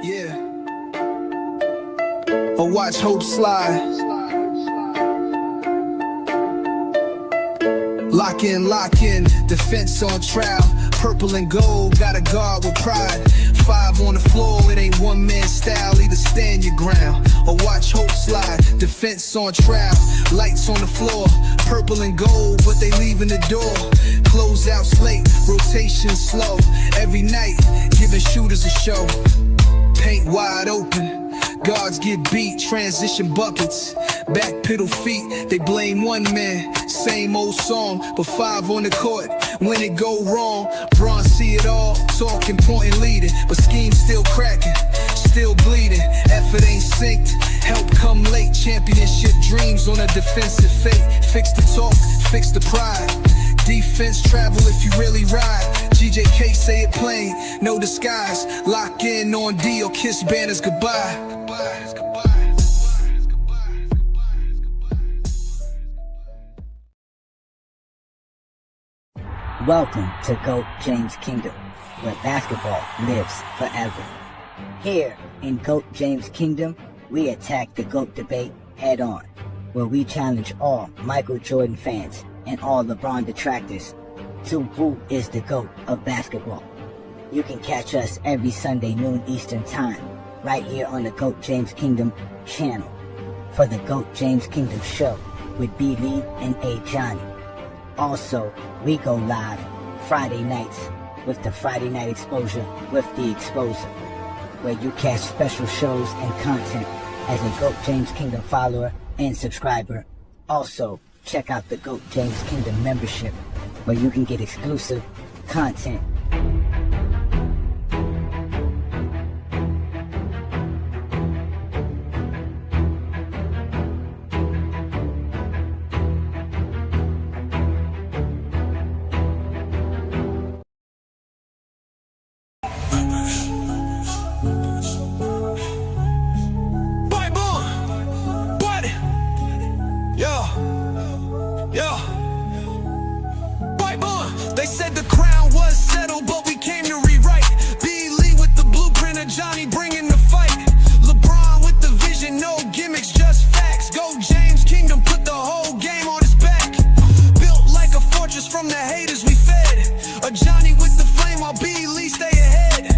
Yeah. Or watch hope slide. Lock in, defense on trial. Purple and gold, got a guard with pride. 5 on the floor, it ain't one man style. Either stand your ground or watch hope slide. Defense on trial, lights on the floor. Purple and gold, but they leaving the door. Close out slate, rotation slow. Every night, giving shooters a show. Paint wide open, guards get beat, transition buckets. Back pedal feet, they blame one man. Same old song, but 5 on the court. When it go wrong, Bron see it all, talking, pointing, leading. But scheme still cracking, still bleeding. Effort ain't synced, help come late. Championship dreams on a defensive fate. Fix the talk, fix the pride. Defense travel if you really ride. GJK say it plain, no disguise. Lock in on D or kiss banners goodbye. Welcome to GOAT James Kingdom, where basketball lives forever. Here in GOAT James Kingdom, we attack the GOAT debate head on, where we challenge all Michael Jordan fans and all LeBron detractors to who is the GOAT of basketball. You can catch us every Sunday noon Eastern Time, right here on the GOAT James Kingdom channel, for the GOAT James Kingdom show with B. Lee and A. Johnny. Also, we go live Friday nights with the Friday Night Exposure with the Exposer, where you catch special shows and content as a GOAT James Kingdom follower and subscriber. Also, check out the GOAT James Kingdom membership, where you can get exclusive content. They said the crown was settled, but we came to rewrite. B. Lee with the blueprint of Johnny bringing the fight. LeBron with the vision, no gimmicks, just facts. Go James Kingdom, put the whole game on his back. Built like a fortress from the haters we fed. A Johnny with the flame while B. Lee stay ahead.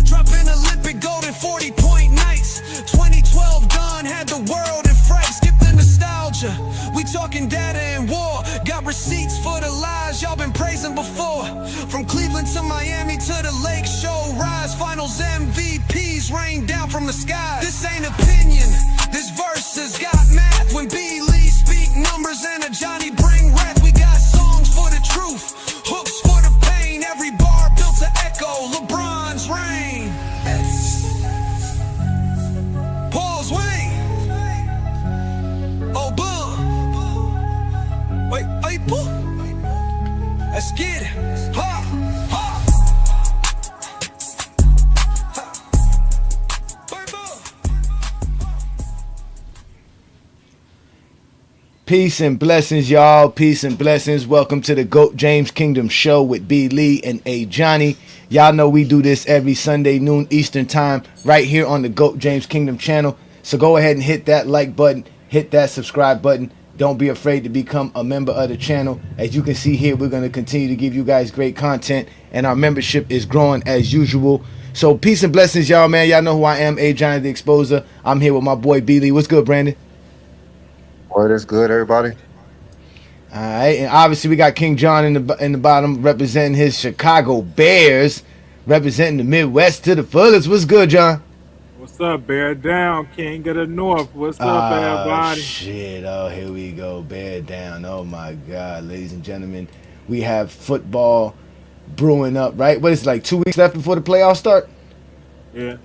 Dropping Olympic gold in 40-point nights. 2012 Don had the world in fright. Skip the nostalgia, we talking data and war. Got receipts for the lies y'all been praising before. From Cleveland to Miami to the Lake Show Rise. Finals MVPs rain down from the sky. This ain't opinion, this verses got math. When B. Lee speak numbers and a Johnny bring wrath. We got songs for the truth, hooks for the pain. Every bar built to echo LeBron's reign. Paul's Wayne. Oh, boom. Wait, April? Let's get it. Ha, ha. Peace and blessings, y'all. Peace and blessings. Welcome to the GOAT James Kingdom show with B. Lee and A. Johnny. Y'all know we do this every Sunday noon Eastern Time right here on the GOAT James Kingdom channel. So go ahead and hit that like button, hit that subscribe button. Don't be afraid to become a member of the channel. As you can see here, we're going to continue to give you guys great content, and our membership is growing as usual. So peace and blessings, y'all, man. Y'all know who I am, A. Johnny the Exposer. I'm here with my boy B. Lee. What's good, Brandon? Boy, that's good, everybody. All right, and obviously we got King John in the bottom representing his Chicago Bears, representing the Midwest to the fullest. What's good, John? What's up, Bear Down, King of the North? What's up, everybody? Shit, oh, here we go, Bear Down. Oh, my God, ladies and gentlemen. We have football brewing up, right? What is it, like 2 weeks left before the playoffs start? Yeah.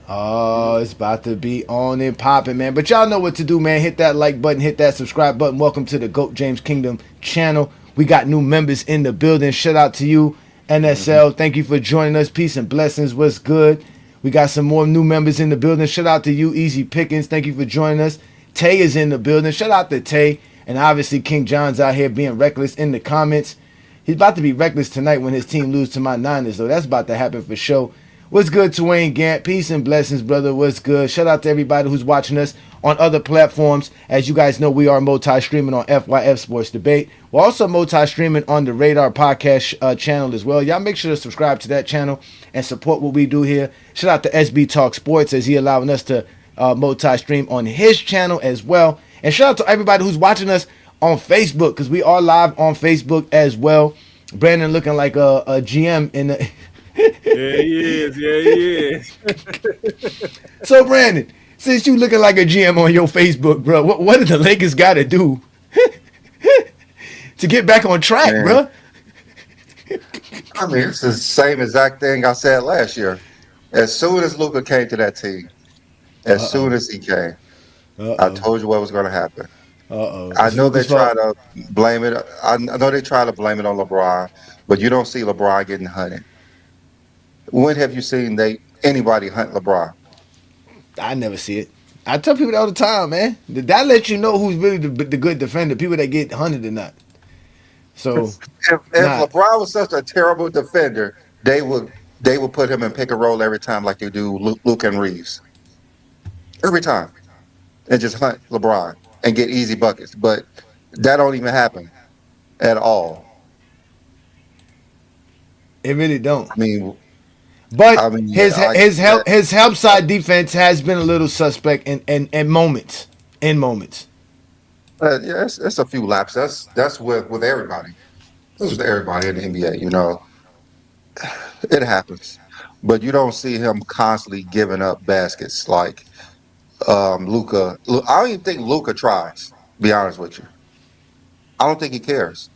Oh, it's about to be on and popping, man. But y'all know what to do, man. Hit that like button, hit that subscribe button. Welcome to the GOAT James Kingdom channel. We got new members in the building. Shout out to you, NSL. Thank you for joining us. Peace and blessings. What's good? We got some more new members in the building. Shout out to you, Easy Pickens. Thank you for joining us. Tay is in the building. Shout out to Tay. And obviously, King John's out here being reckless in the comments. He's about to be reckless tonight when his team lose to my Niners, though. That's about to happen for sure. What's good, Twain Gant? Peace and blessings, brother. What's good? Shout out to everybody who's watching us on other platforms. As you guys know, we are multi-streaming on FYF Sports Debate. We're also multi-streaming on the Radar Podcast channel as well. Y'all make sure to subscribe to that channel and support what we do here. Shout out to SB Talk Sports as he allowing us to multi-stream on his channel as well. And shout out to everybody who's watching us on Facebook, because we are live on Facebook as well. Brandon looking like a GM in the... Yeah, he is. Yeah, he is. So, Brandon, since you looking like a GM on your Facebook, bro, what did the Lakers got to do to get back on track, Man. bro? I mean, it's the same exact thing I said last year. As soon as Luka came to that team, as soon as he came, I told you what was going to happen. I know they try to blame it. I know they try to blame it on LeBron, but you don't see LeBron getting hunted. When have you seen anybody hunt LeBron? I never see it. I tell people that all the time, man. That lets you know who's really the good defender, people that get hunted or not. So If LeBron was such a terrible defender, they would put him in pick and roll every time, like they do Luka and Reaves. Every time, and just hunt LeBron and get easy buckets. But that don't even happen at all. it really don't. I mean, His help side defense has been a little suspect in moments. Yeah, it's a few laps. That's with everybody. This is everybody in the NBA. You know, it happens, but you don't see him constantly giving up baskets like Luka. I don't even think Luka tries. To be honest with you, I don't think he cares.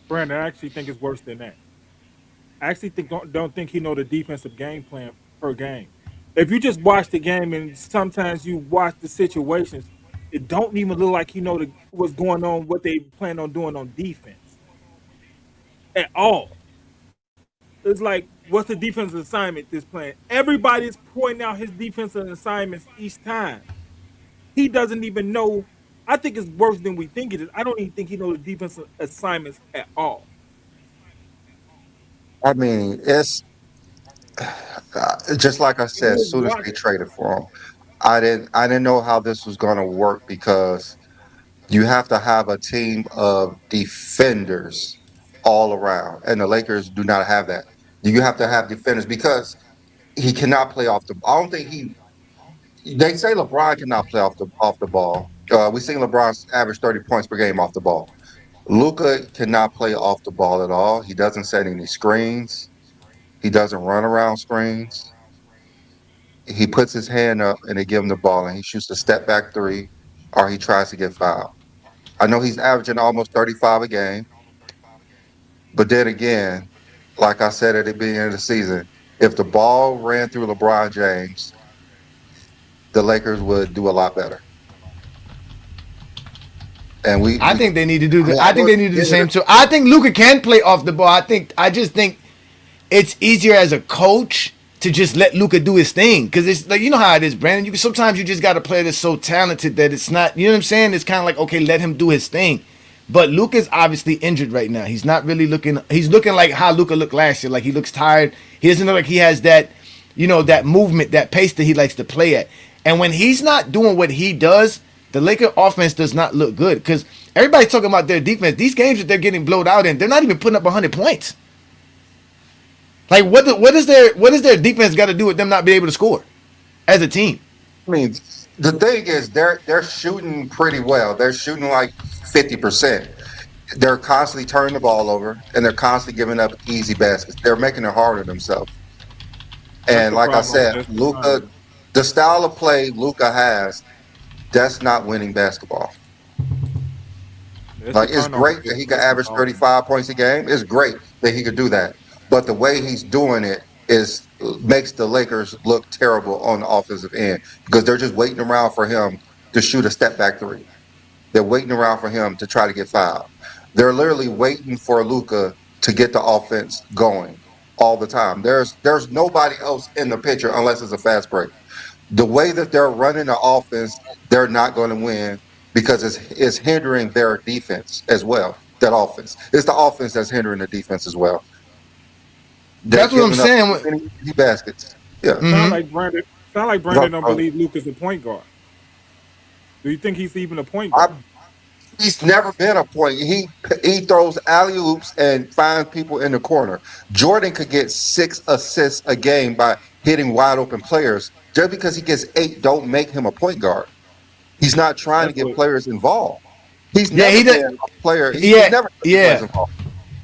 Brandon, I actually think it's worse than that. I actually don't think he know the defensive game plan per game. If you just watch the game and sometimes you watch the situations, it don't even look like he know what's going on, what they plan on doing on defense at all. It's like, what's the defensive assignment this plan? Everybody's pointing out his defensive assignments each time. He doesn't even know. I think it's worse than we think it is. I don't even think he knows the defensive assignments at all. I mean, it's just like I said. As soon as they traded for him, I didn't know how this was going to work, because you have to have a team of defenders all around, and the Lakers do not have that. You have to have defenders because he cannot play off the. I don't think he. They say LeBron cannot play off the ball. We've seen LeBron's average 30 points per game off the ball. Luka cannot play off the ball at all. He doesn't set any screens. He doesn't run around screens. He puts his hand up and they give him the ball, and he shoots a step back three, or he tries to get fouled. I know he's averaging almost 35 a game, but then again, like I said at the beginning of the season, if the ball ran through LeBron James, the Lakers would do a lot better. And I think they need to do the same too. I think Luka can play off the ball. I just think it's easier as a coach to just let Luka do his thing, because it's like, you know how it is, Brandon. Sometimes you just got a player that's so talented that it's not, you know what I'm saying? It's kind of like, okay, let him do his thing. But Luka's obviously injured right now. He's not really looking. He's looking like how Luka looked last year. Like, he looks tired. He doesn't look like he has that, that movement, that pace that he likes to play at. And when he's not doing what he does, the Laker offense does not look good, because everybody's talking about their defense. These games that they're getting blowed out in, they're not even putting up 100 points. Like, what is their defense got to do with them not being able to score as a team? I mean, the thing is, they're shooting pretty well. They're shooting like 50%. They're constantly turning the ball over, and they're constantly giving up easy baskets. They're making it hard on themselves. And like I said, Luka, the style of play Luka has, that's not winning basketball. It's great that he can average 35 points a game. It's great that he could do that. But the way he's doing it makes the Lakers look terrible on the offensive end, because they're just waiting around for him to shoot a step back three. They're waiting around for him to try to get fouled. They're literally waiting for Luka to get the offense going all the time. There's nobody else in the picture unless it's a fast break. The way that they're running the offense, they're not going to win, because it's hindering their defense as well. That offense. It's the offense that's hindering the defense as well. They're That's what I'm giving up saying. too many easy baskets. Yeah. Sound Hmm. like Brandon. Sound like Brandon Right. don't believe Luke is a point guard. Do you think he's even a point I, guard? he's never been a point. He throws alley oops and finds people in the corner. Jordan could get 6 assists a game by hitting wide open players. Just because he gets 8, don't make him a point guard. He's not trying to That's get what. players involved. He's Yeah, never he been does. a player. He's Yeah, never getting players yeah. involved.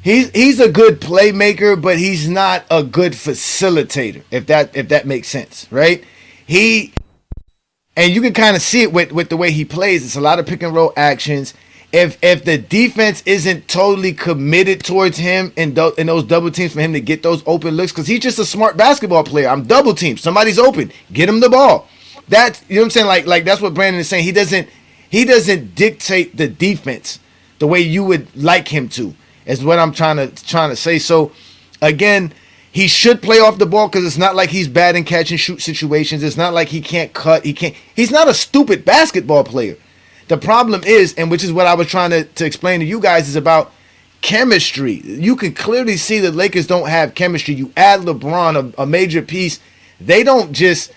He's a good playmaker, but he's not a good facilitator. If that makes sense, right? He and you can kind of see it with the way he plays. It's a lot of pick and roll actions. If the defense isn't totally committed towards him in those double teams for him to get those open looks, because he's just a smart basketball player. I'm double teamed. Somebody's open. Get him the ball. That's, you know what I'm saying. Like that's what Brandon is saying. He doesn't dictate the defense the way you would like him to. Is what I'm trying to say. So again, he should play off the ball because it's not like he's bad in catch and shoot situations. It's not like he can't cut. He's not a stupid basketball player. The problem is, and which is what I was trying to explain to you guys, is about chemistry. You can clearly see the Lakers don't have chemistry. You add LeBron, a major piece, they don't just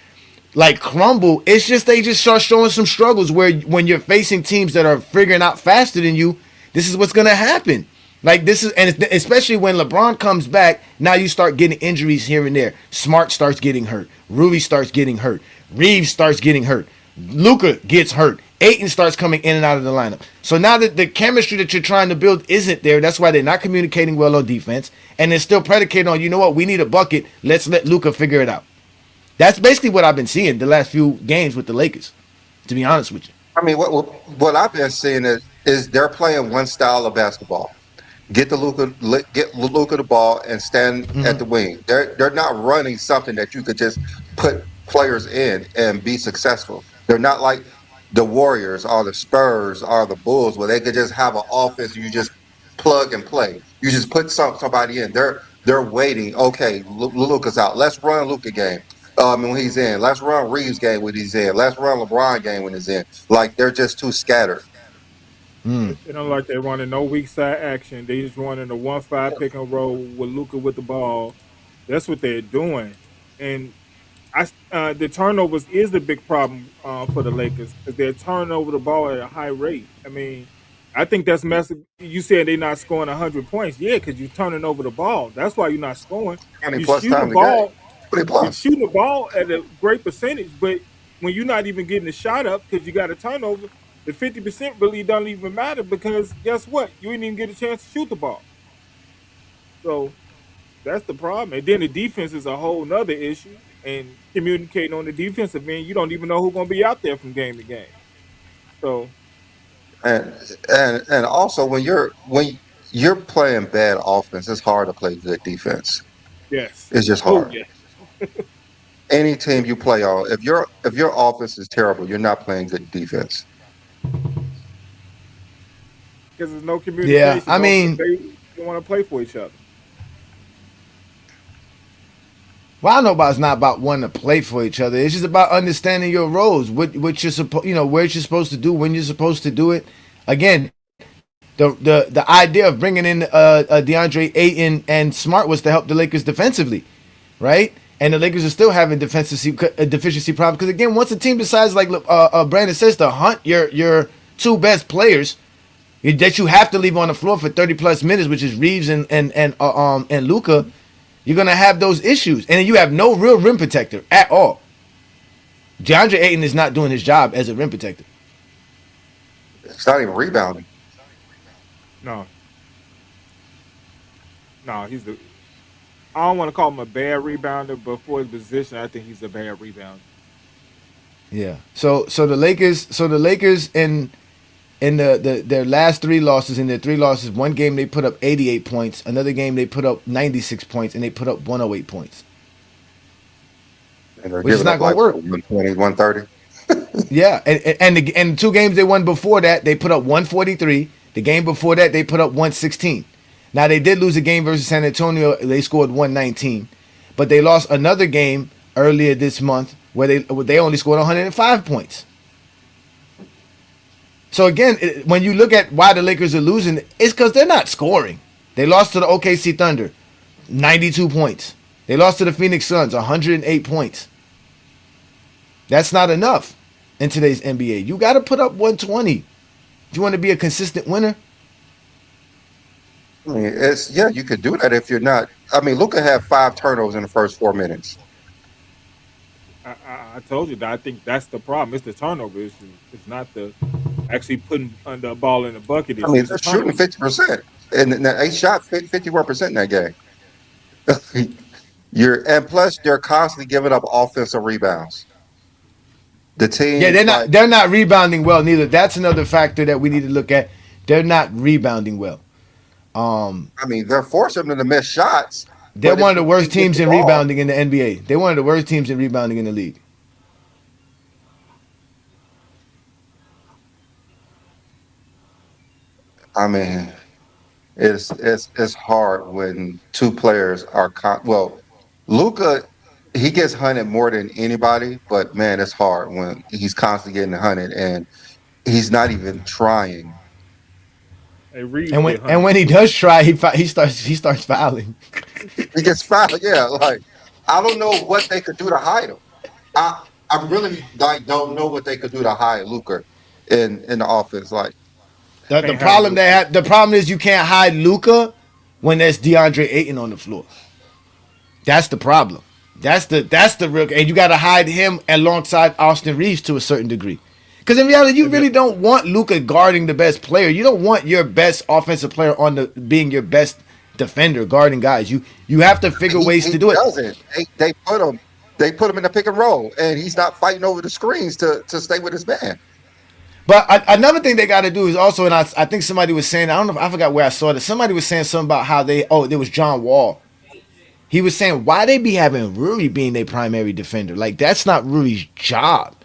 like crumble. It's just they just start showing some struggles where when you're facing teams that are figuring out faster than you, this is what's gonna happen. Like this is, and especially when LeBron comes back, now you start getting injuries here and there. Smart starts getting hurt. Rui starts getting hurt. Reaves starts getting hurt. Luka gets hurt. Ayton starts coming in and out of the lineup. So now that the chemistry that you're trying to build isn't there, that's why they're not communicating well on defense, and they're still predicated on, you know what, we need a bucket. Let's let Luka figure it out. That's basically what I've been seeing the last few games with the Lakers, to be honest with you. I mean, what I've been seeing is they're playing one style of basketball. Get Luka the ball and stand at the wing. They're not running something that you could just put players in and be successful. They're not like the Warriors or the Spurs or the Bulls where they could just have an offense and you just plug and play. You just put somebody in. They're waiting. Okay, Luka's out. Let's run Luka game. When he's in. Let's run Reeves game when he's in. Let's run LeBron game when he's in. Like they're just too scattered. They don't like they're running no weak side action. They just running a 1-5 pick and roll with Luka with the ball. That's what they're doing, and the turnovers is the big problem for the Lakers because they're turning over the ball at a high rate. I mean, I think that's massive. You said they're not scoring 100 points, yeah, because you're turning over the ball. That's why you're not scoring. 20 You plus shoot the times a game. ball. 20 You're plus. shooting the ball at a great percentage, but when you're not even getting the shot up because you got a turnover, the 50% really don't even matter because guess what? You didn't even get a chance to shoot the ball. So that's the problem. And then the defense is a whole nother issue. And communicating on the defensive end, you don't even know who's going to be out there from game to game. So And and also when you're playing bad offense, it's hard to play good defense. yes, It's just oh hard. yes, Any team you play on, if your offense is terrible, you're not playing good defense. because there's no Yeah, communication. I mean, They don't want to play for each other. well, I know about it's not about wanting to play for each other. It's just about understanding your roles, what you're supposed, where you're supposed to do, when you're supposed to do it. Again, the idea of bringing in DeAndre Ayton and Smart was to help the Lakers defensively, right? And the Lakers are still having deficiency problems because again, once a team decides, like Brandon says, to hunt your two best players that you have to leave on the floor for 30 plus minutes, which is Reeves and Luka, you're gonna have those issues, and then you have no real rim protector at all. DeAndre Ayton is not doing his job as a rim protector. It's not even rebounding. No, no, I don't want to call him a bad rebounder, but for his position, I think he's a bad rebounder. Yeah. So the Lakers in their last three losses, one game they put up 88 points, another game they put up 96 points, and they put up 108 points. And they're Which is giving not up gonna like work. 120, 130. Yeah, and the two games they won before that, they put up 143. The game before that, they put up 116. Now they did lose a game versus San Antonio. They scored 119, but they lost another game earlier this month where they only scored 105 points. So again, when you look at why the Lakers are losing, it's because they're not scoring. They lost to the OKC Thunder. 92 points. They lost to the Phoenix Suns, 108 points. That's not enough in today's NBA. You got to put up 120 if you want to be a consistent winner. I mean, you could do that if you're not. I mean, Luka had 5 turnovers in the first 4 minutes. I told you that I think that's the problem. It's the turnover issue. It's not the actually putting the ball in the bucket. I mean, they're shooting 50%, and they shot 51% in that game. And plus they're constantly giving up offensive rebounds. The team, yeah, they're not rebounding well neither. That's another factor that we need to look at. They're not rebounding well. I mean, they're forcing them to miss shots. They're one of the worst teams in rebounding in the NBA. They're one of the worst teams in rebounding in the league. I mean, it's hard when two players are Luka, he gets hunted more than anybody, but man, it's hard when he's constantly getting hunted and he's not even trying. And when he does try, he starts fouling. He gets fouled. Yeah, like I don't know what they could do to hide him. I really don't know what they could do to hide Luka in the offense. Like The problem is you can't hide Luka when there's DeAndre Ayton on the floor. That's the problem. That's the real, and you got to hide him alongside Austin Reaves to a certain degree. Because in reality, you really don't want Luka guarding the best player. You don't want your best offensive player being your best defender guarding guys. You have to figure ways to do it. Doesn't. They put him in the pick and roll, and he's not fighting over the screens to stay with his man. But another thing they got to do is also, and I think somebody was saying, I don't know, I forgot where I saw this. Somebody was saying something about there was John Wall. He was saying why they be having Rui being their primary defender. Like that's not Rui's job.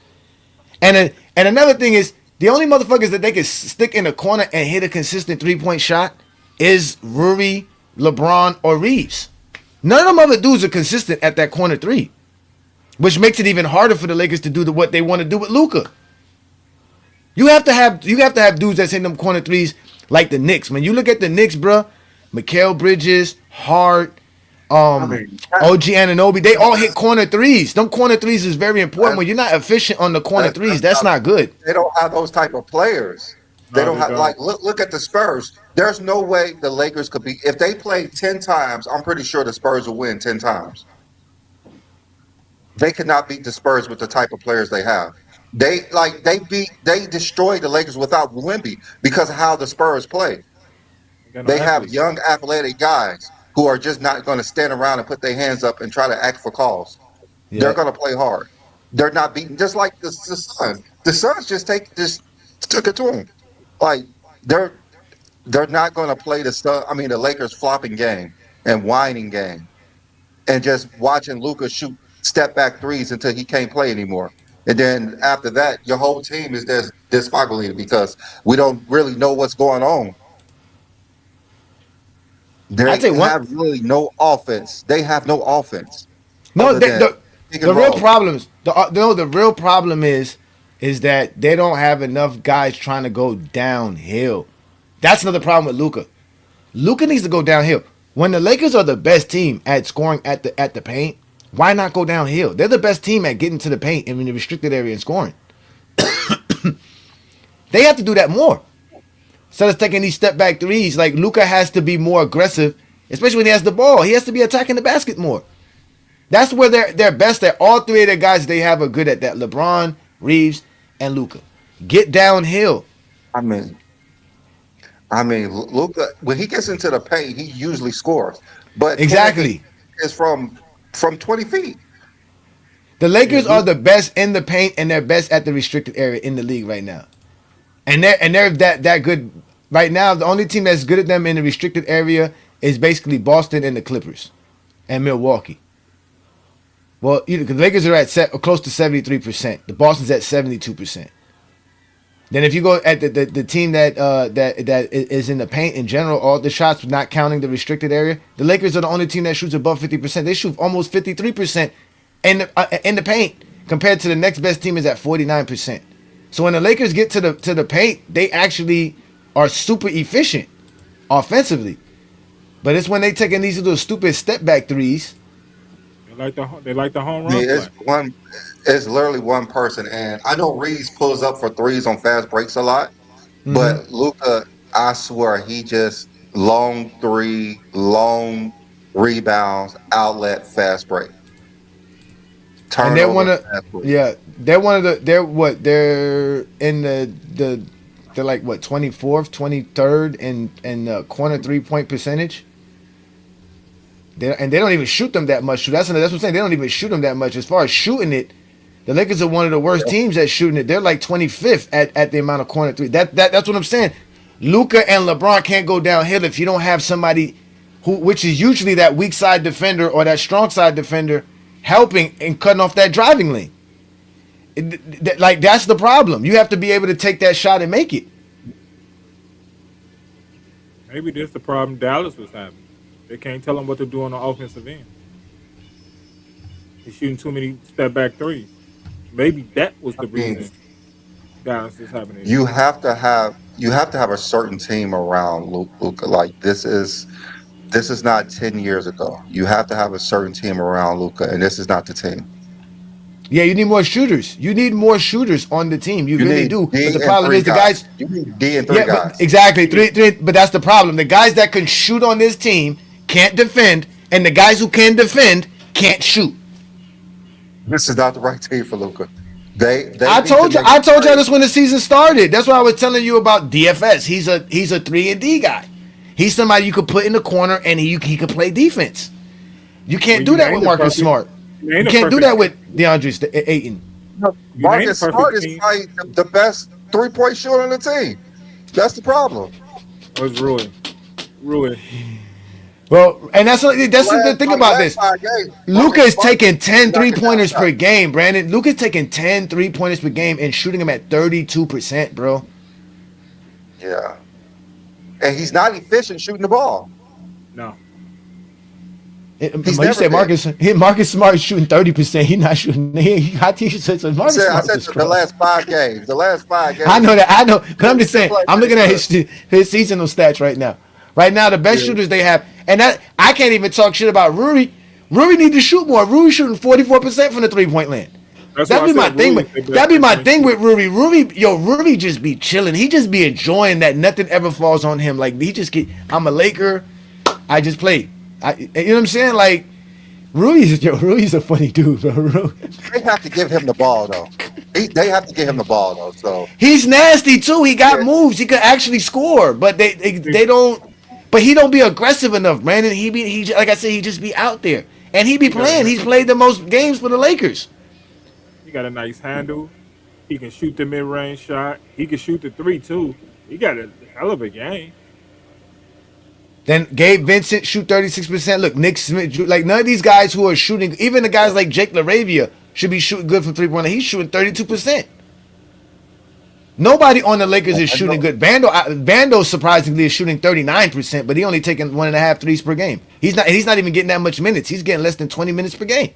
And another thing is the only motherfuckers that they can stick in a corner and hit a consistent 3-point shot is Rui, LeBron, or Reaves. None of them other dudes are consistent at that corner 3, which makes it even harder for the Lakers to do what they want to do with Luka. You have to have dudes that's hitting them corner 3s like the Knicks. When you look at the Knicks, bruh, Mikal Bridges, Hart, OG Anunoby, they all hit corner 3s. Them corner 3s is very important. When you're not efficient on the corner 3s, that's not good. They don't have those type of players. They don't have like look at the Spurs. There's no way the Lakers could be if they played 10 times. I'm pretty sure the Spurs will win 10 times. They could not beat the Spurs with the type of players they have. They destroyed the Lakers without Wemby because of how the Spurs play. They have young athletic guys who are just not going to stand around and put their hands up and try to act for calls. Yeah. They're going to play hard. They're not beating just like the Suns. The Suns just took it to them. Like they're not going to play the Lakers flopping game and whining game and just watching Luka shoot step back threes until he can't play anymore. And then after that, your whole team is just discombobulated because we don't really know what's going on. They have really no offense. They have no offense. No, the real problem is that they don't have enough guys trying to go downhill. That's another problem with Luka. Luka needs to go downhill. When the Lakers are the best team at scoring at the paint, why not go downhill? They're the best team at getting to the paint and in the restricted area and scoring. They have to do that more. Instead of taking these step back threes, like Luka has to be more aggressive, especially when he has the ball. He has to be attacking the basket more. That's where they're best at. All three of the guys they have are good at that. LeBron, Reaves, and Luka. Get downhill. I mean, Luka, when he gets into the paint, he usually scores. But exactly, it's from 20 feet. The Lakers are the best in the paint, and they're best at the restricted area in the league right now. And they're that good right now. The only team that's good at them in the restricted area is basically Boston and the Clippers, and Milwaukee. Well, the Lakers are at close to 73%. The Boston's at 72%. Then if you go at the team that is in the paint in general, all the shots not counting the restricted area, the Lakers are the only team that shoots above 50%. They shoot almost 53% in the paint compared to the next best team is at 49%. So when the Lakers get to the paint, they actually are super efficient offensively. But it's when they taking these little stupid step back threes. They like the home I run mean, play. it's literally one person, and I know Reeves pulls up for threes on fast breaks a lot, Mm-hmm. but Luka, I swear, he just long three, long rebounds, outlet, fast break, And they're one turnover, of, fast break. yeah, they're one of the, they're in they're like what, 24th, 23rd in corner 3-point percentage. And they don't even shoot them that much. That's what I'm saying. They don't even shoot them that much. As far as shooting it, the Lakers are one of the worst teams at shooting it. They're like 25th at the amount of corner three. That's what I'm saying. Luka and LeBron can't go downhill if you don't have somebody which is usually that weak side defender or that strong side defender, helping and cutting off that driving lane. Like that's the problem. You have to be able to take that shot and make it. Maybe this the problem Dallas was having. They can't tell him what to do on the offensive end. He's shooting too many step back threes. Maybe that was I the mean, reason Dallas is having an you issue. have to have a certain team around Luka. Like this is not 10 years ago. You have to have a certain team around Luka, and this is not the team. Yeah, you need more shooters. You need more shooters on the team. You You really need do. But D the and problem three is the guys. guys. You need D and three Yeah, but guys. exactly three. But that's the problem. The guys that can shoot on this team can't defend, and the guys who can defend can't shoot. This is not the right team for Luka. They I need to told you. make I a told you trade. this when the season started. That's why I was telling you about DFS. He's a 3-and-D guy. He's somebody you could put in the corner and he could play defense. You Well, can't do you that named with the Marcus perfect. Smart. You You named the can't do perfect that with team. DeAndre Ayton. You named the Marcus Smart perfect is team. probably the best 3-point shooter on the team. That's the problem. It was Rui. Rui. Well, and that's the thing On the about last this. 5 games, Luka Marcus is Smart taking 10 knocking down three-pointers per shots. game, Brandon. Luka's taking 10 3-pointers per game and shooting them at 32%, bro. Yeah, and he's not efficient shooting the ball. No. He's You never said been. Marcus Smart is shooting 30%. He's not shooting. I think you said so. Marcus I Smart said is the trash. last 5 games. The last 5 games, I know that. I know. But I'm he's just saying. playing I'm pretty looking at good. his seasonal stats right now. Right now, the best Yeah. shooters they have, and that I can't even talk shit about Rui. Rui need to shoot more. Rui shooting 44% from the 3-point land. That's why That'd I be my said thing. Rui With is the best that'd be my 3-point thing with shooter. Rui. Rui just be chilling. He just be enjoying that nothing ever falls on him. Like he just get. I'm a Laker. I just play. You know what I'm saying? Like Rui's a funny dude, bro. They have to give him the ball though. They have to give him the ball though. So He's nasty too. He got yeah, moves. He could actually score, but they don't. But he don't be aggressive enough, Brandon. He like I said, he just be out there and he be He got playing. a He's played the most games for the Lakers. he got a nice handle. He can shoot the mid range shot. He can shoot the three too. He got a hell of a game. Then Gabe Vincent shoot 36%. Look, Nick Smith, like none of these guys who are shooting, even the guys like Jake LaRavia should be shooting good from 3-point. He's shooting 32%. Nobody on the Lakers is I shooting know. good. Vando surprisingly is shooting 39%, but he only taking 1.5 threes per game. He's not even getting that much minutes. He's getting less than 20 minutes per game.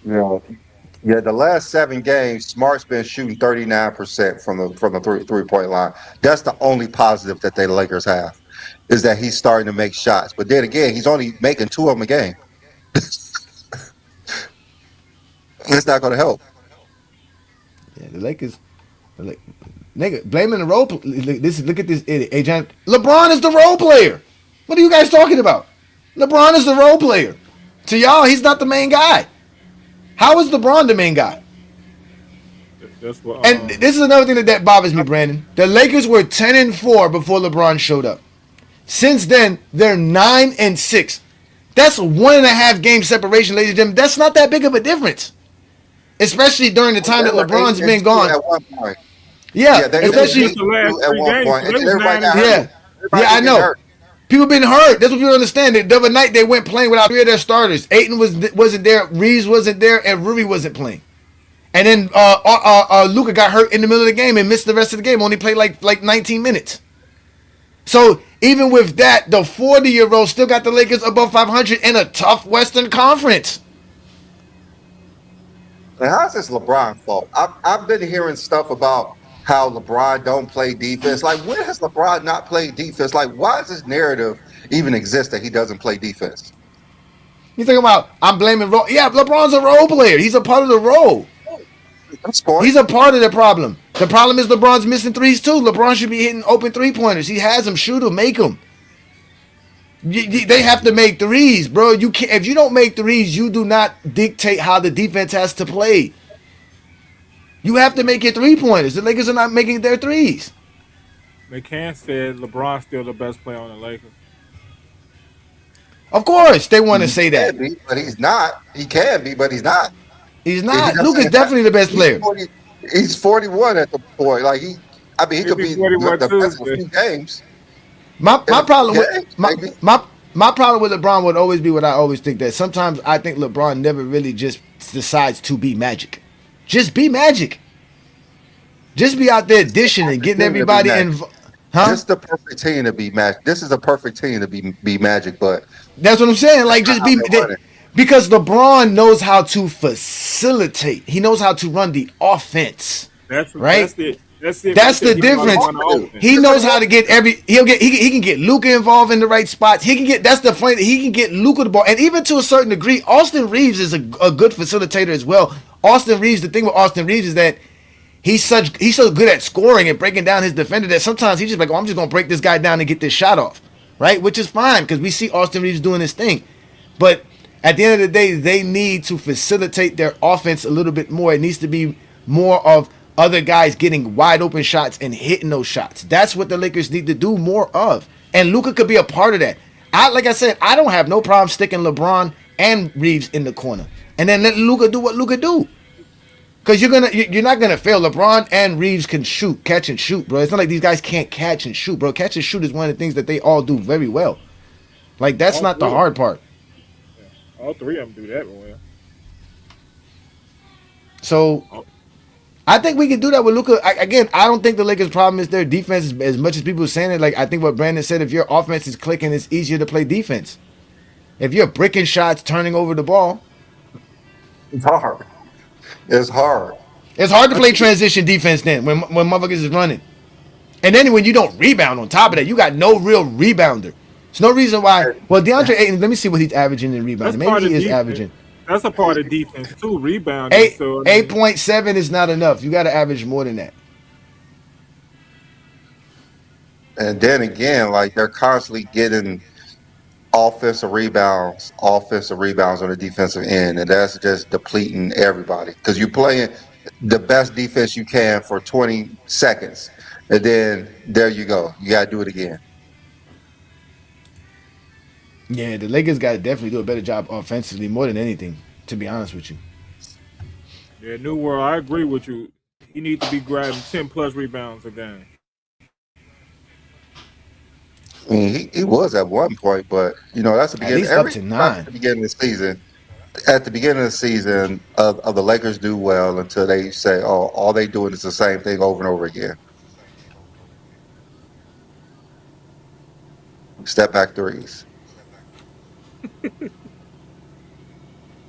Yeah. Yeah, the last 7 games, Smart's been shooting 39% from the 3-point line. That's the only positive that the Lakers have, is that he's starting to make shots. But then again, he's only making 2 of them a game. It's not going to help. Yeah, the Lakers, nigga, blaming the role. Look at this idiot. Hey, John, LeBron is the role player. What are you guys talking about? LeBron is the role player. To y'all, he's not the main guy. How is LeBron the main guy? That's what. And this is another thing that bothers me, Brandon. The Lakers were 10-4 before LeBron showed up. Since then, they're 9-6. That's a 1.5 game separation, ladies and gentlemen. That's not that big of a difference, especially during the time They that were LeBron's been 8-2 gone. at one point. Yeah, Yeah, it they were was especially just the last 8-2 at 3 one games. point, So and they then was everybody 9 got and hurt. yeah, 6. yeah, Everybody I was getting know. hurt. People been hurt. That's what you understand. The other night they went playing without 3 of their starters. Ayton wasn't there. Reeves wasn't there, and Rui wasn't playing. And then Luka got hurt in the middle of the game and missed the rest of the game. Only played like 19 minutes. So even with that, the 40-year-old still got the Lakers above 500 in a tough Western Conference. And how's this LeBron fault? I've been hearing stuff about how LeBron don't play defense. Like, when has LeBron not played defense? Like, why does this narrative even exist that he doesn't play defense? You think about I'm blaming role. Yeah, LeBron's a role player. He's a part of the role. That's the point. He's a part of the problem. The problem is LeBron's missing threes too. LeBron should be hitting open 3-pointers. He has them. Shoot them. Make them. They have to make threes, bro. You can't. If you don't make threes, you do not dictate how the defense has to play. You have to make your 3-pointers. The Lakers are not making their threes. McMahon said LeBron's still the best player on the Lakers. Of course, they want to say He that. can be, but he's not. He can be, but he's not. He's If he not. doesn't Luka's have- definitely the best player. He's 41 at the point. Like, he could be 41 the best of a too, few games. My problem Yeah, with maybe. my problem with LeBron would always be what I always think, that sometimes I think LeBron never really just decides to be Magic. Just be Magic. Just be out there dishing and getting everybody involved. Huh? This is the perfect team to be Magic. This is a perfect team to be Magic, but That's what I'm saying. Like, just be How they run it. because LeBron knows how to facilitate. He knows how to run the offense. That's Right? That's it. That's it. That's right the there. He knows difference. how to run the offense. He knows how to get he can get Luka involved in the right spots. He can get that's the funny. He can get Luka the ball, and even to a certain degree, Austin Reaves is a good facilitator as well. Austin Reaves. The thing with Austin Reaves is that he's so good at scoring and breaking down his defender that sometimes he's just like, oh, I'm just gonna break this guy down and get this shot off, right? Which is fine because we see Austin Reaves doing his thing, but at the end of the day, they need to facilitate their offense a little bit more. It needs to be more of other guys getting wide open shots and hitting those shots. That's what the Lakers need to do more of. And Luka could be a part of that. Like I said, I don't have no problem sticking LeBron and Reaves in the corner. And then let Luka do what Luka do. Because you're not gonna fail. LeBron and Reaves can shoot, catch and shoot, bro. It's not like these guys can't catch and shoot, bro. Catch and shoot is one of the things that they all do very well. Like, that's not the hard part. All three of them do that well. So I think we can do that with Luka. Again, I don't think the Lakers' problem is their defense as much as people are saying it. Like, I think what Brandon said, if your offense is clicking, it's easier to play defense. If you're bricking shots, turning over the ball, it's hard. It's hard. it's hard to play transition defense then when motherfuckers is running. And then when you don't rebound on top of that, you got no real rebounder. There's no reason why. Well, DeAndre Ayton, let me see what he's averaging in rebounding. That's part Maybe of he is defense. averaging. That's a part of defense too. Rebounding. So, I mean, 8.7 is not enough. You got to average more than that. And then again, like, they're constantly getting offensive rebounds on the defensive end, and that's just depleting everybody because you're playing the best defense you can for 20 seconds, and then there you go. You got to do it again. Yeah, the Lakers got to definitely do a better job offensively more than anything, to be honest with you. yeah, New World. I agree with you. He needs to be grabbing 10 plus rebounds a game. I mean, he was at one point, but that's the At beginning. least up to 9. At the beginning of the season. At the beginning of the season, of the Lakers do well until they say, "Oh, all they doing is the same thing over and over again." Step back threes.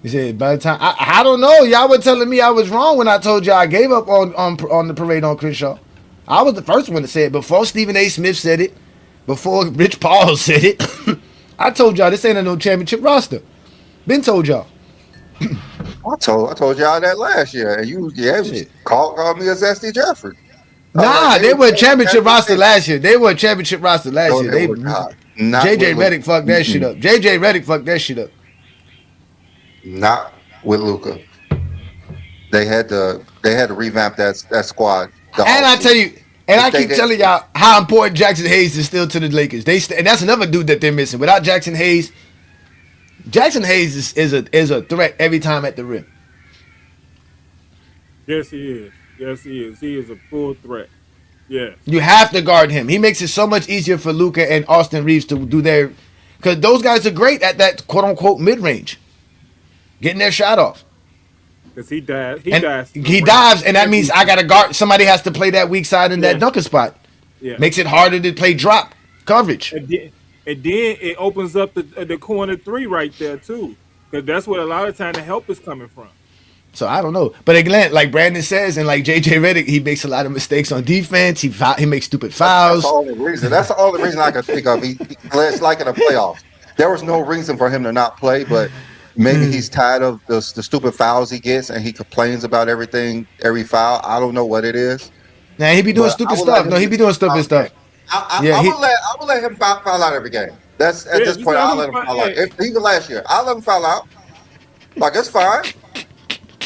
You said by the time I don't know, y'all were telling me I was wrong when I told y'all I gave up on the parade on Crenshaw. I was the first one to say it before Stephen A. Smith said it, before Rich Paul said it. I told y'all this ain't a no championship roster. Been told y'all. I told y'all that last year, and you Shit. called me a Zesty Jeffrey. Nah, they were a championship roster last year. They were a championship roster last No, year. they They were not. Not JJ with Redick fucked that shit up. JJ Redick fucked that shit up. Not with Luka. They had to revamp that squad. And I tell you, and I keep They- telling y'all how important Jackson Hayes is still to the Lakers. And that's another dude that they're missing. Without Jackson Hayes is a threat every time at the rim. Yes, he is. Yes, he is. He is a full threat. Yes. You have to guard him. He makes it so much easier for Luka and Austin Reaves to do their, because those guys are great at that quote unquote mid range, getting their shot off. Because he dives. He dives, and that means I got to guard. Somebody has to play that weak side in that dunker spot. Yeah. Makes it harder to play drop coverage. And then it opens up the corner three right there too, because that's where a lot of time the help is coming from. So I don't know. But again, like Brandon says, and like JJ Redick, he makes a lot of mistakes on defense. He makes stupid fouls. That's the only reason. That's the only reason I can think of. It's like in the playoffs. There was no reason for him to not play, but maybe he's tired of the stupid fouls he gets, and he complains about everything, every foul. I don't know what it is. Now he be doing But I stupid would let stuff. him No, he be doing stupid stuff. Yeah, I would let him foul out every game. That's at Yeah, this just point. let I'll him let him fight. foul out. Yeah. If even last year, I'll let him foul out. Like it's fine.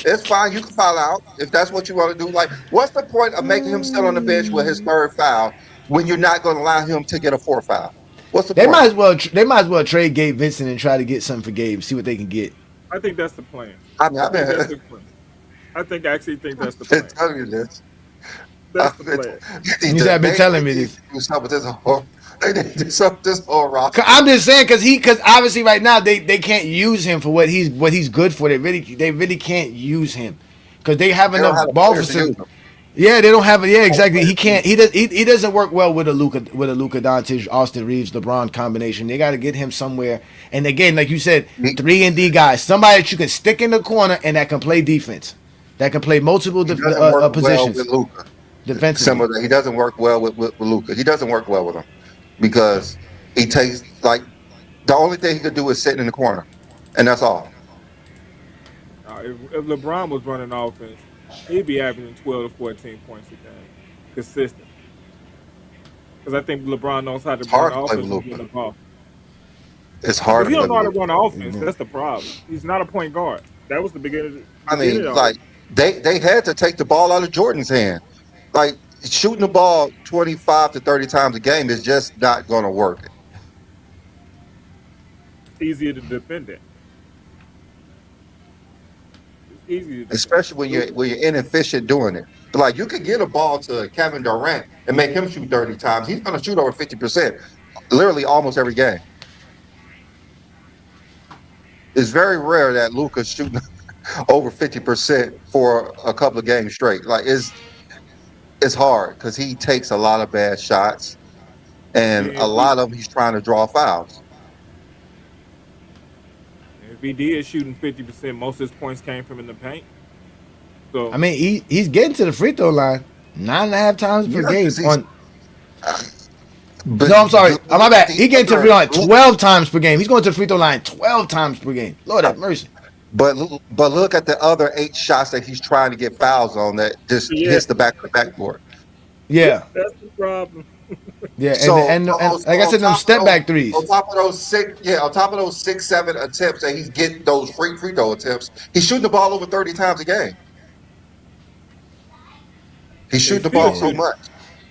It's fine. You can foul out if that's what you want to do. Like, what's the point of making him sit on the bench with his third foul when you're not going to allow him to get a fourth foul? What's the They point? might as well trade Gabe Vincent and try to get something for Gabe. See what they can get. I think that's the plan. I mean, I actually think that's the plan. been telling you this. That's I've the been- plan. You have been telling me this. Do something with this whole. They need to do something with this whole roster. I'm just saying because obviously right now they can't use him for what he's good for. They really can't use him because they have They don't enough have the ball players to use facility. him. Yeah, they don't have it. Yeah, exactly. He can't. He doesn't work well with a Luka Dončić Austin Reaves LeBron combination. They got to get him somewhere. And again, like you said, 3-and-D guys, somebody that you can stick in the corner and that can play defense, that can play multiple He doesn't work positions well with Luka. defensively. Similar, he doesn't work well with Luka. He doesn't work well with him because he takes like the only thing he could do is sit in the corner, and that's all. If LeBron was running offense, he'd be averaging 12 to 14 points a game, consistent. Because I think LeBron knows how to It's hard run to play offense with and get Luka. the ball. It's hard. But he to don't know play how with to Luka. run offense. That's the problem. He's not a point guard. That was the beginning. I mean, like they had to take the ball out of Jordan's hand. Like shooting the ball 25 to 30 times a game is just not going to work. It's easier to defend it. It's easy to defend. Especially when you're inefficient doing it. But like you could get a ball to Kevin Durant and make him shoot 30 times. He's going to shoot over 50%, literally almost every game. It's very rare that Luka's shooting over 50% for a couple of games straight. Like it's hard because he takes a lot of bad shots, and a lot of them he's trying to draw fouls. If he did shooting 50%, most of his points came from in the paint. So I mean, he's getting to the free throw line 9.5 times per game. No, I'm sorry. My bad. He getting to the free throw line 12 times per game. He's going to the free throw line 12 times per game. Lord have mercy. But look at the other 8 shots that he's trying to get fouls on that just hits the back of the backboard. Yeah, that's the problem. yeah, So, and like I said, them step back threes. On top of those 6, 7 attempts that he's getting those free throw attempts, he's shooting the ball over 30 times a game. He's shooting the ball so much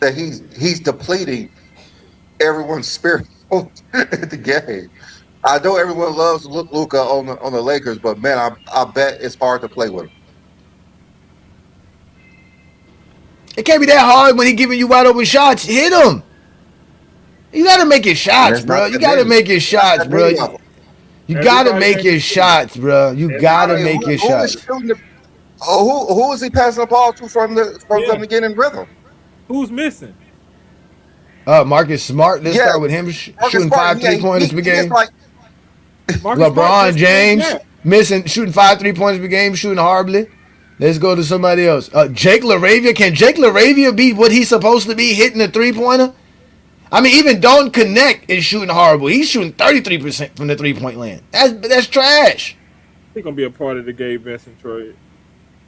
that he's depleting everyone's spirit at the game. I know everyone loves Luka on the Lakers, but man, I bet it's hard to play with him. It can't be that hard when he giving you wide open shots. Hit him. You gotta make your shots, bro. You gotta make your shots, bro. You gotta make your shots, bro. You gotta make your shots. Who is he passing the ball to from them to get in rhythm? Who's missing? Marcus Smart. Let's start with him shooting 5 3-pointers per game. Marcus LeBron Smart James shooting 5 3-pointers per game, shooting horribly. Let's go to somebody else. Jake LaRavia. Can Jake LaRavia be what he's supposed to be, hitting a 3-pointer? I mean, even Don't Connect is shooting horrible. He's shooting 33% from the 3-point land. That's trash. He's gonna be a part of the Gabe Vincent trade.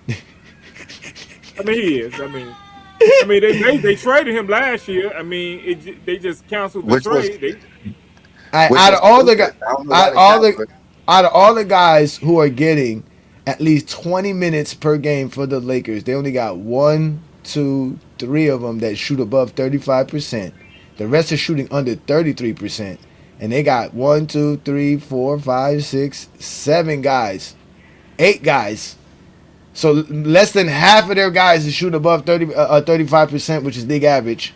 I mean, he is. I mean, they traded him last year. I mean, they just canceled the trade. Out of all the guys who are getting at least 20 minutes per game for the Lakers, they only got 1, 2, 3 of them that shoot above 35%. The rest are shooting under 33%. And they got 1, 2, 3, 4, 5, 6, 7 guys. 8 guys. So less than half of their guys is shooting above 35%, which is league average.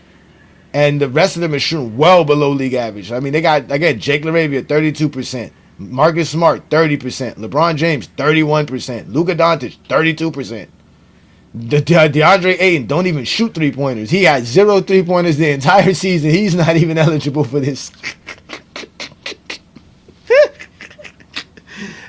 And the rest of them are shooting well below league average. I mean, they got, again, Jake LaRavia, 32%. Marcus Smart, 30%. LeBron James, 31%. Luka Dončić, 32%. DeAndre Ayton don't even shoot 3-pointers. He had 0 3-pointers the entire season. He's not even eligible for this.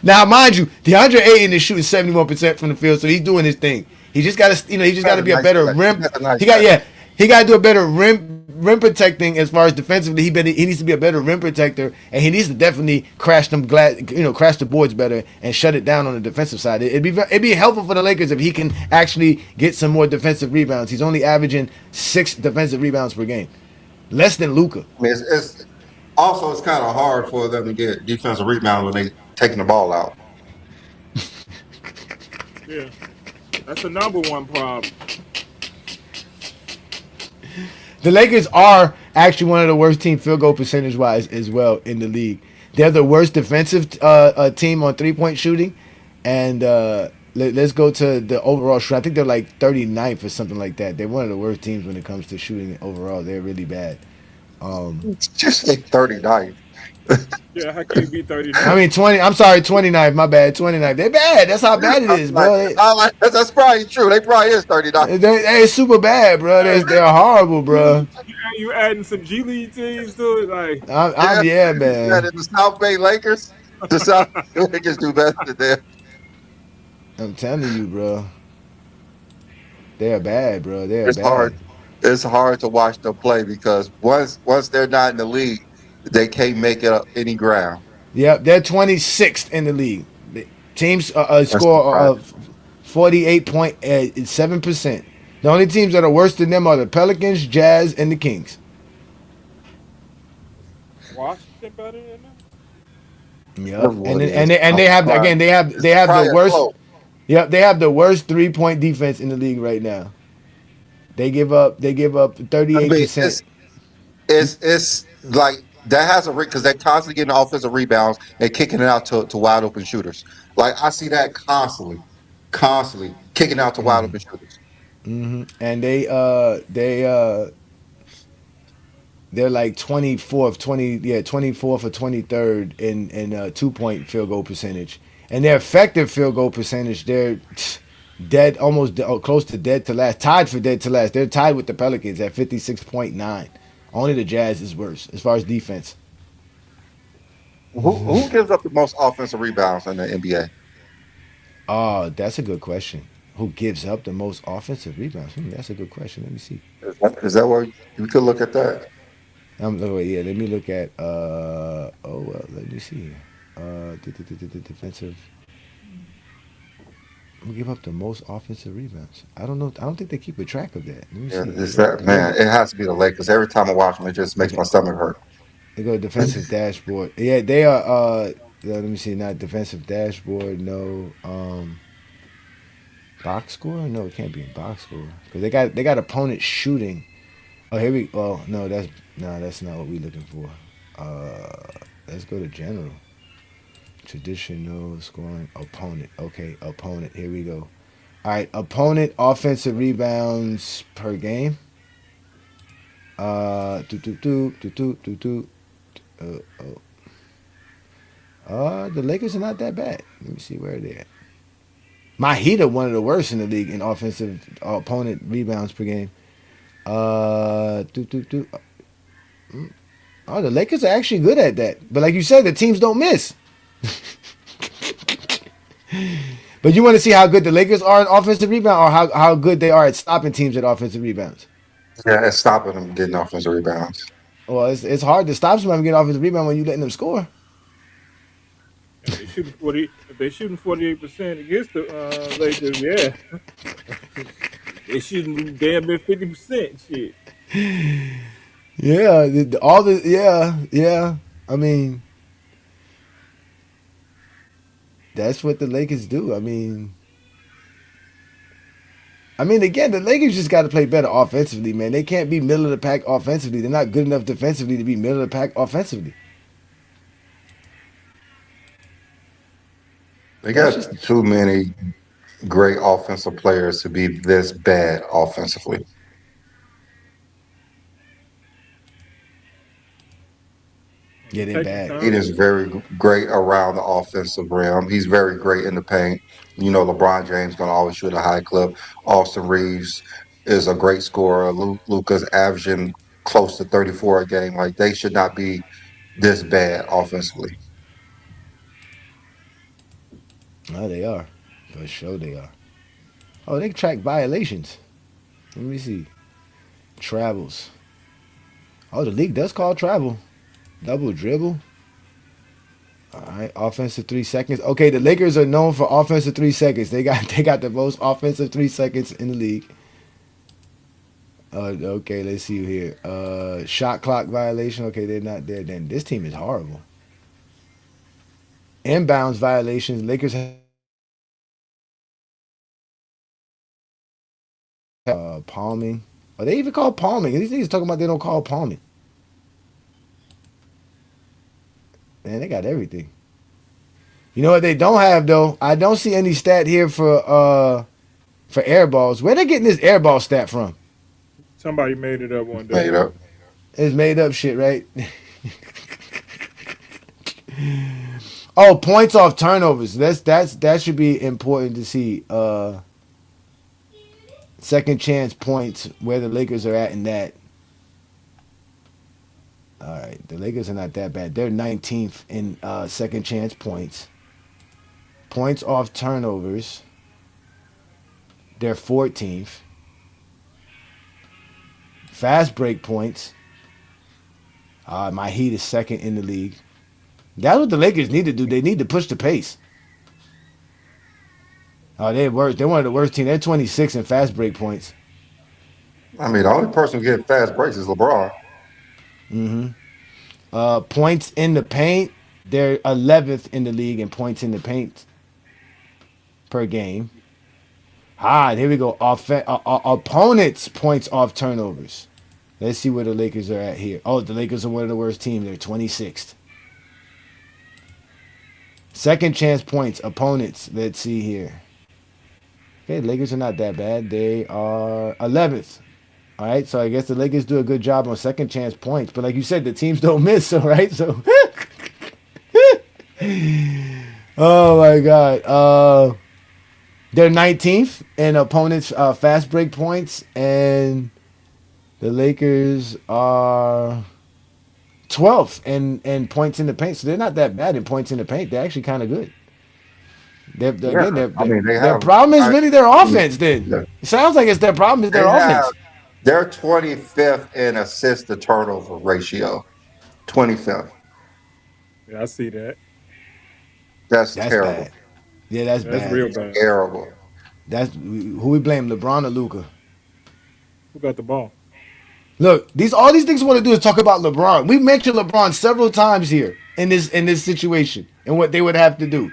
Now, mind you, DeAndre Ayton is shooting 71% from the field, so he's doing his thing. He just got to, he just got Has to a be a nice better touch. He rim. has a nice He got, touch. yeah, he got to do a better rim protecting as far as defensively. He needs to be a better rim protector, and he needs to definitely crash crash the boards better and shut it down on the defensive side. It'd be helpful for the Lakers if he can actually get some more defensive rebounds. He's only averaging 6 defensive rebounds per game, less than Luka. I mean, it's also it's kind of hard for them to get defensive rebounds when they taking the ball out. Yeah, that's the number one problem. The Lakers are actually one of the worst team field goal percentage wise as well in the league. They're the worst defensive team on 3-point shooting, and let's go to the overall shoot. I think they're like 39th or something like that. They're one of the worst teams when it comes to shooting overall. They're really bad. It's just like 39. Yeah, how can you be I 39? mean 20. I'm sorry, 29th. My bad, 29th. They're bad. That's how bad it is, bro. That's probably true. They probably is 39. They're super bad, bro. Hey, They're horrible, bro. you adding some G League teams to it, like I'm yeah, That man. in the South Bay Lakers, the South Bay Lakers do better than them. I'm telling you, bro. They're bad, bro. They're It's hard. bad. It's hard to watch them play because once they're not in the league, they can't make it up any ground. Yep, they're 26th in the league. The teams That's score surprising. 48.7%. The only teams that are worse than them are the Pelicans, Jazz, and the Kings. Washington better than them. Yep, and What then, it and is. they, and I'm they have surprised. again they It's have the probably a worst. close. Yep, they have the worst 3-point defense in the league right now. They give up I mean, 38%. it's like that has a because they're constantly getting offensive rebounds and kicking it out to wide open shooters. Like I see that constantly kicking out to wide open shooters. And they're like 24th or 23rd in 2-point field goal percentage, and their effective field goal percentage they're dead almost close to dead to last, tied for dead to last. They're tied with the Pelicans at 56.9. Only the Jazz is worse as far as defense. Who gives up the most offensive rebounds in the NBA? Oh, that's a good question. Who gives up the most offensive rebounds? That's a good question. Let me see. Is that where you could look at that? Yeah, let me look at let me see here. Defensive. Who give up the most offensive rebounds? I don't know. I don't think they keep a track of that. Let me Yeah, see. is that man? It has to be the Lakers. Every time I watch them, it just makes Okay, my stomach hurt. they go defensive dashboard. Yeah, they are. Let me see. Not defensive dashboard. No. Box score? No, it can't be in box score because they got opponent shooting. Oh, here we. Oh no, that's not what we're looking for. Let's go to general. Traditional scoring opponent. Okay, opponent. Here we go. All right, opponent offensive rebounds per game. Do do do do do do do. Oh. The Lakers are not that bad. Let me see where they're at. My Heat are one of the worst in the league in offensive opponent rebounds per game. Do do do. Oh, the Lakers are actually good at that. But like you said, the teams don't miss. But you want to see how good the Lakers are at offensive rebound, or how good they are at stopping teams at offensive rebounds. Yeah, it's stopping them getting offensive rebounds. Well, it's hard to stop somebody from getting offensive rebound when you letting them score. If they shooting 40, if they shooting 48% against the Lakers, yeah, they shooting damn near 50%. Shit. Yeah, yeah. I mean, that's what the Lakers do. I mean, again, the Lakers just got to play better offensively, man. They can't be middle of the pack offensively. They're not good enough defensively to be middle of the pack offensively. They That's got just too many great offensive players to be this bad offensively. getting Taking bad. He is turnovers. very great around the offensive rim. He's very great in the paint. You know, LeBron James going to always shoot a high clip. Austin Reaves is a great scorer. Luka's averaging close to 34 a game. Like they should not be this bad offensively. Oh, they are. For sure they are. Oh, they track violations. Let me see. Travels. Oh, the league does call travel. Double dribble. All right, offensive 3 seconds. Okay, the Lakers are known for offensive 3 seconds. They got the most offensive 3 seconds in the league. Okay, let's see here. Shot clock violation. Okay, they're not there. Then this team is horrible. Inbounds violations. Lakers have palming. Are they even call palming? These niggas talking about they don't call palming. Man, they got everything. You know what they don't have though? I don't see any stat here for air balls. Where they getting this air ball stat from? Somebody made it up one day. Made up. It's made up shit, right? Oh, points off turnovers. That should be important to see. Second chance points, where the Lakers are at in that. All right, the Lakers are not that bad. They're 19th in second chance points. Points off turnovers. They're 14th. Fast break points. My Heat is second in the league. That's what the Lakers need to do. They need to push the pace. Oh, they're worse. They're one of the worst teams. They're 26 in fast break points. I mean, the only person who getting fast breaks is LeBron. Points in the paint. They're 11th in the league in points in the paint per game. Here we go. Opponents' points off turnovers. Let's see where the Lakers are at here. Oh, the Lakers are one of the worst teams. They're 26th. Second chance points, opponents. Let's see here. Okay, the Lakers are not that bad. They are 11th. All right, so I guess the Lakers do a good job on second chance points. But like you said, the teams don't miss, so right? So, oh my God. They're 19th in opponents' fast break points, and the Lakers are 12th in points in the paint. So they're not that bad in points in the paint. They're actually kind of good. I mean, they Their have. problem is really their offense. Then it sounds like it's their problem is They their have. offense. They're 25th in assist to turnover ratio. 25th. Yeah, I see that. That's That's terrible. bad. Yeah, that's That's bad. real bad. Terrible. That's who we blame, LeBron or Luka. Who got the ball? Look, all these things want to do is talk about LeBron. We mentioned LeBron several times here in this situation and what they would have to do.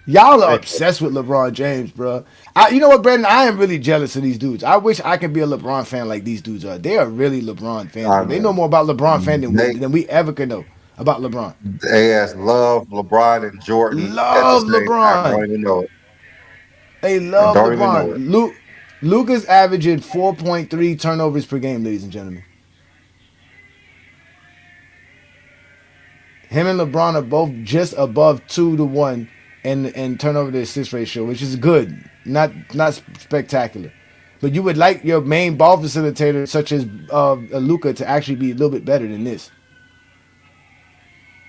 Y'all are obsessed with LeBron James, bro. You know what, Brandon? I am really jealous of these dudes. I wish I could be a LeBron fan like these dudes are. They are really LeBron fans. I Bro. They know mean, more about LeBron fan they than we ever could know about LeBron. love LeBron and Jordan at the Love same time. LeBron. Don't even know it. They And love don't even know it. LeBron. Luka's averaging 4.3 turnovers per game, ladies and gentlemen. Him and LeBron are both just above 2-1 in turnover to assist ratio, which is good. Not spectacular. But you would like your main ball facilitator, such as Luka, to actually be a little bit better than this.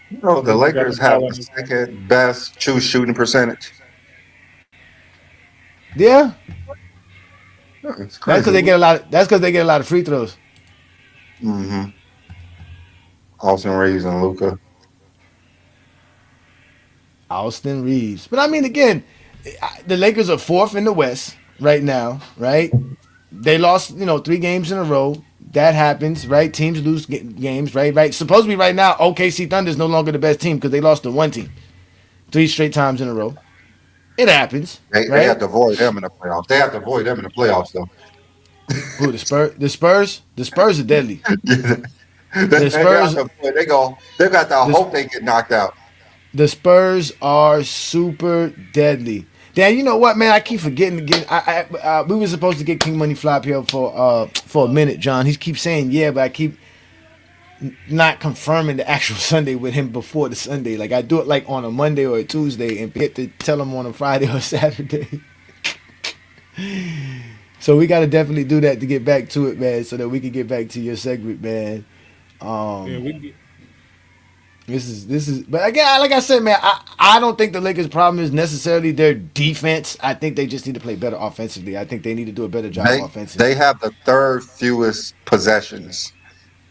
You know, the Luka got the Lakers have ball the in his hand. second best true shooting percentage. Yeah, It's that's crazy. because they get a lot. That's because they get a lot of free throws. Mm-hmm. Austin Reaves and Luka. Austin Reaves. But I mean, again, the Lakers are fourth in the West right now, right? They lost, 3 games in a row. That happens, right? Teams lose games, right? Right. Supposedly, right now, OKC Thunder is no longer the best team because they lost to one team 3 straight times in a row. It happens, They have right? to avoid them in the playoffs. They have to avoid them in the playoffs, though. Who the Spurs? The Spurs. The Spurs are deadly. they The got Spurs. to avoid. They got to The, hope they get knocked out. the Spurs are super deadly. Dan, you know what, man? I keep forgetting to get. We were supposed to get King Money Fly up here for a minute, John. He keeps saying yeah, but I keep not confirming the actual Sunday with him before the Sunday. Like I do it like on a Monday or a Tuesday and get to tell him on a Friday or Saturday. So we got to definitely do that to get back to it, man, so that we can get back to your segment, man. Yeah, we get. This is. But again, like I said, man, I don't think the Lakers' problem is necessarily their defense. I think they just need to play better offensively. I think they need to do a better job They offensively. have the third fewest possessions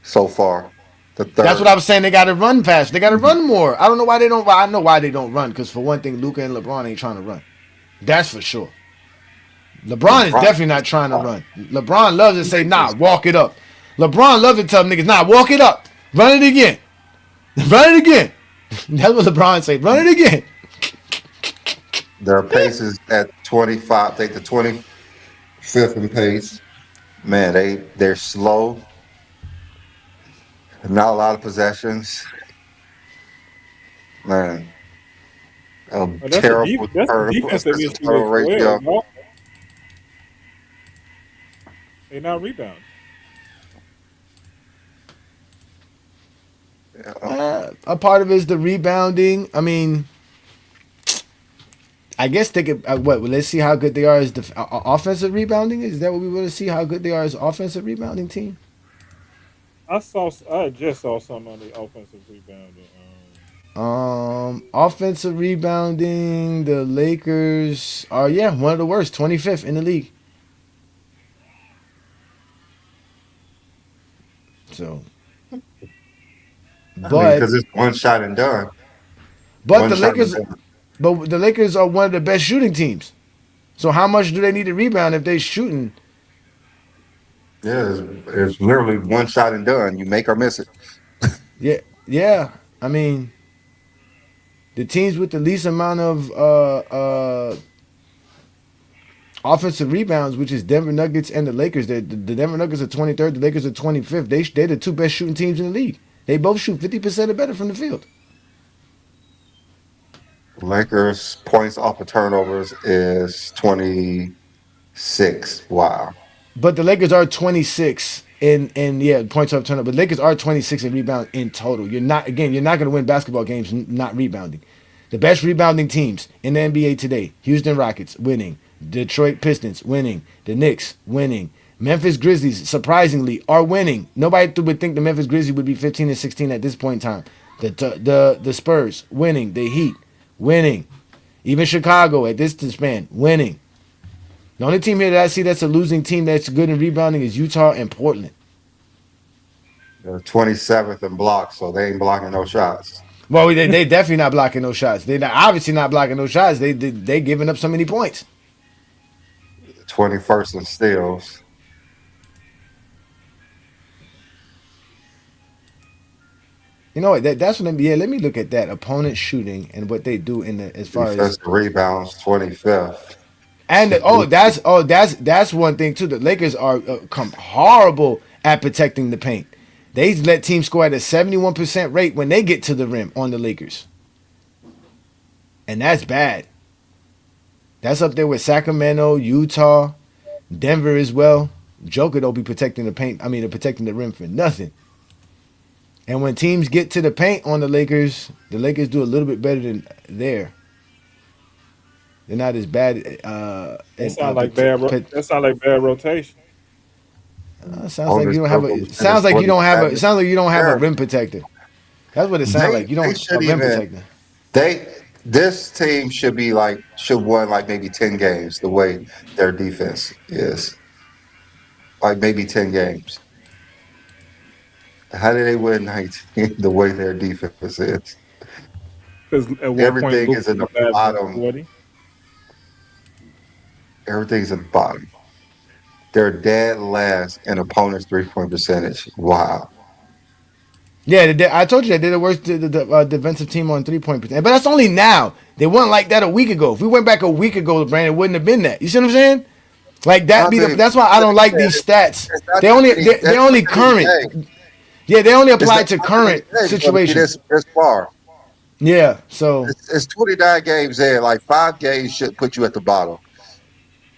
so far. The That's what third. I was saying. They got to run fast. They got to run more. I don't know why they don't. Well, I know why they don't run. Because for one thing, Luka and LeBron ain't trying to run. That's for sure. LeBron is LeBron definitely not is trying to smart. run. LeBron loves to say, "Nah, Lakers. walk it up." LeBron loves to tell niggas, "Nah, walk it up. Run it again. Run it again." That's what LeBron say. Run it again. Their pace is at 25. I think the 25th in pace. Man, they're slow. Not a lot of possessions. Man, a But terrible that's a turnover, defensive assist to issue turnover as well. ratio. No, they not rebounding. Yeah. A part of it is the rebounding. I mean, I guess they could. What? Well, let's see how good they are as offensive rebounding. Is that what we want to see? How good they are as offensive rebounding team? I just saw something on the offensive rebounding. Offensive rebounding. The Lakers are one of the worst, 25th in the league. So, I mean, but because it's one shot and done. but One the shot and Lakers, done. but the Lakers are one of the best shooting teams. So how much do they need to rebound if they're shooting? Yeah, it's literally one shot and done. You make or miss it. Yeah, yeah. I mean, the teams with the least amount of offensive rebounds, which is Denver Nuggets and the Lakers. The Denver Nuggets are 23rd. The Lakers are 25th. They're the two best shooting teams in the league. They both shoot 50% or better from the field. Lakers points off of turnovers is 26. Wow. But the Lakers are 26 in points off turnover. But Lakers are 26 in rebound in total. You're not going to win basketball games not rebounding. The best rebounding teams in the NBA today: Houston Rockets winning, Detroit Pistons winning, the Knicks winning, Memphis Grizzlies surprisingly are winning. Nobody would think the Memphis Grizzlies would be 15 and 16 at this point in time. The Spurs winning, the Heat winning, even Chicago at this span winning. The only team here that I see that's a losing team that's good in rebounding is Utah and Portland. They're 27th in blocks, so they ain't blocking no shots. Well, they definitely not blocking those shots. They're obviously not blocking those shots. They giving up so many points. 21st in steals. You know what? That's what. Yeah, let me look at that opponent shooting and what they do in the as far as Defensive rebounds, 25th. and that's one thing too. The Lakers are horrible at protecting the paint. They let teams score at a 71% rate when they get to the rim on the Lakers, and that's bad. That's up there with Sacramento, Utah, Denver as well. Joker don't be protecting the paint. I mean, they're protecting the rim for nothing. And when teams get to the paint on the Lakers do a little bit better than there. They're not as bad. That sound like bad. That sound like bad rotation. Sounds like you Bonus don't have a. purple Sounds like you don't have a. It 27th. sounds like you don't have a They're- rim protector. That's what it sounds like. You They don't a should rim even protector. this team should won like maybe 10 games the way their defense is. Like maybe 10 games. How did they win 19 the way their defense is? Because at one point, Everything Luka is in the was averaging bottom. 40. Everything's in the bottom. They're dead last in opponents' 3-point percentage. Wow. Yeah, I told you that they're the worst defensive team on 3-point percent. But that's only now. They weren't like that a week ago. If we went back a week ago, Brandon, it wouldn't have been that. You see what I'm saying? Like I mean, that's why I don't like these stats. it's not They that only many. they That's only not that many current. games. Yeah, they only It's apply not to that many current games for them to be situations. this far. Yeah, so It's 29 games there. Like 5 games should put you at the bottom.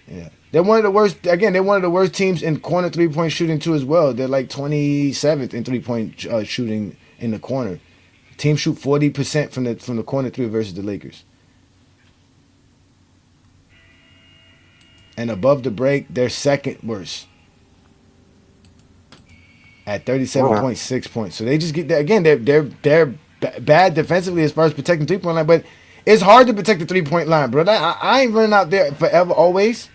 yeah, they're one of the worst. Again, they're one of the worst teams in corner 3-point shooting too as well. They're like 27th in 3-point shooting in the corner. Teams shoot 40% from the corner three versus the Lakers. And above the break, they're second worst at Wow. 37.6 points. So they just get that again. They're bad defensively as far as protecting 3-point line, but it's hard to protect the 3-point line, bro. I ain't running out there forever, always.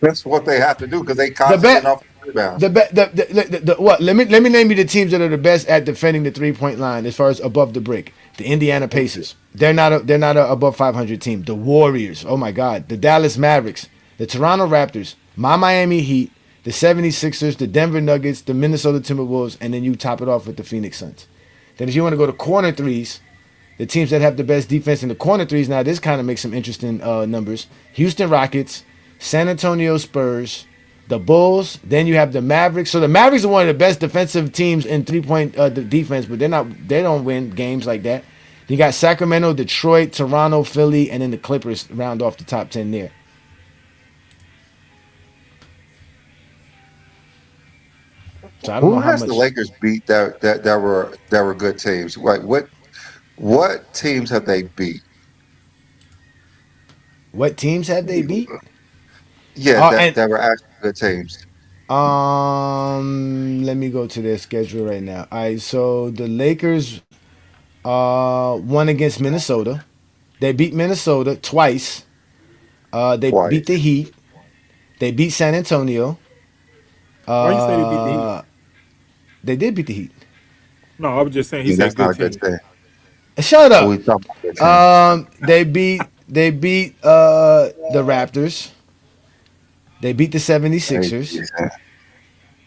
That's what they have to do because they The constantly bet, off rebounds. the what? Let me name you the teams that are the best at defending the 3-point line as far as above the break. The Indiana Pacers. They're not a above 500 team. The Warriors. Oh my God. The Dallas Mavericks. The Toronto Raptors. My Miami Heat. The 76ers. The Denver Nuggets. The Minnesota Timberwolves. And then you top it off with the Phoenix Suns. Then if you want to go to corner threes, the teams that have the best defense in the corner threes. Now this kind of makes some interesting numbers. Houston Rockets. San Antonio Spurs, the Bulls, then you have the Mavericks. So the Mavericks are one of the best defensive teams in 3-point defense, but they don't win games like that. You got Sacramento, Detroit, Toronto, Philly, and then the Clippers round off the top 10 there. So I don't know Who how has much the Lakers beat that were good teams? Like what teams have they beat? what teams have they beat? Yeah, And that were actually good teams. let me go to their schedule right now. All right, so the Lakers won against Minnesota. They beat Minnesota twice. They beat Twice. the Heat. They beat San Antonio. Why you say they beat the Heat? They did beat the Heat. No, I was just saying he And said that's not good a good team. thing. Shut Who we up. talking about good teams? They beat the Raptors. They beat the They 76ers. decent.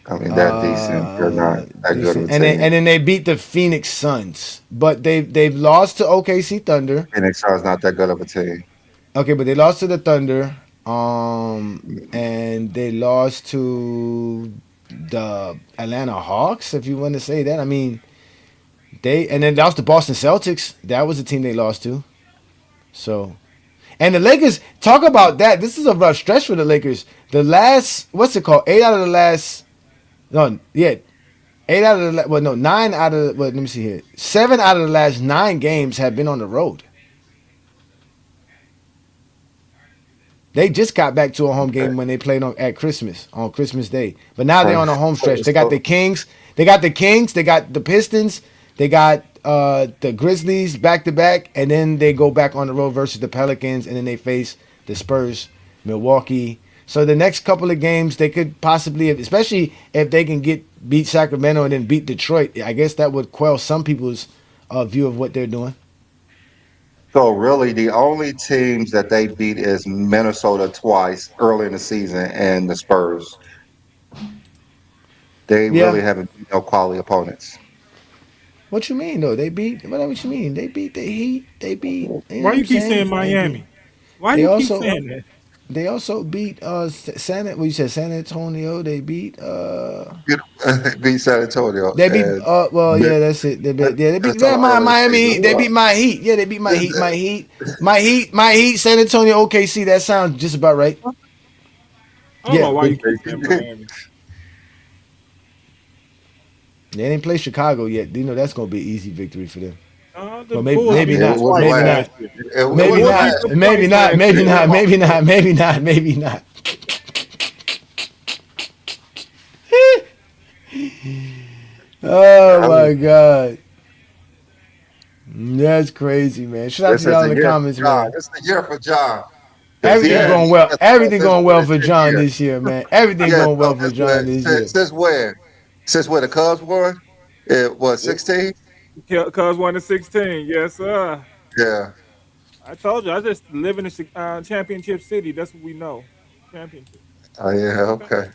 I mean, they're decent. They're not that good of a And team. then they beat the Phoenix Suns. But they've lost to OKC Thunder. Phoenix Suns not that good of a team. Okay, but they lost to the Thunder. And they lost to the Atlanta Hawks, if you want to say that. I mean, and then lost to Boston Celtics. That was the team they lost to. So, and the Lakers, talk about that. This is a rough stretch for the Lakers. The last, what's it called? 8 out of the last, no, yeah. 8 out of the, well, no, 9 out of, well, let me see here. 7 out of the last 9 games have been on the road. They just got back to a home game when they played at Christmas, on Christmas Day. But now they're on a home stretch. They got the Kings. They got the Pistons. They got the Grizzlies back-to-back. And then they go back on the road versus the Pelicans. And then they face the Spurs, Milwaukee. So the next couple of games, they could possibly, especially if they can beat Sacramento and then beat Detroit, I guess that would quell some people's view of what they're doing. So really, the only teams that they beat is Minnesota twice early in the season and the Spurs. They Yeah. really haven't beat no quality opponents. What you mean though? What you mean? They beat the Heat. They beat. You know Why what you I'm saying saying? Miami? Why They you keep also saying that? they also beat What you said? San Antonio. They beat Beat San Antonio They beat and well yeah that's it. They beat that's all my early Miami season. Heat. They beat my Heat. Yeah, they beat my Heat. My Heat. San Antonio. OKC. That sounds just about right. I don't know Yeah, why you keep saying Miami. they didn't play Chicago yet. You know that's gonna be an easy victory for them. The Well, Bulls maybe beat It them not. was twice Maybe last. not. last year. It The Maybe Bulls was beat not. last. them Maybe twice not. last Maybe year. not. Maybe not. Maybe not. Maybe not. Oh I my mean, God. That's crazy, man. Shout out this to is y'all the in the year for comments, John. man. This is the year for John because Everything Yeah. going he well. has lost Everything his going win well for this John year. this year, man. Everything Yeah, going no, well for John this year. since when? Since when the Cubs won? It was Yeah. 16. Cubs won the 16. Yes, sir. Yeah. I told you. I just live in a championship city. That's what we know. Championship. Oh yeah. Okay. Okay.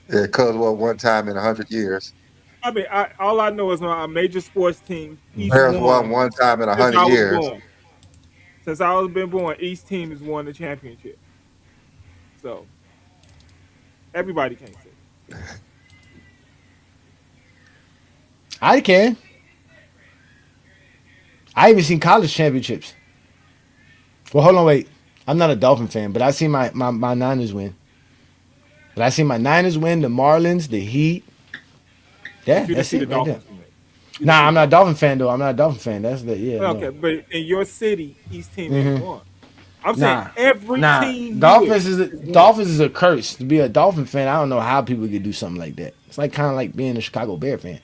Yeah, Cubs won one time in 100 years. I mean, all I know is a major sports team. Each Bears won won one time in a since hundred I was years. born. Since I was been born, each team has won the championship. So everybody can't say it. I can. I even seen college championships. Well, hold on, wait. I'm not a Dolphin fan, but I seen my Niners win. But I seen my Niners win, the Marlins, the Heat. Yeah, But you didn't that's see the it right there. Dolphins win. You didn't Nah, see I'm the not a Dolphins. Dolphin fan though. I'm not a Dolphin fan. That's the Okay, no. but in your city, each team ain't hmm won. I'm saying Nah, every nah. team here has won. Dolphins is a curse. To be a Dolphin fan, I don't know how people could do something like that. It's like kind of like being a Chicago Bear fan. I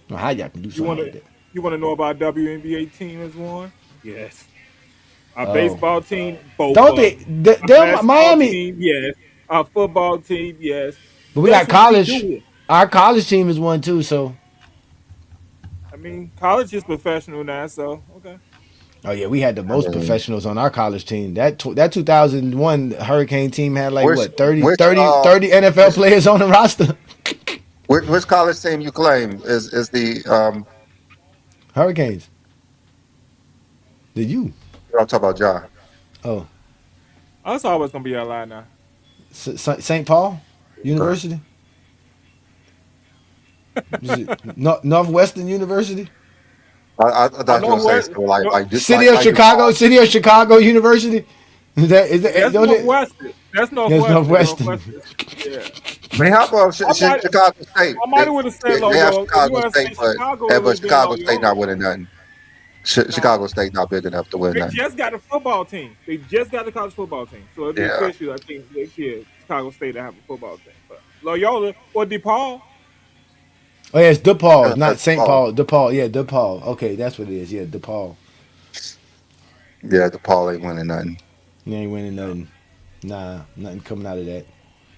don't know how y'all can do You something want like to that. You want to know about WNBA team has won? Yes. Our Oh, baseball team, both don't of they? them. Our They're basketball Miami, team, yes. Our football team, yes. but we Guess got who we college. do it? Our college team is one too. So, I mean, college is professional now, so okay. oh yeah, we had the I most mean, professionals on our college team. That 2001 Hurricane team had like which what 30 which 30 uh 30 NFL which players on the roster. which college team you claim is the Hurricanes. Did you? I'm talking about John. Oh, That's always gonna be our line now. St. Paul University. Is it Northwestern University? I I thought you know were saying what. something No, like DePaul. City of Chicago University. Is that that's don't it? Northwestern. That's That's Northwestern. Northwestern. Northwestern. Yeah. I mean, how about I might. Chicago State? I might would have said They have Loyola. If you Chicago want to say State, but Chicago, it would have been Chicago State not Loyola. winning nothing. Nah, Chicago State not big enough to win they nothing. just got a football team. They just got a college football team. So it'd be Yeah, official. I think next year Chicago State to have a football team. But Loyola or DePaul. Oh yeah, it's DePaul, yeah, not St. Paul. DePaul, yeah, DePaul. Okay, that's what it is. Yeah, DePaul. DePaul ain't winning nothing. You ain't winning nothing. Nah, nothing coming out of that.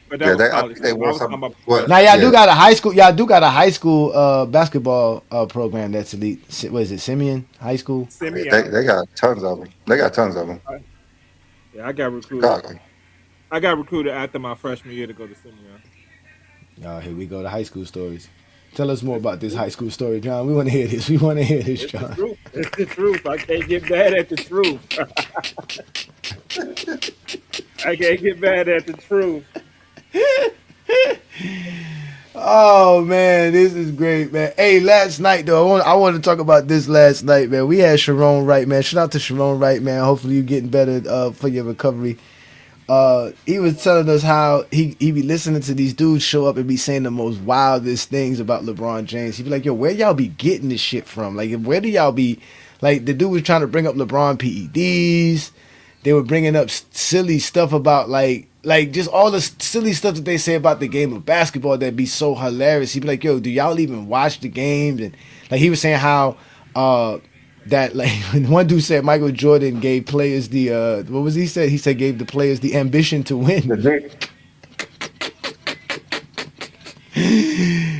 But that Yeah, was I college think they though. I won was talking some. about What? Now professional. y'all Yeah, do got a high school. Y'all do got a high school basketball program that's elite. What is it? Simeon High School. I mean, Simeon. they got tons of them. They got tons of them. Yeah, I got recruited. Chicago. I got recruited after my freshman year to go to Simeon. Oh, here we go to high school stories. Tell us more It's the about this truth. high school story, John. We want to hear this. We want to hear this, It's the John. truth. It's the truth. I can't get mad at the truth. I can't get mad at the truth. Oh man, this is great, man. Hey, last night though, I want to talk about this last night, man. We had Sharon Wright, man. Shout out to Sharon Wright, man. Hopefully you getting better for your recovery. He was telling us how he be listening to these dudes show up and be saying the most wildest things about LeBron James. He'd be like, "Yo, where y'all be getting this shit from? Like, where do y'all be?" Like, the dude was trying to bring up LeBron PEDs. They were bringing up silly stuff about like just all the silly stuff that they say about the game of basketball that'd be so hilarious. He'd be like, "Yo, do y'all even watch the games?" And like he was saying how that like when one dude said Michael Jordan gave players the what was he said? He said gave the players the ambition to win.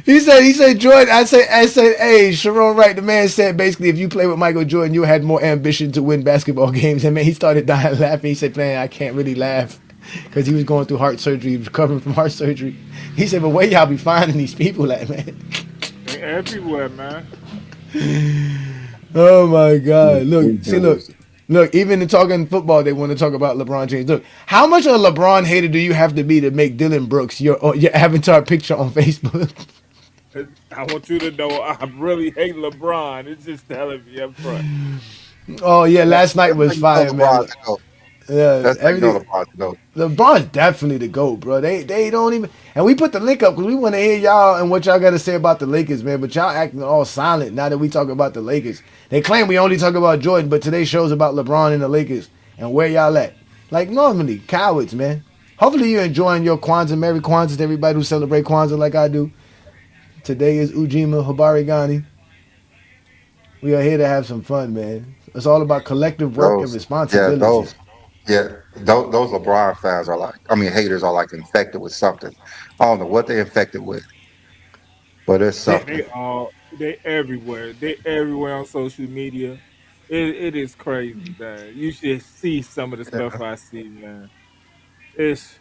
He said Jordan. I said, hey, Sharon Wright. The man said basically, if you play with Michael Jordan, you had more ambition to win basketball games. And man, he started dying laughing. He said, man, I can't really laugh because he was going through heart surgery. He was recovering from heart surgery. He said, but where y'all be finding these people at, man? They everywhere, man. Oh my God! Look. Even in talking football, they want to talk about LeBron James. Look, how much of a LeBron hater do you have to be to make Dylan Brooks your avatar picture on Facebook? I want you to know I really hate LeBron. It's just telling me up front. Oh yeah, last night That's how was you know fire, man. LeBron Look, to go. yeah, That's how you know everything. LeBron to go. LeBron's definitely the GOAT, bro. They don't even, and we put the link up because we want to hear y'all and what y'all got to say about the Lakers, man. But y'all acting all silent now that we talk about the Lakers. They claim we only talk about Jordan, but today's show's about LeBron and the Lakers and where y'all at. Like normally, cowards, man. Hopefully you're enjoying your Kwanzaa. Merry Kwanzaa to everybody who celebrate Kwanzaa like I do. Today is Ujima Habari Gani. We are here to have some fun, man. It's all about collective work and Those, yeah, responsibility. those LeBron fans are like, I mean, haters are like infected with something. I don't know what they infected with, but it's They, something. They everywhere. They everywhere on social media. It is crazy, man. You should see some of the stuff I see, man. It's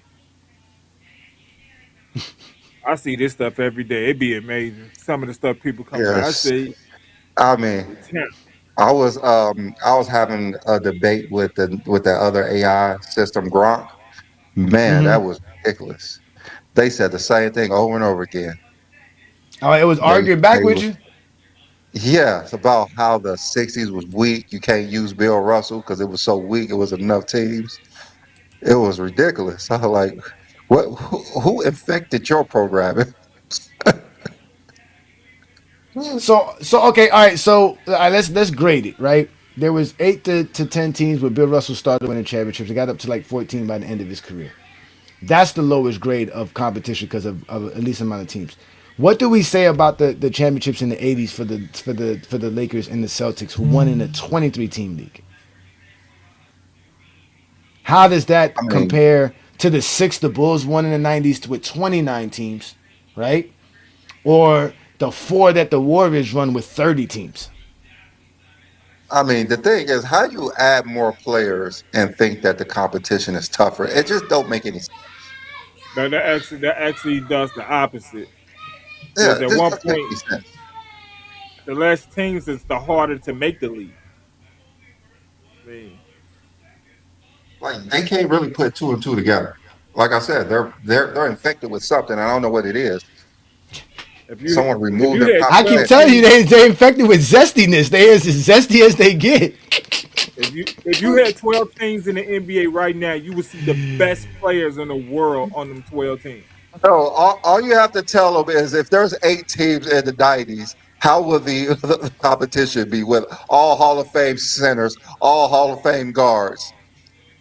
I see this stuff every day. It'd be amazing. Some of the stuff people come back. I Yes, say, I mean, "Damn, I was having a debate with the other AI system, Gronk. Man, mm-hmm. that was ridiculous. They said the same thing over and over again. Oh, it was They arguing back they with was you. Yeah, it's about how the '60s was weak. You can't use Bill Russell because it was so weak. It was enough teams. It was ridiculous. I was like, what? Who infected your programming? So okay, all right. So let's grade it. Right, there was 8 to 10 teams where Bill Russell started winning championships. It got up to like 14 by the end of his career. That's the lowest grade of competition because of at least amount of teams. What do we say about the championships in the '80s for the Lakers and the Celtics, who won in a 23 team league? How does I that mean, compare to the six the Bulls won in the '90s with 29 teams, right? Or the four that the Warriors run with 30 teams? the thing is, how you add more players and think that the competition is tougher? It just don't make any sense. That actually does the opposite. Yeah, Because it at just one doesn't make point, any sense. the less teams is the harder to make the league. See, Like they can't really put two and two together. Like I said, they're infected with something. I don't know what it is. if you Someone if removed you their had I common keep 12 sense. telling you, teams, they infected with zestiness. They as zesty as they get. if you had 12 teams in the NBA right now, you would see the best players in the world on them 12 teams. No, all you have to tell them is if there's 8 teams in the '90s, how will the competition be with all Hall of Fame centers, all Hall of Fame guards,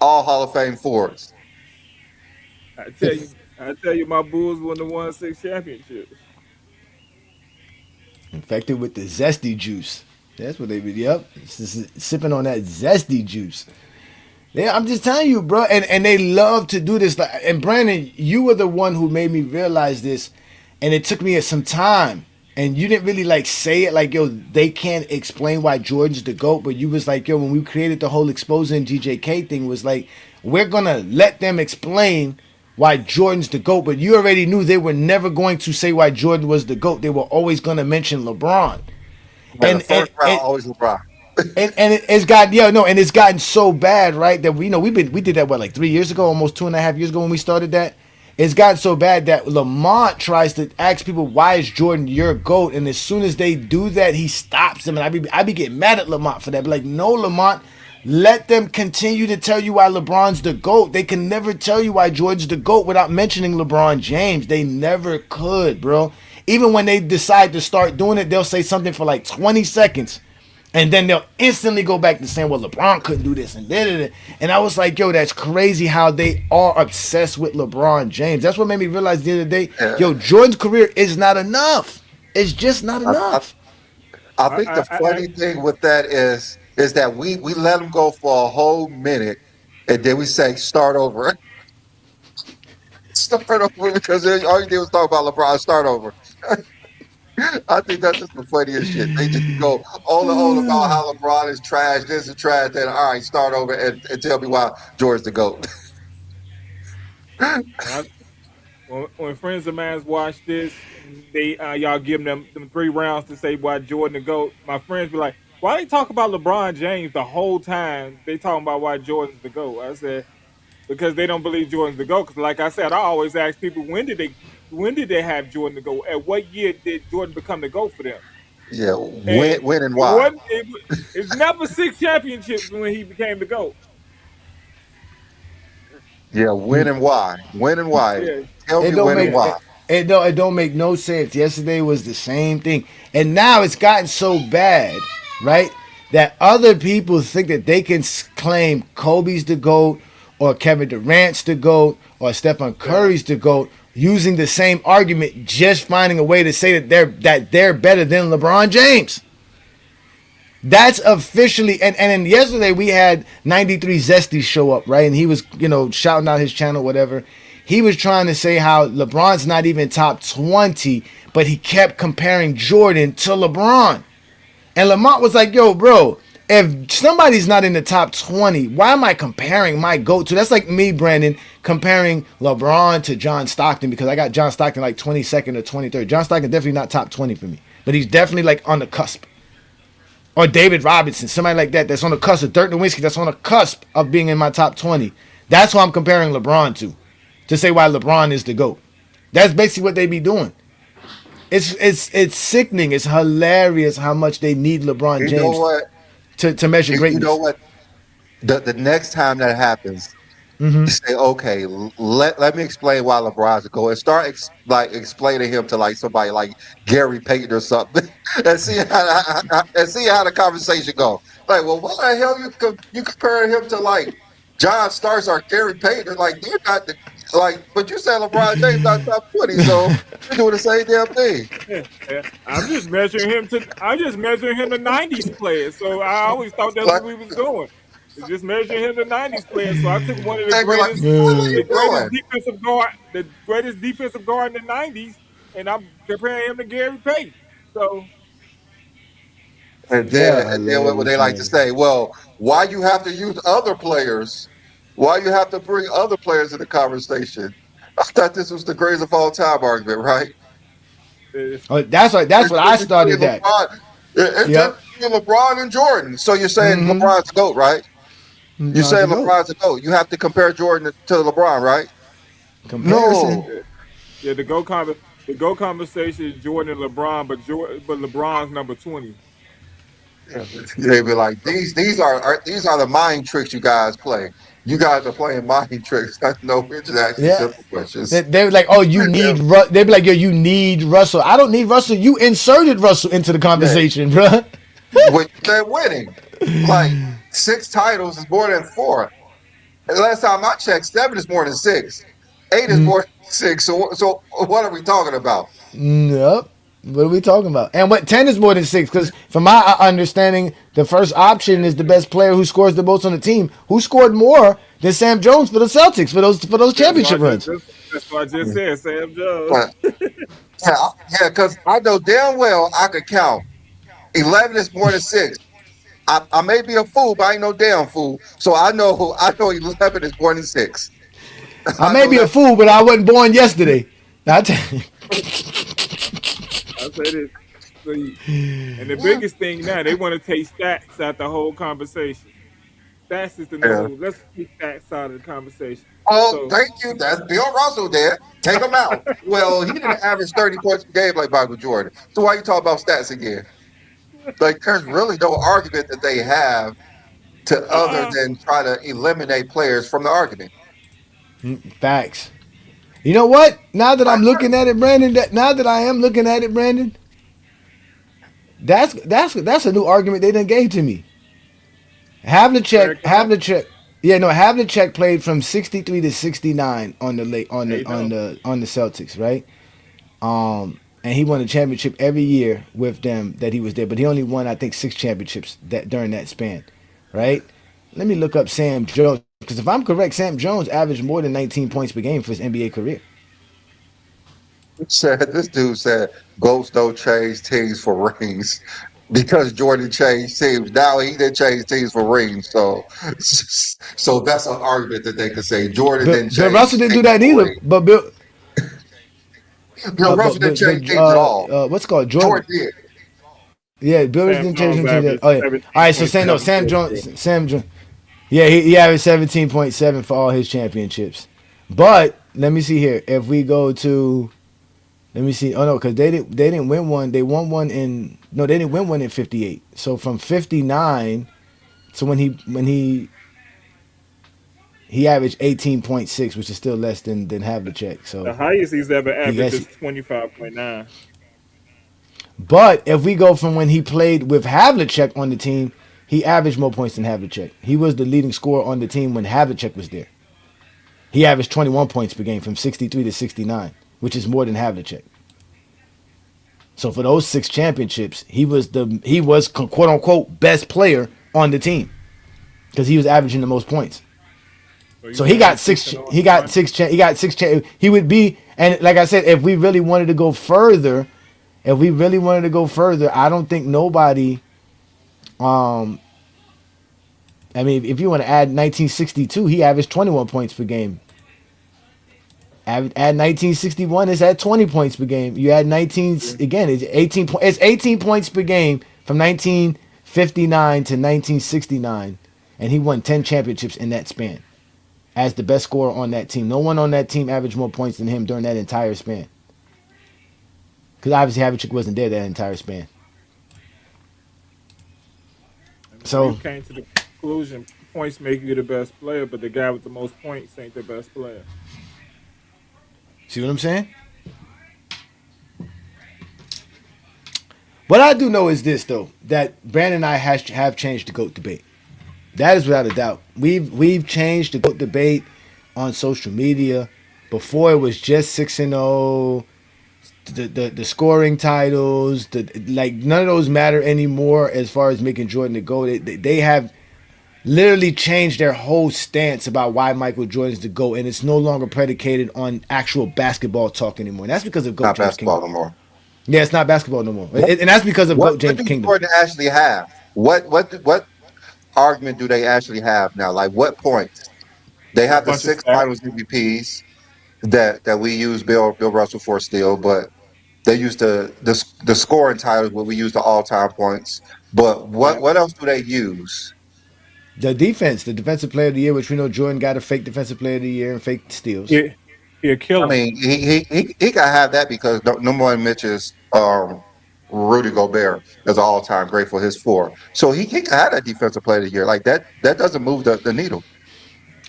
all Hall of Fame forwards? I tell you, my Bulls won the 1-6 championships. Infected with the zesty juice. That's what they be. Yep, sipping on that zesty juice. Yeah, I'm just telling you, bro. And they love to do this. And Brandon, you were the one who made me realize this, and it took me some time. And you didn't really like say it like, yo, they can't explain why Jordan's the GOAT, but you was like, yo, when we created the whole exposing GJK thing, was like, we're gonna let them explain why Jordan's the GOAT, but you already knew they were never going to say why Jordan was the GOAT. They were always gonna mention LeBron. Yeah, the And and first round and always LeBron. it's got and it's gotten so bad, right? That we did that what, like 3 years ago, almost 2.5 years ago when we started that. It's gotten so bad that Lamont tries to ask people why is Jordan your GOAT, and as soon as they do that, he stops them, and I be getting mad at Lamont for that. Be like, no, Lamont, let them continue to tell you why LeBron's the GOAT. They can never tell you why Jordan's the GOAT without mentioning LeBron James. They never could, bro. Even when they decide to start doing it, they'll say something for like 20 seconds. And then they'll instantly go back to saying, well, LeBron couldn't do this and did it. And I was like, yo, that's crazy how they are obsessed with LeBron James. That's what made me realize the other day, Yeah. yo, Jordan's career is not enough. It's just not I, I, enough. I I, think the I, I, funny thing with that is that we let him go for a whole minute, and then we say start over, start over because all you did was talk about LeBron. Start over. I think that's just the funniest shit. They just go on about how LeBron is trash, this is trash, then all right, start over and tell me why George the GOAT. when, I, when friends of mine watch this, and they y'all give them 3 rounds to say why Jordan the GOAT. My friends be like, why they talk about LeBron James the whole time? They talking about why Jordan's the GOAT. I said because they don't believe Jordan's the GOAT. Because like I said, I always ask people when did they have Jordan the GOAT? At what year did Jordan become the GOAT for them? Yeah, And when and it why? wasn't. It's never 6 championships when he became the GOAT. Yeah, when and why? When and why? Yeah, Tell It me don't when and make yeah. why. it don't make no sense. Yesterday was the same thing, and now it's gotten so bad, right? That other people think that they can claim Kobe's the GOAT, or Kevin Durant's the GOAT, or Stephen Yeah. Curry's the GOAT, using the same argument, just finding a way to say that they're better than LeBron James. That's officially and then yesterday we had 93 Zesty show up, right? And he was, shouting out his channel, whatever. He was trying to say how LeBron's not even top 20, but he kept comparing Jordan to LeBron. And Lamont was like, yo, bro, if somebody's not in the top 20, why am I comparing my GOAT to? That's like me, Brandon, comparing LeBron to John Stockton because I got John Stockton like 22nd or 23rd. John Stockton definitely not top 20 for me, but he's definitely like on the cusp, or David Robinson, somebody like that that's on the cusp, of Dirk Nowitzki that's on the cusp of being in my top 20. That's what I'm comparing LeBron to say why LeBron is the GOAT. That's basically what they be doing. It's sickening. It's hilarious how much they need LeBron You know James what? to measure You know greatness. what? The next time that happens, you say, okay, let me explain why LeBron's a goal and start explaining him to like somebody like Gary Payton or something, and see how the conversation go. Like, well, what the hell you comparing him to like John Starks or Gary Payton? Like, they're not. Like, but you said LeBron James not top 20, so you're doing the same damn thing. Yeah, yeah. I'm just measuring him to '90s players. So I always thought that's Like, what we was doing. It's just measuring him to '90s players. So I took one of the they be like, greatest, what are you doing? the greatest defensive guard in the '90s, and I'm comparing him to Gary Payton. So Yeah, And then what would they hilarious, like to man. say? Well, why you have to use other players? Why you have to bring other players in the conversation? I thought this was the greatest of all time argument, right? it's, Oh, that's It's what I just between started that. LeBron. It's just Yep. between LeBron and Jordan. So you're saying Mm-hmm. LeBron's the GOAT, right? You Time say to go. LeBron's the GOAT. You have to compare Jordan to LeBron, right? Comparison. No. yeah, the go conversation is Jordan and LeBron, but LeBron's number 20. They be like, these are the mind tricks you guys play. You guys are playing mind tricks. No, we're just asking Yeah. simple questions. They were like, oh, you need. They'd be like, yo, you need Russell. I don't need Russell. You inserted Russell into the Yeah, conversation, bro. with they're winning. Like 6 titles is more than 4. And the last time I checked, 7 is more than 6. 8 is more than 6. So what are we talking about? Yep. What are we talking about? And what 10 is more than 6? Because from my understanding, the first option is the best player who scores the most on the team. Who scored more than Sam Jones for the Celtics for those championship runs? That's what I just said, Sam Jones. But, yeah, because I know damn well I could count. 11 is more than 6. I may be a fool, but I ain't no damn fool. So I know 11 is more than 6. I I may know be a that. fool, but I wasn't born yesterday. Now, I say this. See, and the biggest thing now, they want to take stats out the whole conversation. Stats is the Yeah. new. Let's keep stats out of the conversation. Oh, So thank you. That's Bill Russell there. Take him out. Well, he didn't average 30 points per game like Michael Jordan. So why you talk about stats again? Like, there's really no argument that they have to other uh-uh. than try to eliminate players from the argument. facts. You know what? Now that Like, I'm looking at it, Brandon. Now that I am looking at it, Brandon, that's a new argument they done gave to me. Craig Thompson. Havlicek. Yeah, no, Havlicek played from 63 to 69 on the late There you go. on the Celtics, right? And he won a championship every year with them that he was there, but he only won I think 6 championships that during that span, right? Let me look up Sam Jones because if I'm correct, Sam Jones averaged more than 19 points per game for his NBA career. this dude said ghosts don't change teams for rings because Jordan changed teams. Now he didn't change teams for rings. So that's an argument that they could say Jordan didn't Bill change Russell didn't do teams that for either, rings. but Bill, Bill Russell didn't change but teams at all. what's it called Jordan? Jordan did. Yeah, Bill Sam didn't change Jones him to that. averaged Oh yeah. All right, so Sam no 17.7 Sam for his career. Jones Sam Jones. Yeah, he averaged 17.7 for all his championships. But let me see here. If we go to, let me see. Oh no, because they didn't win one. They won one in no, they didn't win one in 58. So from 59 to he averaged 18.6, which is still less than Havlicek. The So highest he's ever he averaged guess. is 25.9. But if we go from when he played with Havlicek on the team, he averaged more points than Havlicek. He was the leading scorer on the team when Havlicek was there. He averaged 21 points per game from 63 to 69, which is more than Havlicek. So for those 6 championships, he was quote unquote best player on the team because he was averaging the most points. You So he saying got he's 6. 6 and 0 He got 6. He got 6. He would be, and like I said, if we really wanted to go further, I don't think nobody. I mean, if you want to add 1962, he averaged 21 points per game. Add 1961, it's at 20 points per game. You add 19 again, it's 18. It's 18 points per game from 1959 to 1969, and he won 10 championships in that span as the best scorer on that team. No one on that team averaged more points than him during that entire span. Because obviously Havlicek wasn't there that entire span. We So came to the conclusion points make you the best player, but the guy with the most points ain't the best player. see what I'm saying? What I do know is this though, that Brandon and I have changed the GOAT debate. That is without a doubt. We've changed the GOAT debate on social media. Before it was just 6-0. The scoring titles, like none of those matter anymore as far as making Jordan the GOAT. They have literally changed their whole stance about why Michael Jordan is the GOAT, and it's no longer predicated on actual basketball talk anymore. And that's because of GOAT Not James basketball Kingdom. no more. Yeah, it's not basketball no more, and that's because of GOAT What James do Kingdom. Jordan actually have? What argument do they actually have now? Like what points? They A have the bunch of 6 stats. Finals MVPs that we use Bill Russell for still, but they use the scoring titles where we use the all time points. But Yeah, what else do they use? The defense, the defensive player of the year, which we know Jordan got a fake defensive player of the year and fake steals. he he'll kill I him. mean, he gotta have that because no one mentions Rudy Gobert as an all time great for his 4. So he can have that defensive player of the year. Like that doesn't move the needle.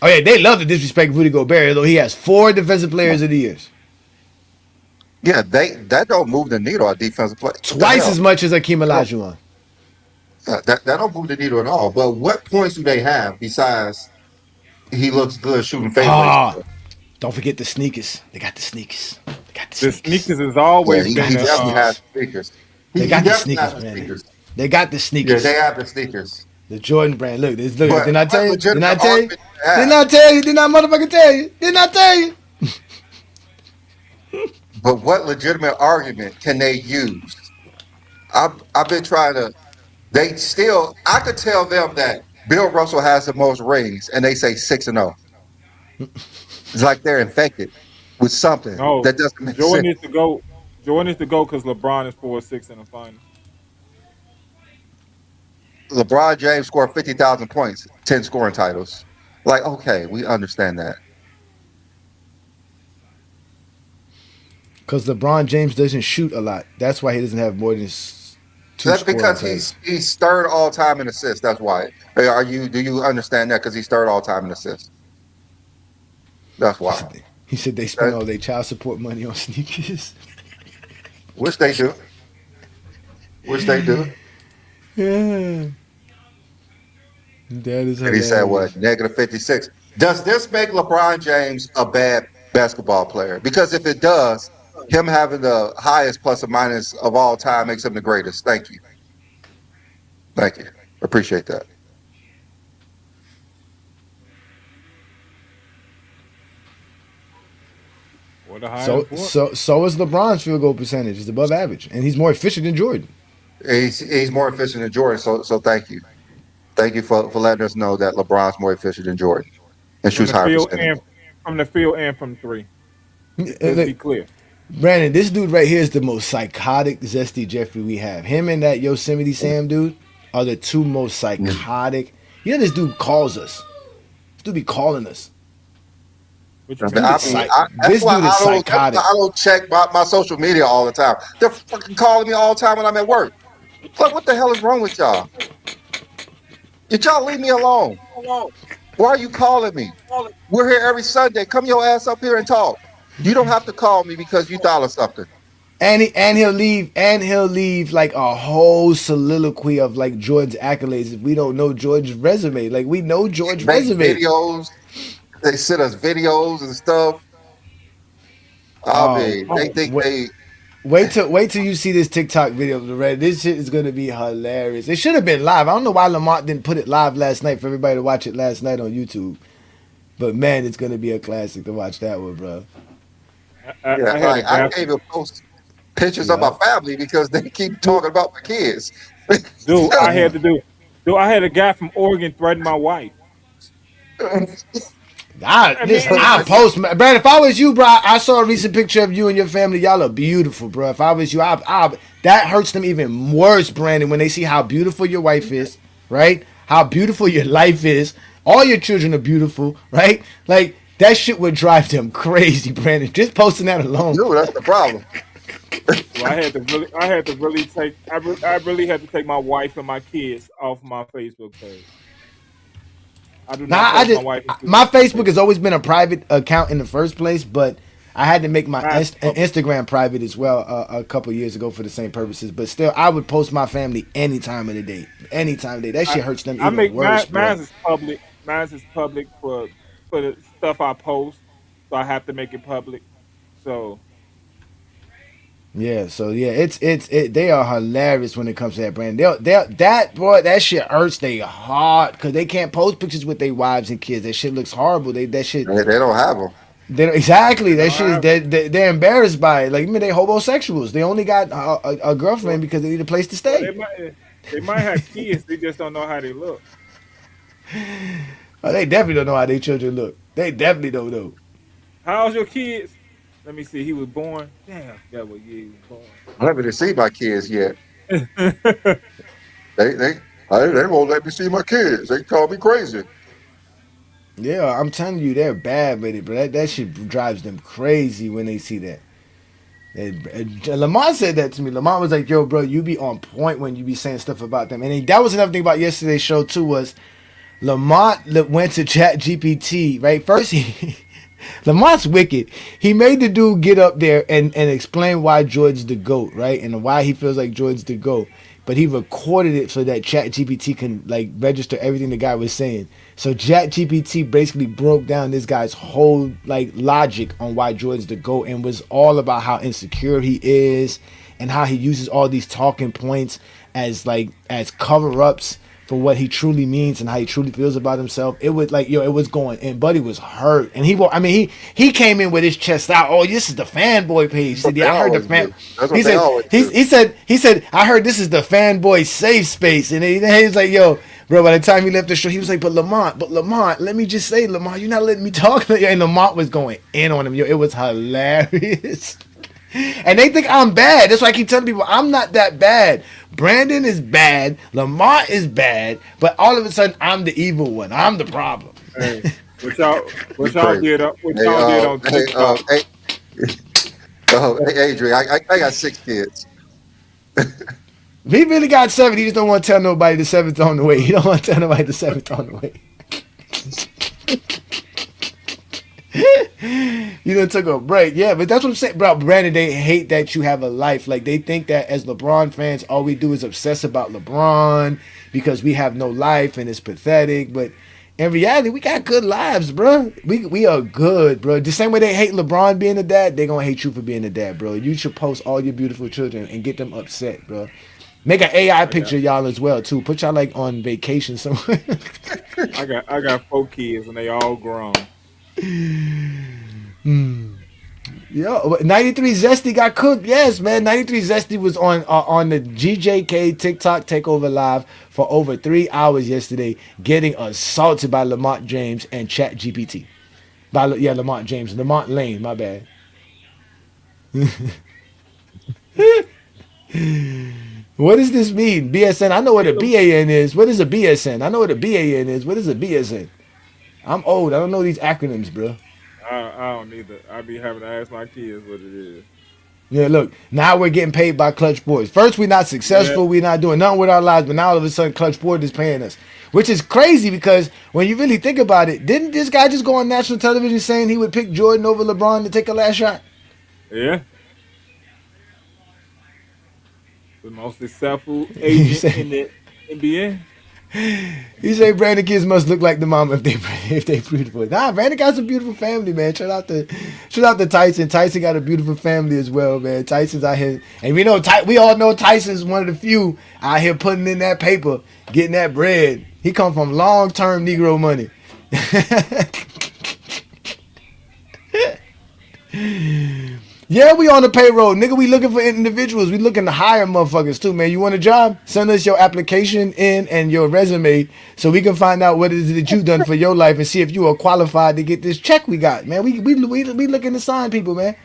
Oh yeah, they love to disrespect Rudy Gobert, though he has 4 defensive players of the years, Yeah, that don't move the needle on defensive play. What the twice hell? as much as Akeem That don't, Olajuwon. that don't move the needle at all. But what points do they have besides he looks good shooting fadeaways? Ah, don't forget the sneakers. They got the sneakers. They got the The sneakers. sneakers has Yeah, always They been got he the the definitely has sneakers. sneakers. They He got the definitely sneakers, has the Brandon. sneakers. They got the Yeah, they sneakers. have the sneakers. The Jordan brand. Look, this look. But Didn't I tell what you? Didn't I legitimate tell you? argument do they Didn't have? I tell you? Didn't I motherfucking tell you? Didn't I tell you? But what legitimate argument can they use? I've been trying to. They still. I could tell them that Bill Russell has the most rings, and they say 6-0. It's like they're infected with something no. that doesn't make Jordan sense. needs to go. Jordan needs to go because LeBron is 4-6 in the final. LeBron James scored 50,000 points, 10 scoring titles. Like, okay, we understand that. Because LeBron James doesn't shoot a lot. That's why he doesn't have more than 2 That's scoring because titles. he's third all time in assists. That's why. Do you understand that? Because he's third all time in assists. That's He why. said they spend That, all their child support money on sneakers. which they do. Which they do. Yeah, that is And he said, what, hilarious. negative 56. Does this make LeBron James a bad basketball player? Because if it does, him having the highest plus or minus of all time makes him the greatest. Thank you. Thank you. Appreciate that. Or the high So point. so is LeBron's field goal percentage. It's above average, and he's more efficient than Jordan. He's more efficient than Jordan. So thank you. Thank you for letting us know that LeBron's more efficient than Jordan and From shoots the higher field percentage. and from the field and from three. Let's be Look, clear. Brandon, this dude right here is the most psychotic Zesty Jeffrey we have. Him and that Yosemite Sam dude are the 2 most psychotic. You know, this dude calls us. This dude be calling us. What I you mean, mean? This dude is psychotic. I don't check my social media all the time. They're fucking calling me all the time when I'm at work. Like, what the hell is wrong with y'all? Did y'all leave me alone? Why are you calling me? We're here every Sunday. Come your ass up here and talk. You don't have to call me because you thought of something. He'll leave like a whole soliloquy of like George's accolades if we don't know George's resume. Like we know George's Make resume. videos. They send us videos and stuff. I Oh, mean, they think wait, they. wait till you see this TikTok video of the Red. This shit is gonna be hilarious. It should have been live. I don't know why Lamont didn't put it live last night for everybody to watch it last night on YouTube. But man, it's gonna be a classic to watch that one, bro. Yeah, I had a like I guy can't even post pictures of Yeah. my family because they keep talking about my kids. dude. I had Damn. to do. Dude, I had a guy from Oregon threaten my wife. I I mean, listen. it's I just post, man. Brad. If I was you, bro, I saw a recent picture of you and your family. Y'all are beautiful, bro. If I was you, that hurts them even worse, Brandon, when they see how beautiful your wife is, right? How beautiful your life is. All your children are beautiful, right? Like that shit would drive them crazy, Brandon. Just posting that alone. Dude, that's the problem. well, I really had to take my wife and my kids off my Facebook page. I do not Nah, post my wife and kids my on my Facebook has Facebook. always been a private account in the first place, but I had to make my Mine's public. Instagram private as well a couple years ago for the same purposes. But still, I would post my family any time of the day, any time of the day. That I shit hurts them I even make worse, mine. bro. Mine is public. Mine is public for the stuff I post. so I have to make it public. So Yeah, so yeah, they are hilarious when it comes to that brand. That boy, that shit hurts they heart because they can't post pictures with their wives and kids. That shit looks horrible. That shit They don't have them. exactly they that don't shit is have they're embarrassed by it. Like I mean, they homosexuals. They only got a well, girlfriend because they need a place to well stay. they might have kids, they just don't know how they look. Oh, they definitely don't know how their children look. They definitely don't know. How's your kids? Let me see. He was born. Damn, I forgot what year he was born. I haven't see my kids yet. They they they won't let me see my kids. They call me crazy. Yeah, I'm telling you, they're bad with it, but that shit drives them crazy when they see that. Lamont said that to me. Lamont was like, "Yo, bro, you be on point when you be saying stuff about them." And that was another thing about yesterday's show too was Lamont went to Chat GPT. Right, first Lamont's wicked. He made the dude get up there and explain why Jordan's the GOAT, right? And why he feels like Jordan's the GOAT. But he recorded it so that Chat GPT can like register everything the guy was saying. So Chat GPT basically broke down this guy's whole like logic on why Jordan's the GOAT and was all about how insecure he is and how he uses all these talking points as cover-ups for what he truly means and how he truly feels about himself. It was like, yo, it was going, and Buddy was hurt. And he came in with his chest out. Oh, this is the fanboy page. He said, yeah, I heard the fan. That's what they always do. He said, I heard this is the fanboy safe space. And he was like, yo, bro, by the time he left the show, he was like, but Lamont, let me just say, Lamont, you're not letting me talk. And Lamont was going in on him. Yo, it was hilarious. And they think I'm bad. That's why I keep telling people I'm not that bad. Brandon is bad. Lamont is bad. But all of a sudden, I'm the evil one. I'm the problem. Hey, what y'all did on TikTok? Hey, Adrian, I got 6 kids. He really got 7. He just don't want to tell nobody the 7th on the way. He don't want to tell nobody the 7th on the way. You done took a break. Yeah, but that's what I'm saying, bro. Brandon, they hate that you have a life. Like, they think that as LeBron fans, all we do is obsess about LeBron because we have no life and it's pathetic. But in reality, we got good lives, bro. We are good, bro. The same way they hate LeBron being a dad, they gonna hate you for being a dad, bro. You should post all your beautiful children and get them upset, bro. Make an AI picture of y'all as well, too. Put y'all, like, on vacation somewhere. I got 4 kids and they all grown. Yo, 93 Zesty got cooked. Yes, man. 93 Zesty was on the GJK TikTok Takeover Live for over 3 hours yesterday, getting assaulted by Lamont James and Chat GPT. Lamont James. Lamont Lane, my bad. What does this mean? BSN. I know what a BAN is. What is a BSN? I know what a BAN is. What is a BSN? I'm old. I don't know these acronyms, bro. I don't either. I be having to ask my kids what it is. Yeah, look. Now we're getting paid by Clutch Boys. First, we're not successful. Yeah. We're not doing nothing with our lives. But now all of a sudden, Clutch Board is paying us, which is crazy because when you really think about it, didn't this guy just go on national television saying he would pick Jordan over LeBron to take a last shot? Yeah. The most successful agent in the NBA. He say Brandon kids must look like the mom if they beautiful. Nah, Brandon got some beautiful family, man. Shout out to Tyson. Tyson got a beautiful family as well, man. Tyson's out here, and we all know Tyson's one of the few out here putting in that paper, getting that bread. He come from long-term Negro money. Yeah, we on the payroll. Nigga, we looking for individuals. We looking to hire motherfuckers too, man. You want a job? Send us your application in and your resume so we can find out what it is that you done for your life and see if you are qualified to get this check we got, man. We looking to sign people, man.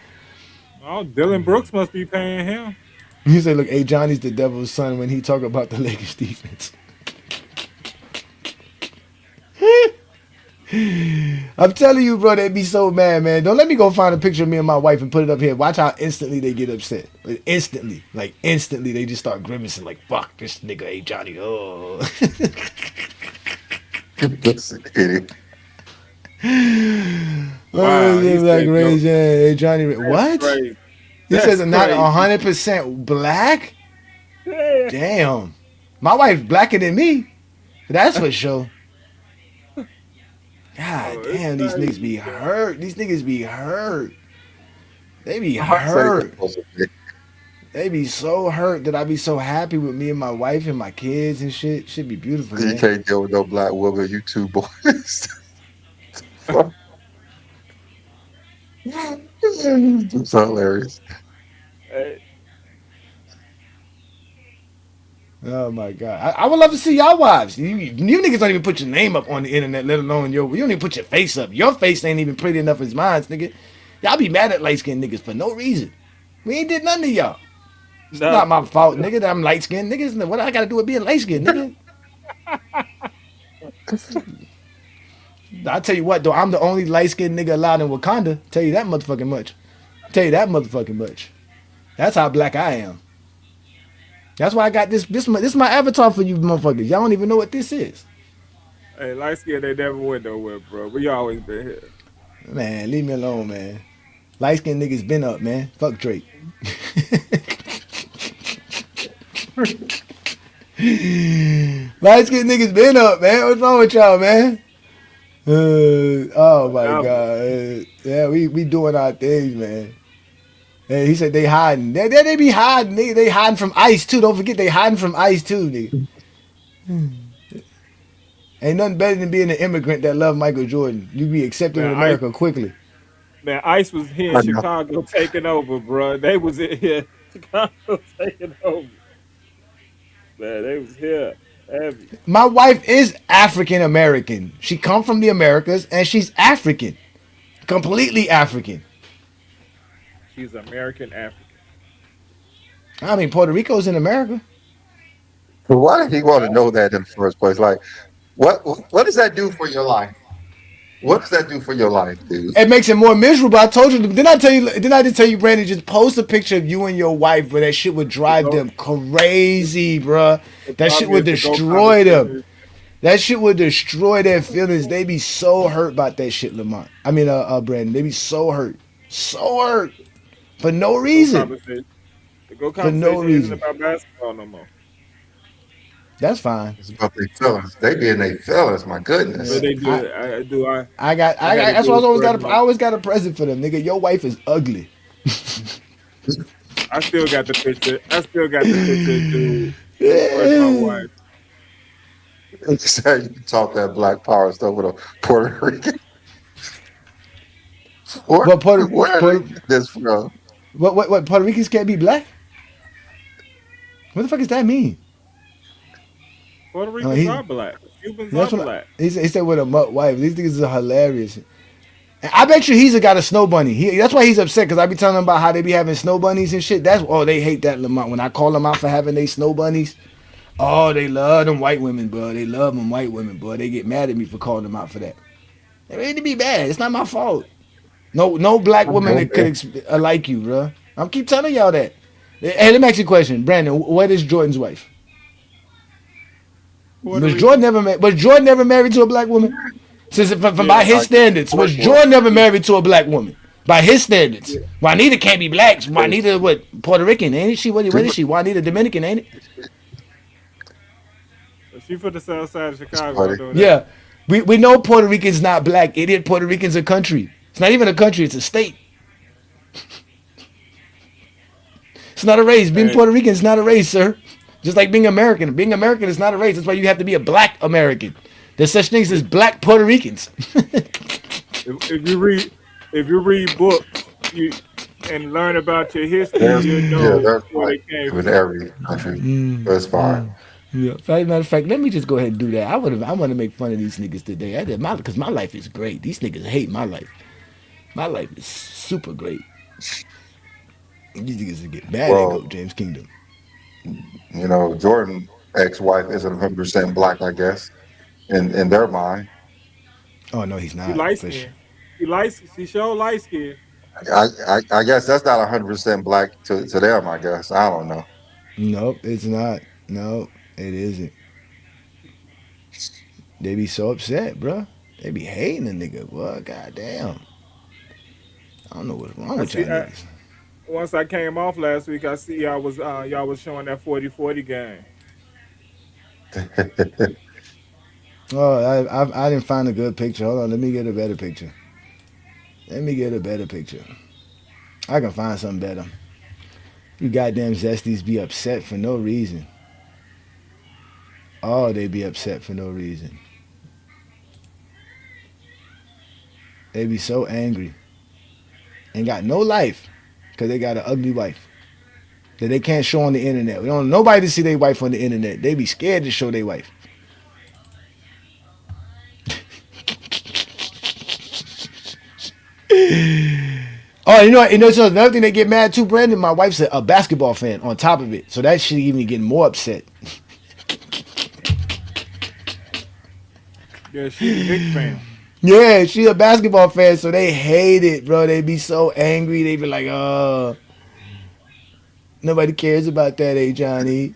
Oh, Dylan Brooks must be paying him. You say, look, hey, Johnny's the devil's son when he talk about the Lakers defense. I'm telling you, bro, they'd be so mad, man. Don't let me go find a picture of me and my wife and put it up here. Watch how instantly they get upset. Instantly, they just start grimacing like, fuck, this nigga ain't Johnny. Oh. Wow, he's like crazy. Hey, Johnny, what? Crazy. He says I'm not 100% black? Yeah. Damn. My wife's blacker than me. That's for sure. God It's damn, these niggas crazy, be bro. hurt. These niggas be hurt. They be I say they're hurt. supposed to be. They be so hurt that I be so happy with me and my wife and my kids and shit. Should be beautiful, You man. can't deal with no black woman, you two boys. Fuck. It's hilarious. Hey, Oh my god, I would love to see y'all wives. You niggas don't even put your name up on the internet, let alone your. You don't even put your face up. Your face ain't even pretty enough as mine, nigga. Y'all be mad at light skinned niggas for no reason. We ain't did nothing to y'all. It's not my nothing. fault, nigga. That I'm light skinned, niggas. What I gotta do with being light skinned, nigga? I tell you what though, I'm the only light skinned nigga allowed in Wakanda. Tell you that motherfucking much. Tell you that motherfucking much. That's how black I am. That's why I got this. This is my avatar for you motherfuckers. Y'all don't even know what this is. Hey, light skin, they never went nowhere, bro. We always been here. Man, leave me alone, man. Light skinned niggas been up, man. Fuck Drake. Light skinned niggas been up, man. What's wrong with y'all, man? Oh my Forever. god. Yeah, we doing our things, man. Hey, he said they hiding. They be hiding. They hiding from ICE too. Don't forget they hiding from ICE too, nigga. Ain't nothing better than being an immigrant that love Michael Jordan. You be accepted in Man, Ice, America quickly. man, Ice was here in I know. Chicago taking over, bro. They was in here, Chicago taking over. Man, they was here heavy. My wife is African American. She come from the Americas and she's African. Completely African. She's American African. I mean, Puerto Rico's in America. But why did he want to Yeah. know that in the first place? Like, what does that do for your life? What does that do for your life, dude? It makes it more miserable. I told you. Didn't I tell you? Didn't I just tell you, Brandon? Just post a picture of you and your wife, bro. That shit would The drive go them crazy, bro. the That shit problem would is the go destroy them. conversation. That shit would destroy their feelings. They be so hurt about that shit, Lamont. I mean, Brandon. They be so hurt for no The go reason. conversation. The go For no conversation isn't reason. about basketball no more. That's fine. It's about their feelings. They be in their feelings. My But goodness. they I, do it. I do. I I had got. to That's do why a certain I amount. always got a present for them, nigga. Your wife is ugly. I still got the picture. I still got the picture, dude. Where's my wife? You say you talk that black power stuff with a Puerto Rican. Where, What where did they get this from? What Puerto Ricans can't be black? What the fuck does that mean? Puerto Ricans He are black. Cubans are that's what black. he said with a mutt wife. These niggas are hilarious. And I bet you he's got a snow bunny. That's why he's upset because I be telling him about how they be having snow bunnies and shit. That's they hate that Lamont. When I call them out for having they snow bunnies, oh they love them white women, bro. They love them white women, bro. They get mad at me for calling them out for that. They ready to be mad. It's not my fault. No black woman that Okay. could like you, bro. I'm keep telling y'all that. Hey, let me ask you a question, Brandon. What is Jordan's wife? Puerto Rican. Was Jordan never married to a black woman? Since from by Yeah. his I get the standards, point was for Jordan never He, married to a black woman? By his standards, yeah. Juanita can't be black. it. Juanita, what Puerto Rican, ain't she? What is she? Juanita Dominican, ain't it? She from the south side of It's Chicago. I funny. know that. Yeah, we know Puerto Rican's not black. Idiot, Puerto Rican's a country. It's not even a country. It's a state. It's not a race. Being Hey, Puerto Rican is not a race, sir. Just like being American. Being American is not a race. That's why you have to be a black American. There's such things as black Puerto Ricans. if you read books, you and learn about your history, There's you yeah, know there's where like they came with from. every country. That's fine. Yeah. Matter of fact, let me just go ahead and do that. I want to make fun of these niggas today. Because my life is great. These niggas hate my life. My life is super great. These niggas get mad at Well, Goat James Kingdom. Jordan ex-wife isn't 100% black, I guess, in their mind. Oh no, he's She not. light For sure. skinned. She show light skinned. I guess that's not 100% black to them. I guess I don't know. Nope, it's not. No, it isn't. They be so upset, bro. They be hating the nigga. What? Goddamn. I don't know what's wrong I with see. y'all niggas. Once I came off last week, I see y'all was showing that 40-40 game. Oh, I didn't find a good picture. Hold on, let me get a better picture. Let me get a better picture. I can find something better. You goddamn zesties be upset for no reason. Oh, they be upset for no reason. They be so angry. And got no life. Because they got an ugly wife. That they can't show on the internet. We don't want nobody to see their wife on the internet. They be scared to show their wife. Oh, you know, so another thing they get mad too, Brandon. My wife's a basketball fan on top of it. So that shit even getting more upset. Yeah, she's a big fan. Yeah, she a basketball fan, so they hate it, bro. They be so angry. They be like, nobody cares about that, Johnny.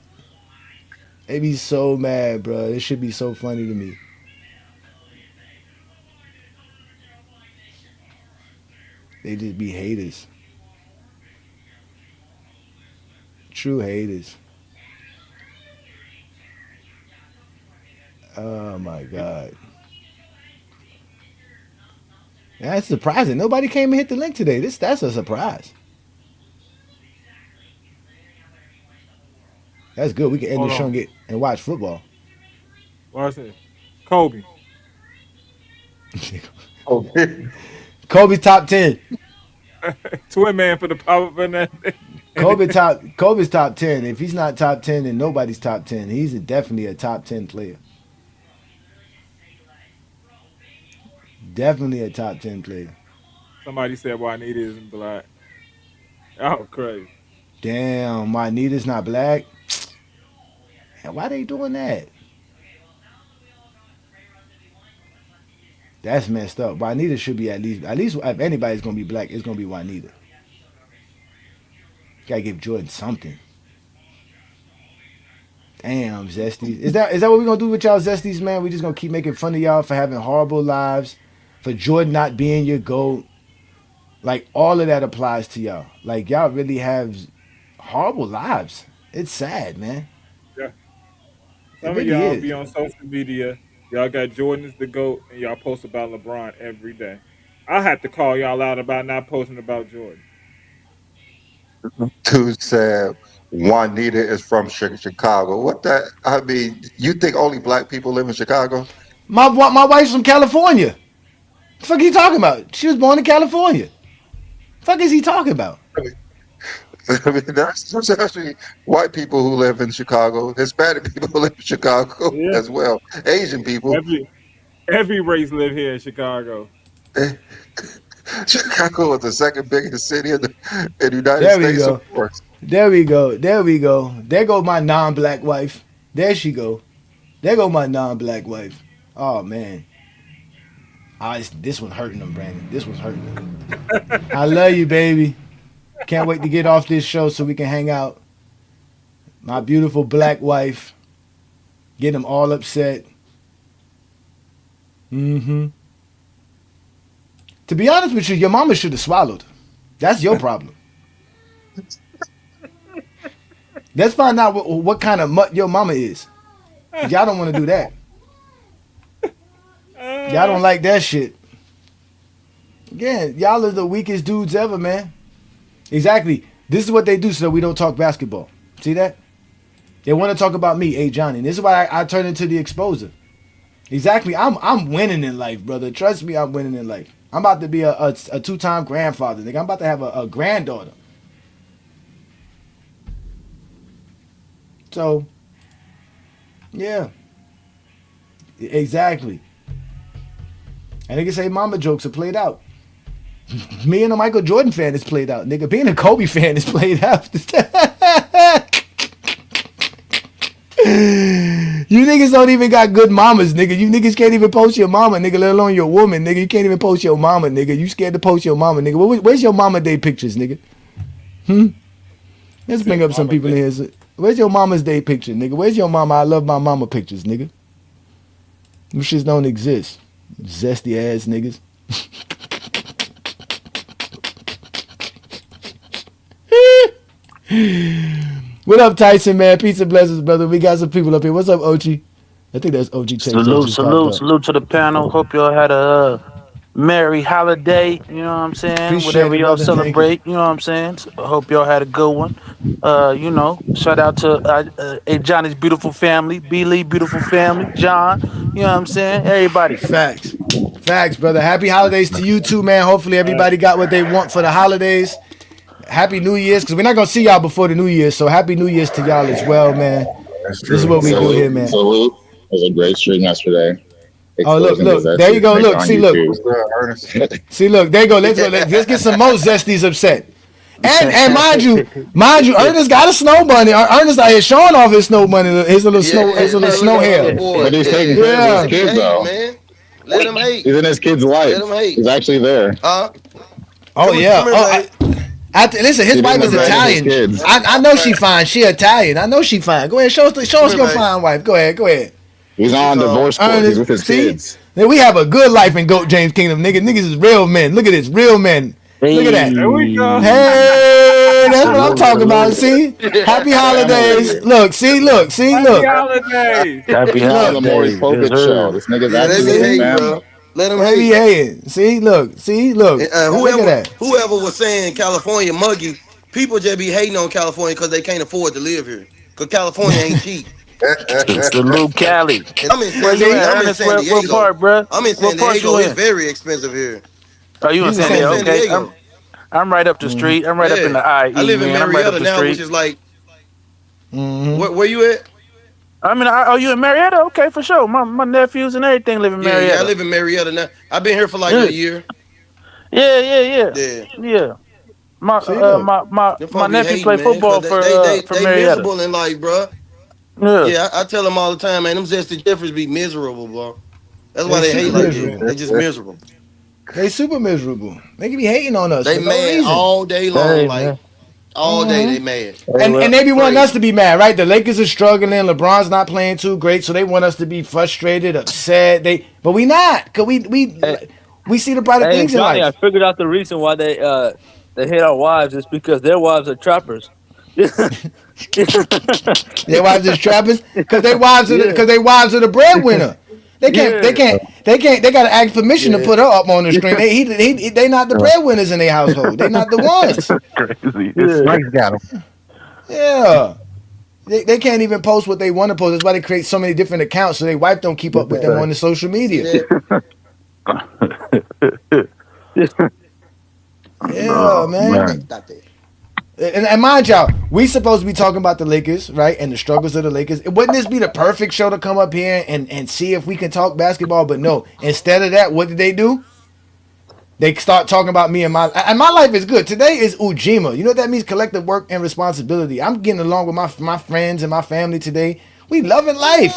They be so mad, bro. This should be so funny to me. They just be haters. True haters. Oh my God. That's surprising. Nobody came and hit the link today. That's a surprise. That's good. We can end the Hold show on. and watch football. What's it? Kobe. Okay. Kobe's top 10. Twin man for the power banana. Kobe's top 10. If he's not top 10, then nobody's top 10. He's definitely a top 10 player. Definitely a top 10 player. Somebody said Juanita isn't black. Oh, crazy. Damn, Juanita's not black. Man, why they doing that? That's messed up. Juanita should be at least if anybody's gonna be black, it's gonna be Juanita. Gotta give Jordan something. Damn, Zesties. Is that what we're gonna do with y'all Zesties, man? We just gonna keep making fun of y'all for having horrible lives, for Jordan not being your GOAT. Like all of that applies to y'all. Like y'all really have horrible lives. It's sad, man. Yeah. It Some of really y'all is. be on social media. Y'all got Jordan as the GOAT, and y'all post about LeBron every day. I had to call y'all out about not posting about Jordan. Dude said Juanita is from Chicago. What that? I mean, you think only black people live in Chicago? My wife's from California. The fuck are you talking about? She was born in California. The fuck is he talking about? I mean, there's actually white people who live in Chicago, Hispanic people who live in Chicago Yeah. as well, Asian people. Every race live here in Chicago. Chicago is the second biggest city in the United There we States, of go. course. There we go. There we go. There go my non-black wife. There she go. There go my non-black wife. Oh man. This one's hurting them, Brandon. This one's hurting them. I love you, baby. Can't wait to get off this show so we can hang out. My beautiful black wife. Get them all upset. Mm-hmm. To be honest with you, your mama should have swallowed. That's your problem. Let's find out what kind of mutt your mama is. Y'all don't want to do that. Y'all don't like that shit. Again, y'all are the weakest dudes ever, man. Exactly. This is what they do so we don't talk basketball. See that? They want to talk about me, Johnny. And this is why I turn into the exposer. Exactly. I'm winning in life, brother. Trust me, I'm winning in life. I'm about to be a two-time grandfather. Nigga. I'm about to have a granddaughter. So, yeah. Exactly. And they can say mama jokes are played out. Me and a Michael Jordan fan is played out, nigga. Being a Kobe fan is played out. You niggas don't even got good mamas, nigga. You niggas can't even post your mama, nigga, let alone your woman, nigga. You can't even post your mama, nigga. You scared to post your mama, nigga. Where's your mama day pictures, nigga? Let's bring up some people in here. Where's your mama's day picture, nigga? Where's your mama? I love my mama pictures, nigga. Them shits don't exist. Zesty ass niggas. What up, Tyson, man? Peace and blessings, brother. We got some people up here. What's up, Ochi? I think that's OG Tape that Salute, just popped salute, up. salute to the panel. Hope y'all had a merry holiday. You know what I'm saying? Appreciate Whatever it, y'all brother. Thank you. celebrate. You know what I'm saying? So I hope y'all had a good one. Shout out to Johnny's beautiful family, B Lee beautiful family, John. You know what I'm saying? Everybody. Facts. Facts, brother. Happy holidays to you too, man. Hopefully everybody got what they want for the holidays. Happy New Year's, because we're not gonna see y'all before the New Year. So happy New Year's to y'all as well, man. That's This is true. what we do here, Salute, man. salute. It was a great stream yesterday. Oh, look, Exposing the look. There you Zesty go. snake Look, on see, look. YouTube. What's good, Ernest? See, look, there you go. Let's go. Let's get some more Zesties upset. And mind you, Ernest got a snow bunny. Ernest out here showing off his snow bunny, his little look snow at my little hair. boy. But he's taking care of Yeah, his Yeah. let him kid, hate, though. man. Let him hate. He's in his kid's Let life. him hate. He's actually there. Huh? Oh yeah. Come here, Oh, babe. listen, his He wife didn't is abandon his Italian. kids. I know she fine. She Italian. I know she fine. Go ahead, show us Come your here, babe. fine wife. Go ahead. He's She on called. divorce court. He's with his See, kids. then we have a good life in Goat James Kingdom, nigga. Niggas is real men. Look at this, real men. Look at that. There we go. Hey, that's what I'm Salute, talking about. salute. See, happy Family. holidays. Look, see, look. Happy holidays. Happy He's on the Maury holidays. Yes, Povich show. sir. This nigga's Yeah, they actually be with his hating, family. bro. Let them They be hate. hating. See, look. Look at Whoever that. whoever was saying California muggy, people just be hating on California because they can't afford to live here. Because California ain't cheap. Salute, Cali. And I'm in Where San you Diego. at, I'm in Ernest? San What Diego. part, bruh? I'm in San What part Diego. you It's in? very expensive here. Are you in He's in San I'm in San Diego? San Diego. Okay, Diego. I'm right up the street. I'm right up in Yeah. the I IE, live in man. I'm right up Marietta the now, which street. is like Mm-hmm. where you at? Oh, you in Marietta? Okay, for sure. My nephews and everything live in Yeah, I Marietta. live in Marietta now. I've been here for like a Yeah, year. yeah. Yeah. Yeah. My See, look. Them my folk be nephew hating, play man, because football for they Marietta. miserable in life, bro. Yeah. Yeah, I tell them all the time, man, them Zesty Jeffers be miserable, bro. That's why They they hate super like that. miserable. They just miserable. They super miserable. They can be hating on us They for no mad reason. all day long, Hey like man. all day they mad. Hey, And well, they be wanting us to Crazy. be mad, right? The Lakers are struggling. LeBron's not playing too great, so they want us to be frustrated, upset. But we not, cause Hey, we see the brighter hey, things in Johnny, I life. figured out the reason why they hate our wives is because their wives are trappers. Yeah, Their wives is trappers, cause they wives are yeah, they wives are the breadwinner. yeah. They gotta ask permission to Yeah. put her up on the screen. They not the breadwinners in their household. They not the ones. Crazy. Mike's got him. Yeah. They can't even post what they want to post. That's why they create so many different accounts so their wife don't keep up with them on the social See media. that? Yeah, Oh man. man. Stop that. And mind y'all, we supposed to be talking about the Lakers, right? And the struggles of the Lakers. Wouldn't this be the perfect show to come up here and see if we can talk basketball? But no. Instead of that, what did they do? They start talking about me and my life is good. Today is Ujima. You know what that means? Collective work and responsibility. I'm getting along with my friends and my family today. We loving life.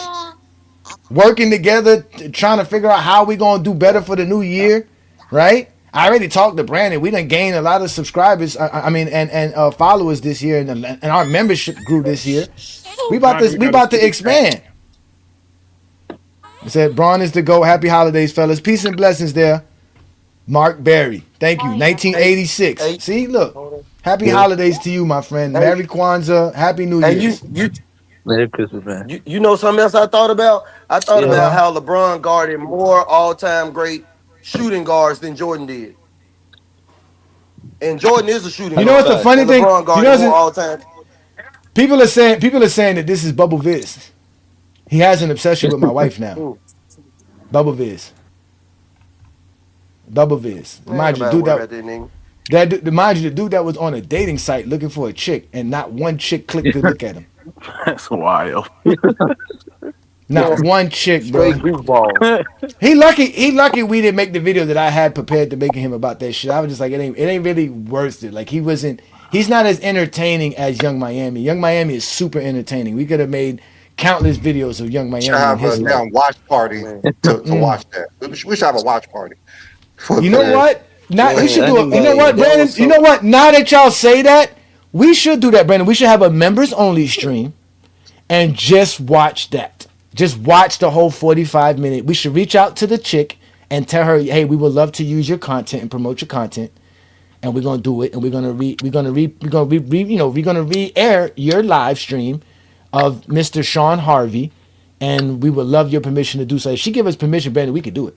Working together, trying to figure out how we gonna do better for the new year, right? I already talked to Brandon. We done gained a lot of subscribers. And followers this year, and our membership grew this year. We about Johnny, we gotta to see this back. expand. I said, Braun is the GOAT. Happy holidays, fellas. Peace and blessings there. Mark Berry. Thank you. 1986. Hey, See, look. hold on. Happy holidays to you, my friend. Hey, Merry Kwanzaa. Happy New hey, Year's. Merry Christmas, man. you know something else I thought about? I thought Yeah. about how LeBron guarded more all-time great shooting guards than Jordan did. And Jordan is a shooting You know what's guard. the Facts. funny And thing? LeBron You know guarded more what's all-time. people are saying that this is Bubble Viz. He has an obsession with my wife now. Ooh, Bubble Viz. Bubble Viz. man, ain't Mind you, nobody dude worry about that nigga. mind you, the dude that was on a dating site looking for a chick, and not one chick clicked to look at him. That's wild. Not one chick, Straight bro. goofball. He lucky we didn't make the video that I had prepared to making him about that shit. I was just like, it ain't really worth it. Like he's not as entertaining as Young Miami. Young Miami is super entertaining. We could have made countless videos of Young We should Miami and have a his life. damn watch party Man, to watch that. We should have a watch party. You know man, what? Now we man. should That do it. nigga, You know what, That Brandon? was You so. know what? Now that y'all say that, we should do that, Brandon. We should have a members only stream and just watch that. Just watch the whole 45 minute. We should reach out to the chick and tell her, hey, we would love to use your content and promote your content. And we're gonna do it, and we're gonna re-air your live stream of Mr. Sean Harvey and we would love your permission to do so. If she give us permission, Brandon, we can do it.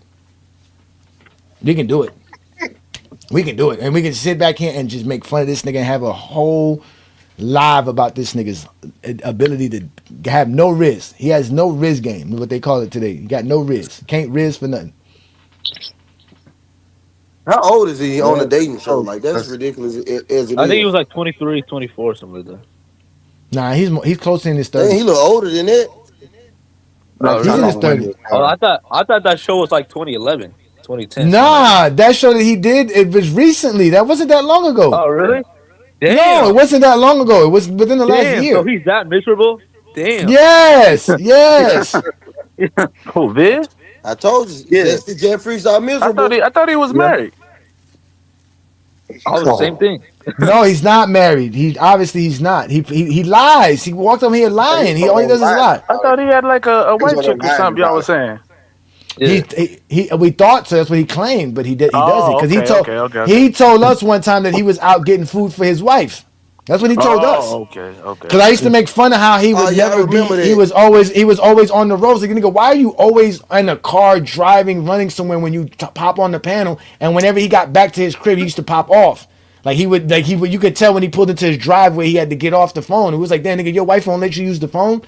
We can do it. We can do it, and we can sit back here and just make fun of this nigga and have a whole live about this nigga's ability to have no riz. He has no riz game, what they call it today. He got no riz. Can't riz for nothing. How old is he on Yeah. a dating show? Oh, Like, that's ridiculous as it I think he is. was like 23, 24, something like that. Nah, he's close in his Dang, he 30s. look older than that. Oh, He's in really? his 30s. Oh, I thought that show was like 2011, 2010. something like Nah, that show that he did, it was recently. That wasn't that long that. ago. Oh, really? No, Damn. it wasn't that long ago. It was within the last Damn. year. So he's that miserable? Damn. Yes, yes. Who, Viz? I told you. Yeah. Jesse Jeffries are miserable. I thought he was married. I was the same thing. No, he's not married. He's not. He lies. He walked over here lying. He only does is lie. I thought he had like a He's white gonna chick or lie something. Y'all about was saying. Yeah. We thought so. That's what he claimed, but he doesn't because Okay. he told us one time that he was out getting food for his wife. That's what he told us. Okay. Because I used to make fun of how he would yeah, I never be. remember that. He was always on the roads. Like, nigga, why are you always in a car driving, running somewhere when you pop on the panel? And whenever he got back to his crib, he used to pop off. He would. You could tell when he pulled into his driveway, he had to get off the phone. It was like, damn, nigga, your wife won't let you use the phone.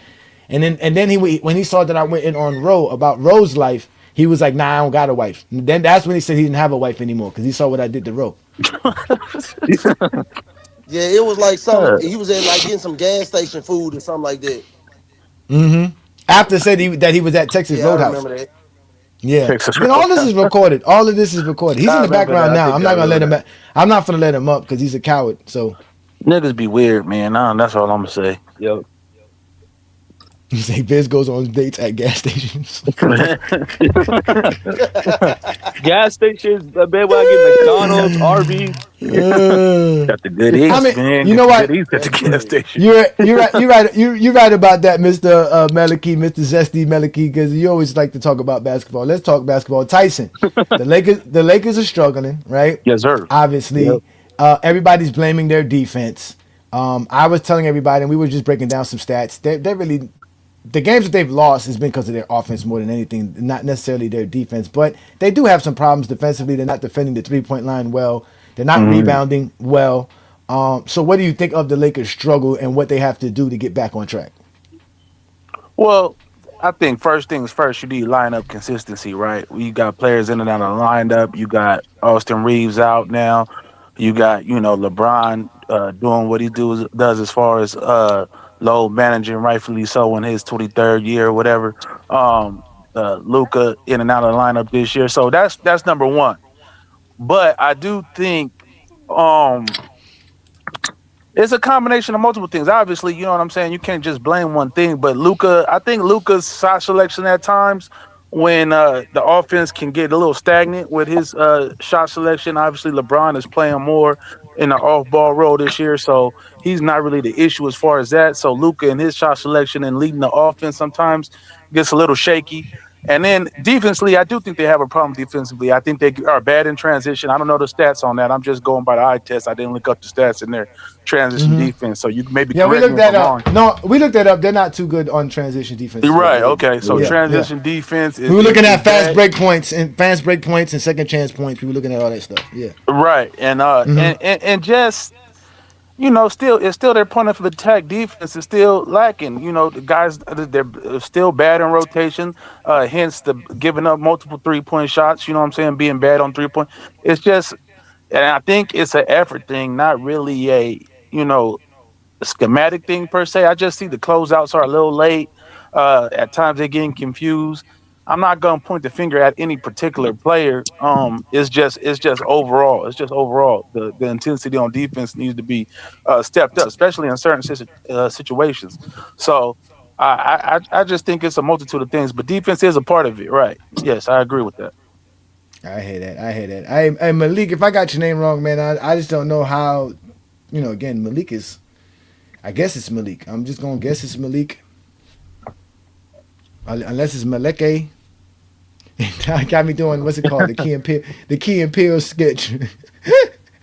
And then when he saw that I went in on Ro about Ro's life, he was like, nah, I don't got a wife. And then that's when he said he didn't have a wife anymore because he saw what I did to Ro. Yeah, it was like something. He was at like getting some gas station food or something like that. Mm-hmm. After said that he was at Texas Yeah, I Roadhouse. remember that. Yeah. Texas Then all this is recorded. All of this is recorded. He's in the background now. I'm not gonna let him. I'm not gonna let him up because he's a coward. So Niggas be weird, man. That's all I'm gonna say. Yo. you say Biz goes on dates at gas stations. Gas stations, bandwagon, McDonald's, Arby's. Got the good eats, I mean, man. you know what? Good eats at the gas station. You're right about that, Mr. Meliki, Mr. Zesty Meliki, because you always like to talk about basketball. Let's talk basketball. Tyson, the Lakers are struggling, right? Yes, sir. Obviously, everybody's blaming their defense. I was telling everybody, and we were just breaking down some stats. They're really the games that they've lost has been because of their offense more than anything, not necessarily their defense. But they do have some problems defensively. They're not defending the 3-point line well. They're not rebounding well. So what do you think of the Lakers' struggle and what they have to do to get back on track? Well, I think first things first, you need lineup consistency, right? You got players in and out of the lineup. You got Austin Reaves out now. You got, LeBron doing what he does as far as load managing, rightfully so, in his 23rd year or whatever. Luka in and out of the lineup this year. So that's number one. But I do think it's a combination of multiple things. Obviously, you know what I'm saying? You can't just blame one thing. But I think Luka's shot selection at times when the offense can get a little stagnant with his shot selection. Obviously, LeBron is playing more in the off-ball role this year, so he's not really the issue as far as that. So Luka and his shot selection and leading the offense sometimes gets a little shaky. And then defensively, I do think they have a problem defensively. I think they are bad in transition. I don't know the stats on that. I'm just going by the eye test. I didn't look up the stats in their transition defense. So you maybe Yeah, we correct looked me if that I'm up. wrong. No, we looked that up. They're not too good on transition defense. Right. Okay. So Yeah, transition defense. We were looking at fast break points and second chance points. We were looking at all that stuff. Yeah. Right. And just it's still their point of attack defense is still lacking. The guys, they're still bad in rotation. Hence the giving up multiple 3-point shots. You know what I'm saying? Being bad on 3-point. It's just, and I think it's an effort thing, not really a schematic thing per se. I just see the closeouts are a little late. At times they're getting confused. I'm not gonna point the finger at any particular player. It's just overall. It's just overall. The intensity on defense needs to be stepped up, especially in certain situations. So I just think it's a multitude of things, but defense is a part of it, right? Yes, I agree with that. I hear that. Hey, Malik, if I got your name wrong, man, I just don't know how. Again, Malik is. I guess it's Malik. I'm just gonna guess it's Malik. Unless it's Maleke. Got me doing what's it called? The Key and Peele sketch.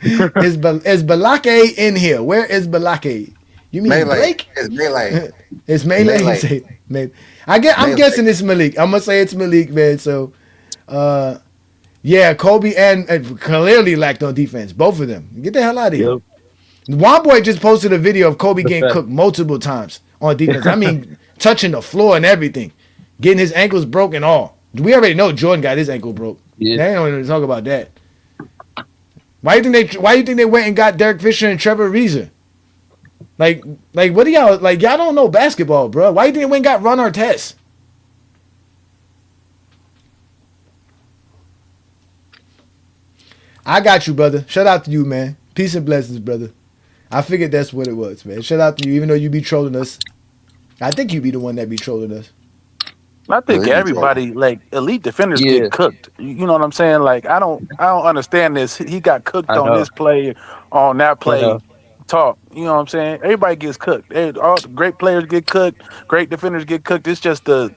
Is Balake in here? Where is Balake? You mean Melee. Blake? It's melee. It's Melee. Melee. Say, man. I'm Melee. guessing it's Malik. I'm gonna say it's Malik, man. So, yeah, Kobe and clearly lacked on defense. Both of them. Get the hell out of here. One boy just posted a video of Kobe getting cooked multiple times on defense. I mean, touching the floor and everything, getting his ankles broken. All we already know Jordan got his ankle broke. Yeah. They don't even talk about that. Why do you think they went and got Derek Fisher and Trevor Ariza? Like what do y'all like? Y'all don't know basketball, bro. Why do you think they went and got Ron Artest? I got you, brother. Shout out to you, man. Peace and blessings, brother. I figured that's what it was, man. Shout out to you, even though you be trolling us. I think you be the one that be trolling us. I think everybody, like elite defenders, get cooked. You know what I'm saying? Like I don't understand this. He got cooked on this play, on that play. Talk. You know what I'm saying? Everybody gets cooked. All the great players get cooked. Great defenders get cooked. It's just the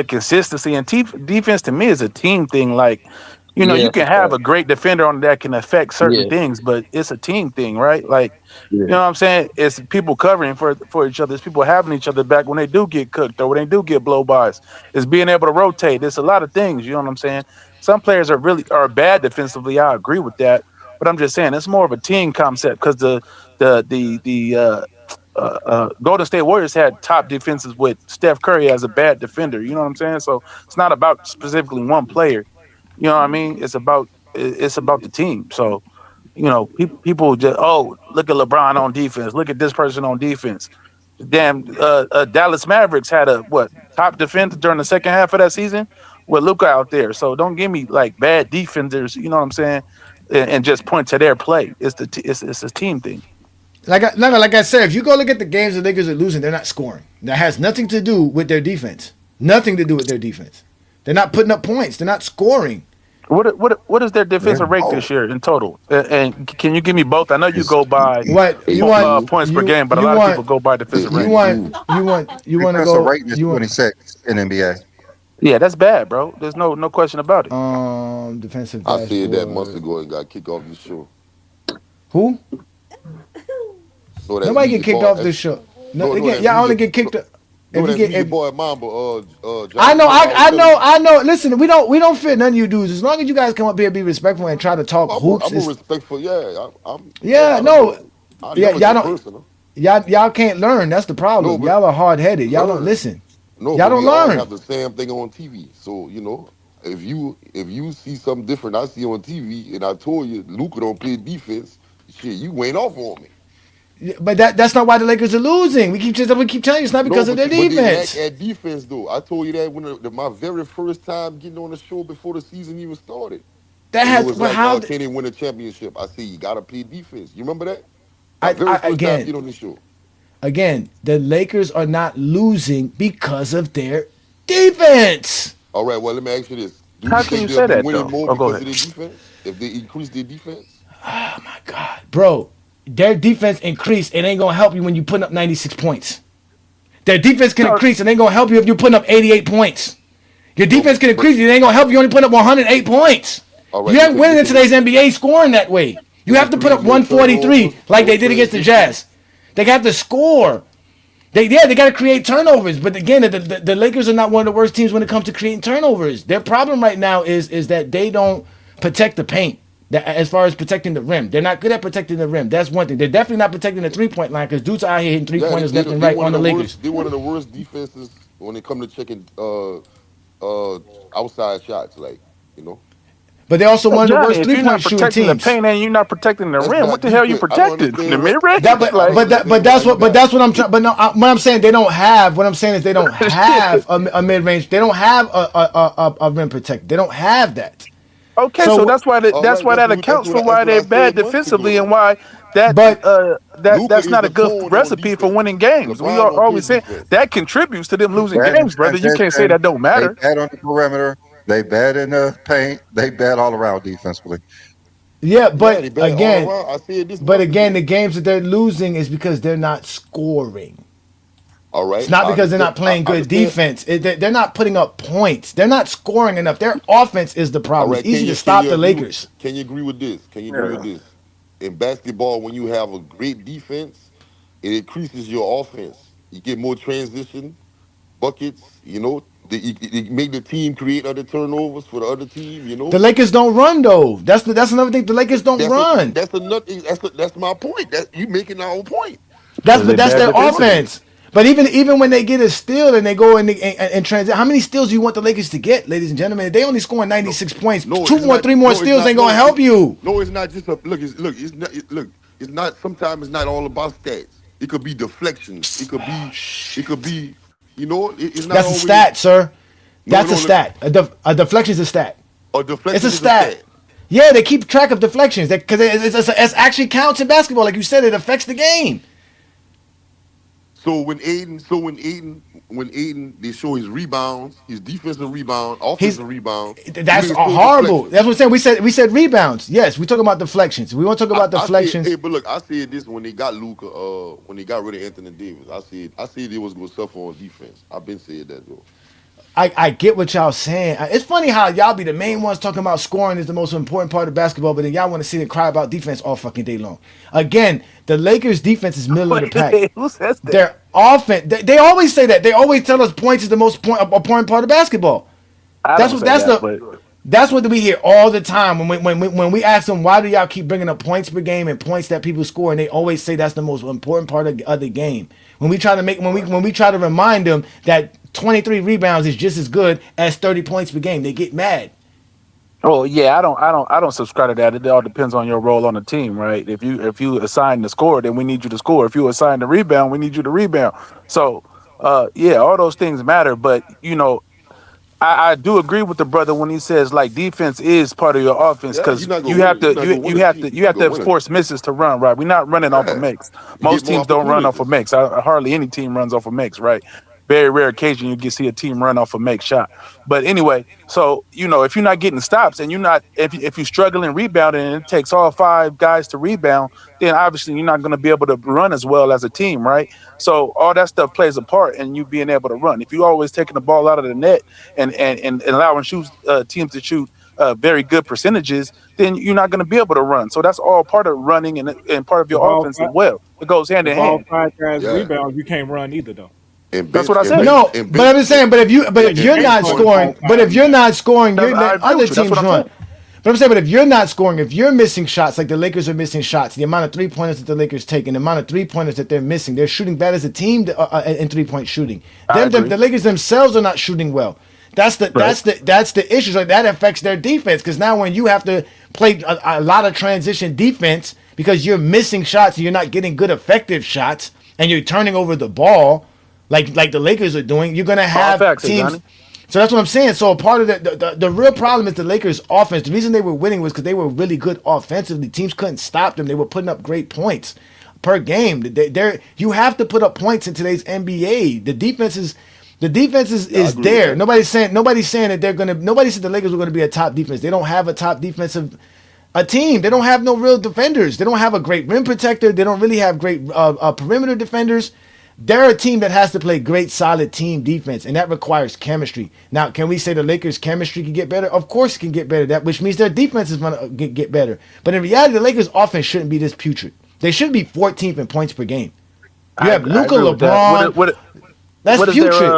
consistency and defense to me is a team thing. Like, you know, you can have a great defender on that can affect certain things, but it's a team thing, right? Like, you know what I'm saying? It's people covering for each other. It's people having each other back when they do get cooked or when they do get blow-bys. It's being able to rotate. It's a lot of things, you know what I'm saying? Some players are bad defensively. I agree with that. But I'm just saying it's more of a team concept because the Golden State Warriors had top defenses with Steph Curry as a bad defender. You know what I'm saying? So it's not about specifically one player. You know what I mean? It's about the team. So, you know, people just look at LeBron on defense. Look at this person on defense. Damn, Dallas Mavericks had a top defense during the second half of that season with Luka out there. So don't give me like bad defenders. You know what I'm saying? And just point to their play. It's a team thing. Like I said, if you go look at the games the Lakers are losing, they're not scoring. That has nothing to do with their defense. Nothing to do with their defense. They're not putting up points. They're not scoring. What is their defensive rate this year in total? And can you give me both? I know you go by points per game, but a lot of people go by defensive rate. You want to go? Rate is 26 in NBA. Yeah, that's bad, bro. There's no question about it. Defensive. I said that months ago and got kicked off the show. Who? Nobody get kicked off this show. Y'all only get kicked. If you get boy Mamba, I know. Listen, we don't fit none of you dudes. As long as you guys come up here, be respectful, and try to talk hoops. I'm respectful. Y'all can't learn. That's the problem. Y'all are hard headed. Y'all don't listen. No, y'all don't learn. Have the same thing on TV. So you know, if you see something different I see on TV, and I told you Luka don't play defense, shit, you went off on me. But that's not why the Lakers are losing. We keep telling you it's not because of their defense. At defense, though, I told you that when my very first time getting on the show before the season even started. That has can they win a championship? I said you gotta play defense. You remember that? My very first time get on the show. Again, the Lakers are not losing because of their defense. All right, well, let me ask you this: do you think they'll be winning more because of their defense? If they increase their defense? Oh my God, bro. Their defense increased. It ain't gonna help you when you put up 96 points. Their defense can increase. It ain't gonna help you if you're putting up 88 points. Your defense can increase. It ain't gonna help you only put up 108 points. Right, you ain't winning in today's NBA scoring that way. You have to put up 143 like they did against the Jazz. They have to score. They got to create turnovers. But again, the Lakers are not one of the worst teams when it comes to creating turnovers. Their problem right now is that they don't protect the paint. As far as protecting the rim, they're not good at protecting the rim. That's one thing. They're definitely not protecting the 3-point line because dudes are out here hitting 3-pointers left and right on the Lakers. They're one of the worst defenses when it comes to checking outside shots, like, you know. But they're also one of the worst 3-point shooting teams. The paint and you're not protecting the rim. What the hell are you protecting? The mid-range? But that's what I'm trying. But no, what I'm saying they don't have. What I'm saying is they don't have a mid-range. They don't have a rim protector. They don't have that. Okay, so that's why that accounts for why they're bad defensively and why that's not a good recipe for winning games. We are always saying that contributes to them losing games, brother. You can't say that don't matter. They bad on the perimeter. They bad in the paint. They bad all around defensively. Yeah, but again, the games that they're losing is because they're not scoring. All right. It's not because they're not playing good defense. They're not putting up points. They're not scoring enough. Their offense is the problem. It's easy to stop the Lakers. Can you agree with this? In basketball, when you have a great defense, it increases your offense. You get more transition buckets. You make the team create other turnovers for the other team. The Lakers don't run though. That's another thing. The Lakers don't run. That's another. That's my point. That you making our whole point. That's Because they but that's bad their Lakers don't run. defensively. offense. But even when they get a steal and they go and transit, how many steals do you want the Lakers to get, ladies and gentlemen? If they only scoring 96 points, No, two it's more, not. three more No, it's steals not. ain't gonna No, help you. no, it's not just a look. It's not. Look, it's not. Sometimes it's not all about stats. It could be deflections. It could be. It could be. It's not That's a always. stat, sir. No, That's a no. Look, stat. A deflection is a stat. a It's deflection a is a stat. stat. Yeah, they keep track of deflections because it's actually counts in basketball. Like you said, it affects the game. When Aiden, they show his rebounds, his defensive rebound, He's offensive rebound. You that's didn't show horrible. deflections. That's what I'm saying. We said rebounds. Yes, we talk about deflections. We want to talk about I said, hey, deflections. but look, I said this when they got Luka, when they got rid of Anthony Davis. I said they was gonna suffer on defense. I've been saying that though. I get what y'all saying. It's funny how y'all be the main ones talking about scoring is the most important part of basketball, but then y'all want to sit and cry about defense all fucking day long. Again, the Lakers' defense is middle of the pack. Who says that? Their offense, they always say that. They always tell us points is the most important part of basketball. I That's don't what say that's that, the but that's what we hear all the time when we ask them why do y'all keep bringing up points per game and points that people score, and they always say that's the most important part of the game. When we try to when we try to remind them that 23 rebounds is just as good as 30 points per game, they get mad. oh yeah, I don't subscribe to that. It all depends on your role on the team, right? If you assign the score, then we need you to score. If you assign the rebound, we need you to rebound. So yeah, all those things matter, but I do agree with the brother when he says like defense is part of your offense Yeah, because you're not gonna you win have it. You're to not gonna win you a have team. to You're you not have gonna to win it. force misses to run, right? We're not running off of Yeah, makes. you get Most more teams don't run off of opportunities. makes. Hardly any team runs off of makes, right? Very rare occasion you get see a team run off a make shot. But anyway, so if you're not getting stops and you're not if you're struggling rebounding and it takes all five guys to rebound, then obviously you're not going to be able to run as well as a team, right? So all that stuff plays a part in you being able to run. If you're always taking the ball out of the net and allowing teams to shoot very good percentages, then you're not going to be able to run. So that's all part of running and part of If your all offense as five, well. It goes hand if in all hand. five guys Yeah, rebound, you can't run either though. and That's what bench I and said. bench No, and but I'm bench just and, saying. But Yeah, if you you're can't not run all scoring, but five if you're rebounds. not scoring, you're I letting agree other with you. That's what teams I'm run. saying. But I'm saying, but if you're not scoring, if you're missing shots, like the Lakers are missing shots, the amount of 3 pointers that the Lakers take, and the amount of 3 pointers that they're missing, they're shooting bad as a team in 3 point shooting. I agree. The Lakers themselves are not shooting well. That's the Right. that's the issue. Like that affects their defense because now when you have to play a lot of transition defense because you're missing shots and you're not getting good effective shots and you're turning over the ball like the Lakers are doing, you're gonna All have facts, teams. Johnny. So that's what I'm saying. So a part of the real problem is the Lakers' offense. The reason they were winning was because they were really good offensively. Teams couldn't stop them. They were putting up great points per game. You have to put up points in today's NBA. The defense yeah, I is agree with there. that. Nobody's saying that they're gonna. Nobody said the Lakers were gonna be a top defense. They don't have a top defensive a team. They don't have no real defenders. They don't have a great rim protector. They don't really have great perimeter defenders. They're a team that has to play great, solid team defense, and that requires chemistry. Now, can we say the Lakers' chemistry can get better? Of course, it can get better. That which means their defense is going to get better. But in reality, the Lakers' offense shouldn't be this putrid. They should be 14th in points per game. You have I Luka, agree with that. LeBron. That's What is their putrid.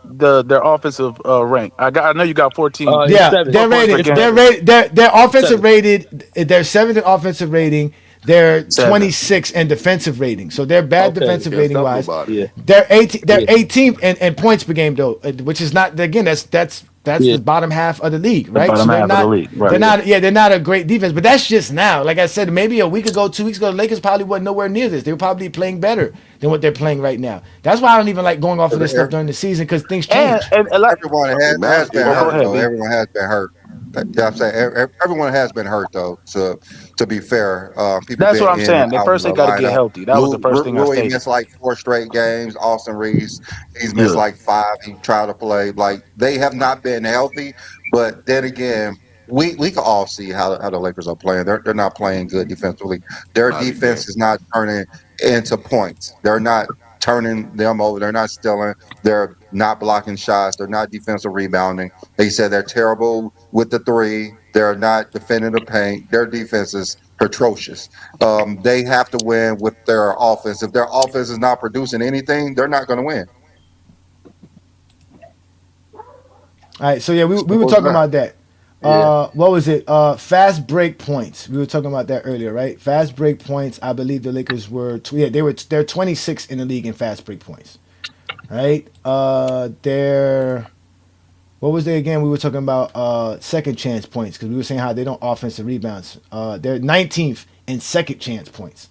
their offensive rank? I know you got 14 It's Yeah, seven. they're points per rated. It's game. They're seven. rated. They're offensive Seven. rated. They're seventh in offensive rating. They're 7. 26 in defensive rating. So they're bad Okay. defensive Can't rating stop wise. nobody. Yeah. They're 18. They're Yeah. 18th in points per game though, which is not again. That's Yeah. the bottom half of the league, The right? So bottom they're half of the not. league, They're right? not. Yeah, they're not a great defense. But that's just now. Like I said, maybe a week ago, 2 weeks ago, the Lakers probably wasn't nowhere near this. They were probably playing better than what they're playing right now. That's why I don't even like going off of this stuff during the season because things And change. and a lot. Everyone It has matters. It been Oh, go hurt matters. ahead, though. B. Everyone has been hurt. Yeah, I'm saying everyone has been hurt though. To be fair, people That's been what I'm in and saying. They out of first they the got to get lineup. healthy. That was the first thing I Rui stated. missed like 4 straight games. Austin Reaves, he's missed Yeah. like 5. He tried to play. Like they have not been healthy. But then again, we can all see how the Lakers are playing. They're not playing good defensively. Their Not again. defense is not turning into points. They're not turning them over. They're not stealing. They're not blocking shots. They're not defensive rebounding. They said they're terrible with the three. They're not defending the paint. Their defense is atrocious. They have to win with their offense. If their offense is not producing anything, they're not going to win. All right, so yeah, we were Simple as talking that. about that. Yeah. What was it? Fast break points. We were talking about that earlier, right? Fast break points. I believe the Lakers were they're 26 in the league in fast break points, right? They're what was they again? We were talking about second chance points because we were saying how they don't offensive rebounds. They're 19th in second chance points.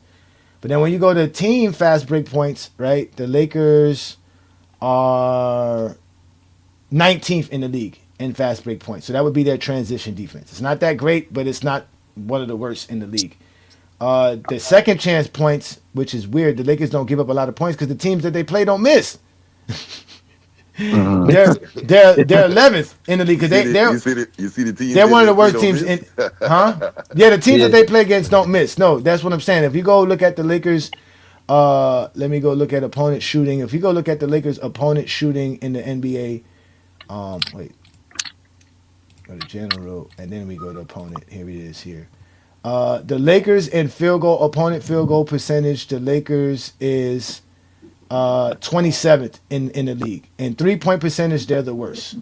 But then when you go to team fast break points, right? The Lakers are 19th in the league in fast break points. So that would be their transition defense. It's not that great, but it's not one of the worst in the league. The second chance points, which is weird, the Lakers don't give up a lot of points because the teams that they play don't miss. Mhm. They're 11th in the league because You see the teams they're that one of they the play worst don't teams miss. in, huh? Yeah, the teams Yeah. that they play against don't miss. No, that's what I'm saying. If you go look at the Lakers, let me go look at opponent shooting. If you go look at the Lakers opponent shooting in the NBA, wait, go to general, and then we go to opponent. Here it is here. The Lakers in field goal, opponent field goal percentage, the Lakers is 27th in the league. In 3-point percentage, they're the worst.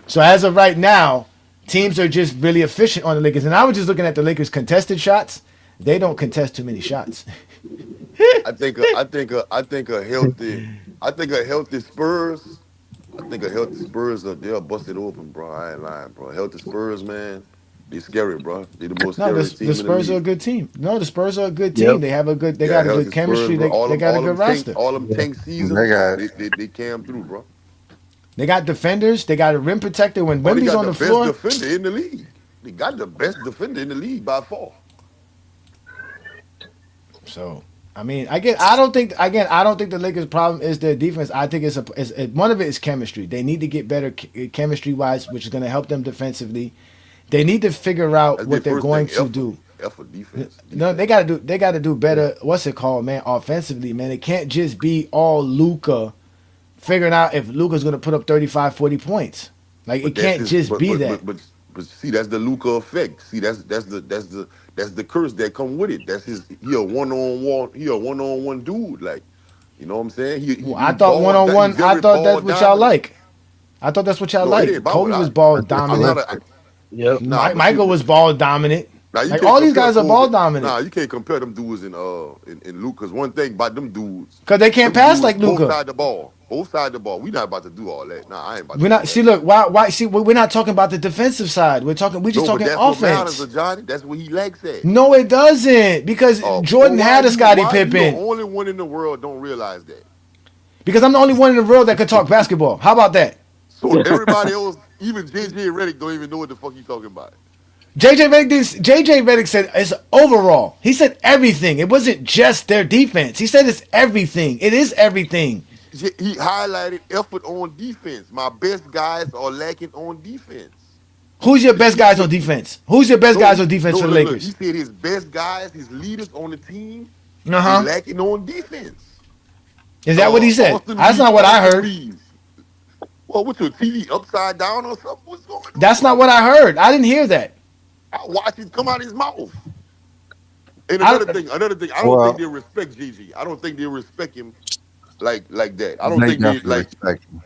So as of right now, teams are just really efficient on the Lakers. And I was just looking at the Lakers contested shots. They don't contest too many shots. I think a healthy Spurs. I think a healthy Spurs they'll bust it open, bro. I ain't lying, bro. Healthy Spurs, man. They scary, bro. They the most No, scary the team in the Spurs are a league. good team. No, the Spurs are a good team. Yep. They Yeah, got a good healthy Spurs, chemistry. bro. They got a good roster. All them Yeah. tank They seasons, got they came through, bro. They got defenders. They got a rim protector. When Oh, they Wemby's got on the the best floor, defender in the league. They got the best defender in the league by far. so I mean, I don't think the Lakers' problem is their defense. I think one of it is chemistry. They need to get better chemistry wise, which is going to help them defensively. They need to figure out That's their what they're first going thing. to Effort, do. effort, defense, No, defense. they got to do better. What's it called, man? Offensively, man. It can't just be all Luka figuring out if Luka's going to put up 35, 40 points. Like it But that's can't his. just be that. But see, that's the Luca effect. See, that's the curse that come with it. That's his. He a one on one. He a one dude. Like, you know what I'm saying? Well, I He thought one ball. on He one. I very thought ball that's what y'all dominant. like. I thought that's what y'all No, it ain't like. about what Kobe I. was ball I'm not dominant. a. Yep. Nah, but see, Michael was ball dominant. now you Like can't all these compare guys are ball Kobe. dominant Nah, you can't compare them dudes in Luca's. One thing about because they can't them pass dudes like both Luka. side the ball. Both side the ball. We not about to do all that. Nah, I ain't about to We're do not that. see. Look, why? See, we're not talking about the defensive side. We're just No, but talking that's what matters, offense. Johnny. That's what he lacks at. No, it doesn't because Well, Jordan had a Scottie why you the Pippen. only one in the world don't realize that? Because I'm the only one in the world that could talk basketball. How about that? So everybody else, even JJ Redick, don't even know what the fuck he's talking about. JJ Redick said it's overall. He said everything. It wasn't just their defense. He said it's everything. It is everything. He highlighted effort on defense. My best guys are lacking on defense. Who's your best He guys on said, defense? Who's your best no, guys on defense for the look. He Lakers? said his best guys, his leaders on the team, Uh they huh. lacking on defense. Is that what he said? Austin That's Reeves, not what I Austin heard. Reeves. Well, what's your TV upside down or something? What's going That's not on? what I heard. I didn't hear that. I watch it come out of his mouth. And I, another thing, I don't think well. they respect Gigi. I don't think they respect him like that. I don't They think they definitely like. respect him.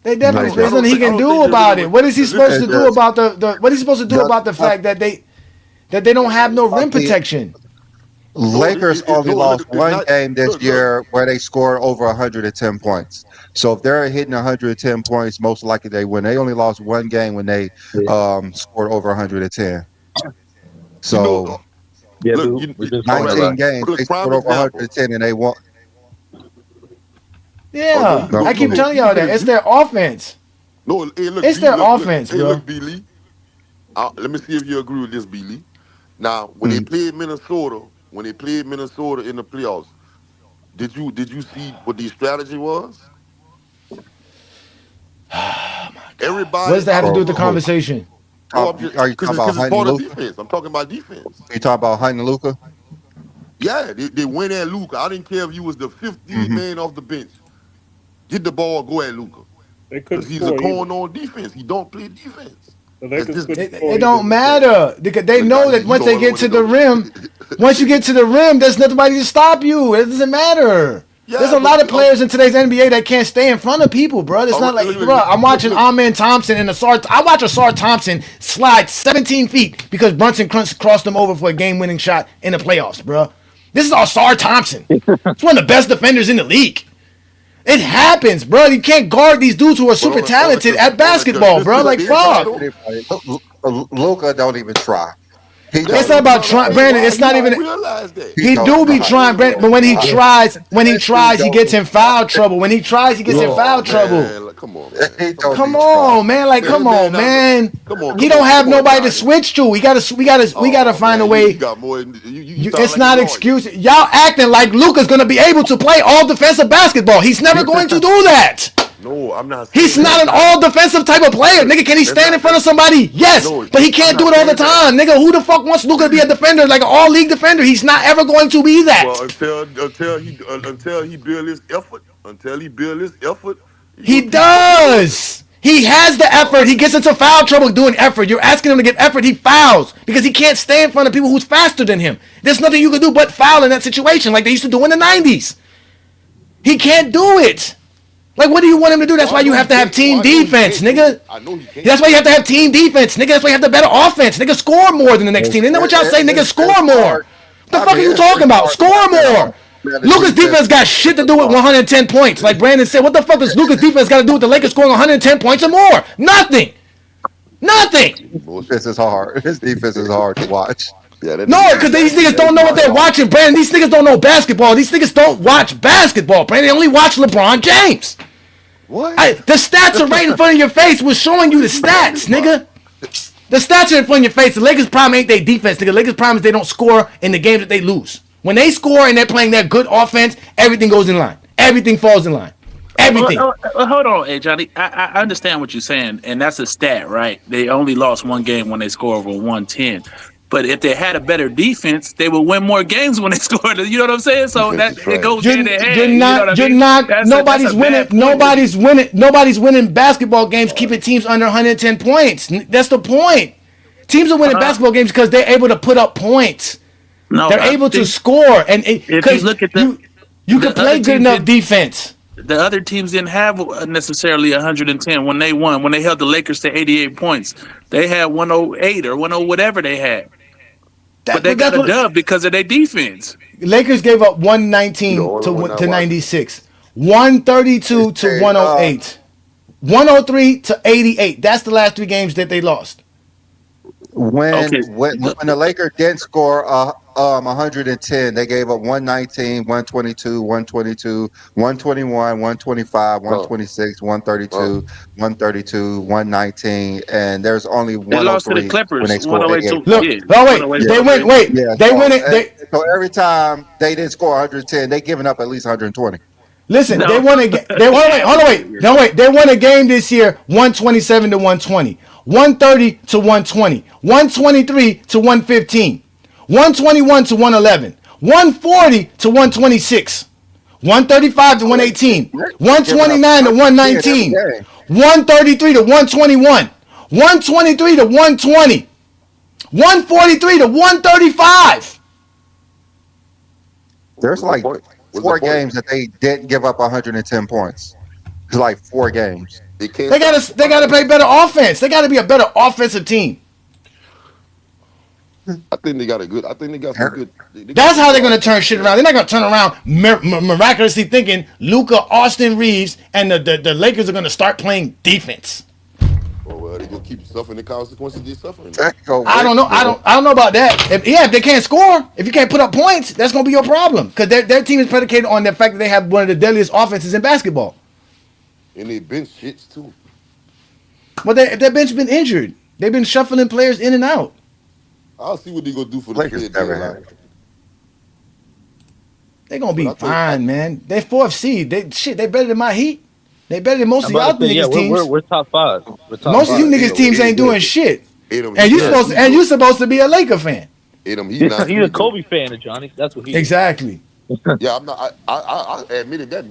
they I definitely. They don't. I There's nothing don't he think. I can don't think do they really. about it. What is he supposed Listen, to do about the? What is he supposed to do about the The fact that they don't have no rim protection? no, Lakers only no. lost It's one not. game this Look. year where they scored over 110 points. So if they're hitting 110 points, most likely they win. They only lost one game when they Yeah. scored over 110. You know. So Yeah, Look. we're just All talking right. 19 about. games, they Look. Prime scored over example. 110 and they won. Oh no. Yeah, No, I No. keep No. telling y'all that it's their offense. No. Hey, look. It's B. their Look. offense, Hey, bro. look, B. Lee. Let me see if you agree with this, B. Lee. Now, when they mm, played Minnesota in the playoffs, did you see what the strategy was? What Everybody does that have to do with the look. conversation? No, I'm just are you talking about because it's hunting part of Luca? defense. I'm talking about defense. You talking about hunting Luca? Yeah, they went at Luca. I didn't care if you was the 15th Hmm. man off the bench. Get the ball, go at Luca. They Because couldn't he's a score either. corner on defense. He don't play defense. The Lakers couldn't It score don't either. matter because they Look, know Johnny, that you once go they where get they to the go. rim, once you get to the rim, there's nobody to stop you. It doesn't matter. There's Yeah, a lot but of players in today's NBA that can't stay in front of people, bro. It's all not right, like, bro, I'm watching Amen Thompson and I watch Asar Thompson slide 17 feet because Brunson crossed him over for a game-winning shot in the playoffs, bro. This is Asar Thompson. It's one of the best defenders in the league. It happens, bro. You can't guard these dudes who are super talented at basketball, bro. Like, fuck. Luka don't even try. He Yeah, It's don't not even about no, trying, try. Brandon. It's he not don't even. realize that. He He do don't be try. trying, Brandon, but when he Nah. tries, he gets in foul Don't trouble. When he tries, he gets in foul trouble. Man, like, come on, man. He Come on. don't Come be trying. on, man. Like, come Man, on, man. come on, He don't have come on, nobody to Johnny. switch to. We gotta find a man, way. You got more. You sound It's like not a lawyer. excuse. Y'all acting like Luka's gonna be able to play all defensive basketball. He's never going to do that. No, I'm not saying He's that, not an Johnny. all defensive type of player, nigga. Can he That's stand not- in front of somebody? Yes, No, but he I'm can't do not it all the saying that. time, nigga. Who the fuck wants Luka to be a defender, like an all league defender? He's not ever going to be that. Well, until he build his effort, he He gonna keep fucking doing it. does. He has the effort. He gets into foul trouble doing effort. You're asking him to get effort. He fouls because he can't stay in front of people who's faster than him. There's nothing you can do but foul in that situation, like they used to do in the '90s. He can't do it. Like, what do you want him to do? That's why you have to have team defense, nigga. I know he can't. That's why you have to have team defense, nigga. That's why you have to better offense, nigga. Score more than the next team. Isn't that what y'all say, nigga? Score more. What the fuck are you talking about? Score more. Luka's defense got shit to do with 110 points. Like Brandon said, what the fuck does Luka's defense got to do with the Lakers scoring 110 points or more? Nothing. This is hard. His defense is hard to watch. Yeah, that No, nigga- because these niggas don't know what they're watching, Brandon. These niggas don't know basketball. These niggas don't watch basketball, Brandon. They only watch LeBron James. What? The stats are right in front of your face. We're showing you the stats, nigga. The stats are in front of your face. The Lakers' problem ain't their defense, nigga. The Lakers' problem is they don't score in the games that they lose. When they score and they're playing their good offense, everything goes in line. Everything falls in line. Everything. Hold on, hey Johnny. I understand what you're saying, and that's a stat, right? They only lost one game when they score over 110. But if they had a better defense, they would win more games when they scored. You know what I'm saying? So Defense that is trash. it goes You're hand in hand. you're You know not. what I You're mean? not. That's Nobody's a winning. bad point. Nobody's winning basketball games, keeping teams under 110 points. That's the point. Teams are winning basketball games because they're able to put up points. No, They're I able to think score, and if you because look at the you the can play other good team enough defense. the other teams didn't have necessarily 110 when they won. When they held the Lakers to 88 points, they had 108 or 10 whatever they had. But they got a dub because of their defense. Lakers gave up 119 The only one I to watch. 96, 132 to 108, 103 to 88. That's the last three games that they lost. When Okay. when the Lakers didn't score 110, they gave up 119, 122, 122, 121, 125, 126, 132, 132, 119, and there's only They lost to the 103 when Clippers, they scored 108 88. to Look, yeah, oh 108 wait, to they win. 108. Wait, Yeah, they so, win it. so every time they didn't score 110, they giving up at least 120. Listen, No. they won a game. They won a game this year, 127 to 120, 130 to 120, 123 to 115, 121 to 111, 140 to 126, 135 to 118, 129 to 119, 133 to 121, 123 to 120, 143 to 135. There's like What's the four point? games that they didn't give up 110 points. It's like 4 games. They can't. They gotta play better offense. They gotta be a better offensive team. I think they got a good. I think they got some good. That's how they're gonna turn shit around. They're not gonna turn around miraculously thinking Luka, Austin Reaves, and the Lakers are gonna start playing defense. Oh well, they gonna keep suffering the consequences they're suffering. I don't know. I don't know about that. If they can't score, if you can't put up points, that's gonna be your problem. Because their team is predicated on the fact that they have one of the deadliest offenses in basketball. And they bench shits too. But their bench been injured. They've been shuffling players in and out. I'll see what they gonna do for the Lakers trade never deadline. had. They're gonna be But I think- fine, man. They 4th seed. They better than my Heat. They better than most of y'all niggas teams. We're top 5. We're top Most of you 5. niggas teams ain't doing shit. Adams, And you supposed to be a Laker fan. Adam, he's He's not. a Kobe fan, Johnny. That's what he is. Exactly. Yeah, I'm not. I admitted that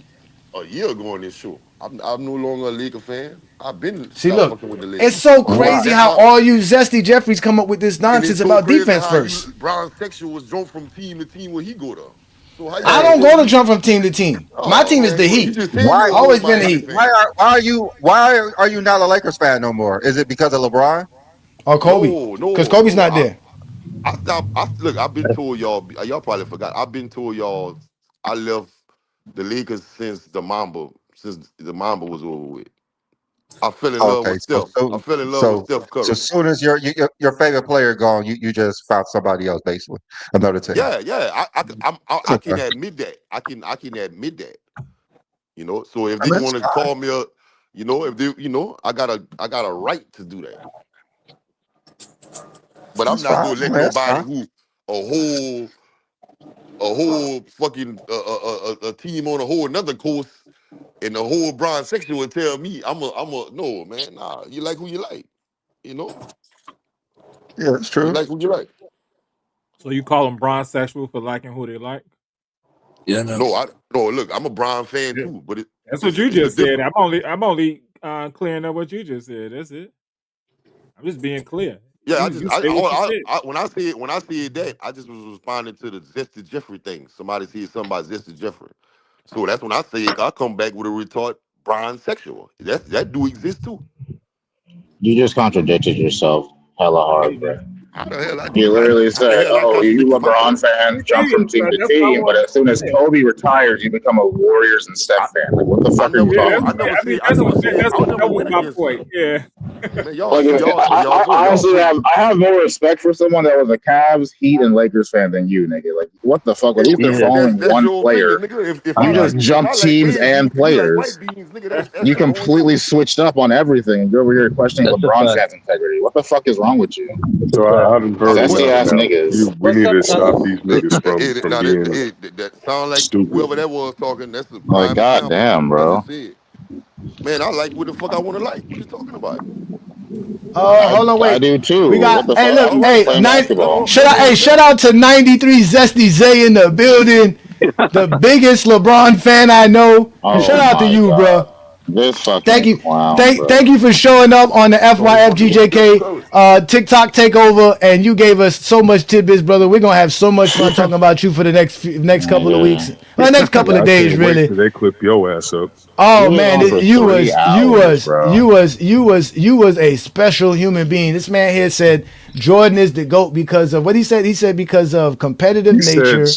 a year ago on this show. I'm no longer a Laker fan. I've been See, stopped look, fucking with the it's Lakers. so But crazy Why? that's how my all you zesty Jeffries come up with this and it's nonsense so about crazy defense how first. you Brian Sexual was jumped from team to team when he go to. So how you I gonna don't Hey, go tell to me? jump from team to team. My Oh team is man, the you Heat. just said why? you're a whole Always been the Miami Heat. fan. Why are you not a Lakers fan no more? Is it because of LeBron? Or Kobe. No, Because no, Kobe's no. not there. I stopped. Look. I've been told y'all. Y'all probably forgot. I've been told y'all. I left the Lakers since the Mamba was over with. I fell in love Okay, with Steph. I fell in love with so Steph so Curry. as soon as your favorite player gone, you just found somebody else basically, another team. Yeah, yeah. I Okay, can admit that. I can admit that. So if I they mean, that's want to fine. call me a, if they, I got a right to do that. But I'm That's not fine. gonna I let mean, that's nobody fine. who a whole fucking a team on a whole another course and the whole Bron section would tell me I'm a no man. Nah, you like who you like. You know, Yeah, that's you true. like who you like. So you call them bronze sexual for liking who they like? Yeah, no. No, I no look. I'm a Bron fan Yeah. too, but That's what you it's a just said. different. I'm only clearing up what you just said. That's it. I'm just being clear. Yeah, You say what you said. when I said that, I just was responding to the Zesty Jeffrey thing. Somebody said something about Zesty Jeffrey, so that's when I say I come back with a retort. Brian sexual. That do exist too. You just contradicted yourself hella hard, bro. How the hell I You do? literally How the said, hell I "Oh, you contradicted LeBron myself? fans jump from Hey, team bro, to that's what I team, but want. as soon as Yeah, Kobe retires, you become a Warriors and I, Steph fan. Like, what the I fuck are you never yeah. no. talking I about?" never I mean, said. I never said. I that never was went my against. point. Yeah. Man, y'all Like, see y'all. I Y'all honestly crazy. have more respect for someone that was a Cavs, Heat, and Lakers fan than you, nigga. Like, what the fuck? At Hey, least they're Yeah. following that's one your opinion, player. nigga. You just If jump I like teams red and beans and you like white players. beans, nigga, that's You your own shit. completely switched up on everything, and you're over here questioning That's a LeBron fact. fans' integrity. What the fuck is wrong with you? That's a So fact. I done heard Zesty What? enough. ass Now niggas. we What's need up, to fellas? stop these niggas from being That sound like whoever stupid. that was talking. That's a Like, prime example. goddamn, I bro. just said, man, I like what the fuck I want to like. What you talking about? Hold on, I wait. do We too. What got. the Hey, fuck? I look. All just like right, Hey, playing basketball. nothing wrong with shout that. out to 93 Zesty Zay in the building. The biggest LeBron fan I know. Oh Shout out to my you, god. bro. This Thank fucking you. clown, Thank bro. you for showing up on the You only fucking with Steph FYFGJK Curry. TikTok takeover, and you gave us so much tidbits, brother. We're gonna have so much fun talking about you for the next couple of weeks, Nigga. well, next couple Yeah, of I days, can't wait really. till they clip your ass up. Oh You was man, on for you 3 hours, bro. was a special human being. This man here said Jordan is the GOAT because of what he said. He said because of competitive He said nature,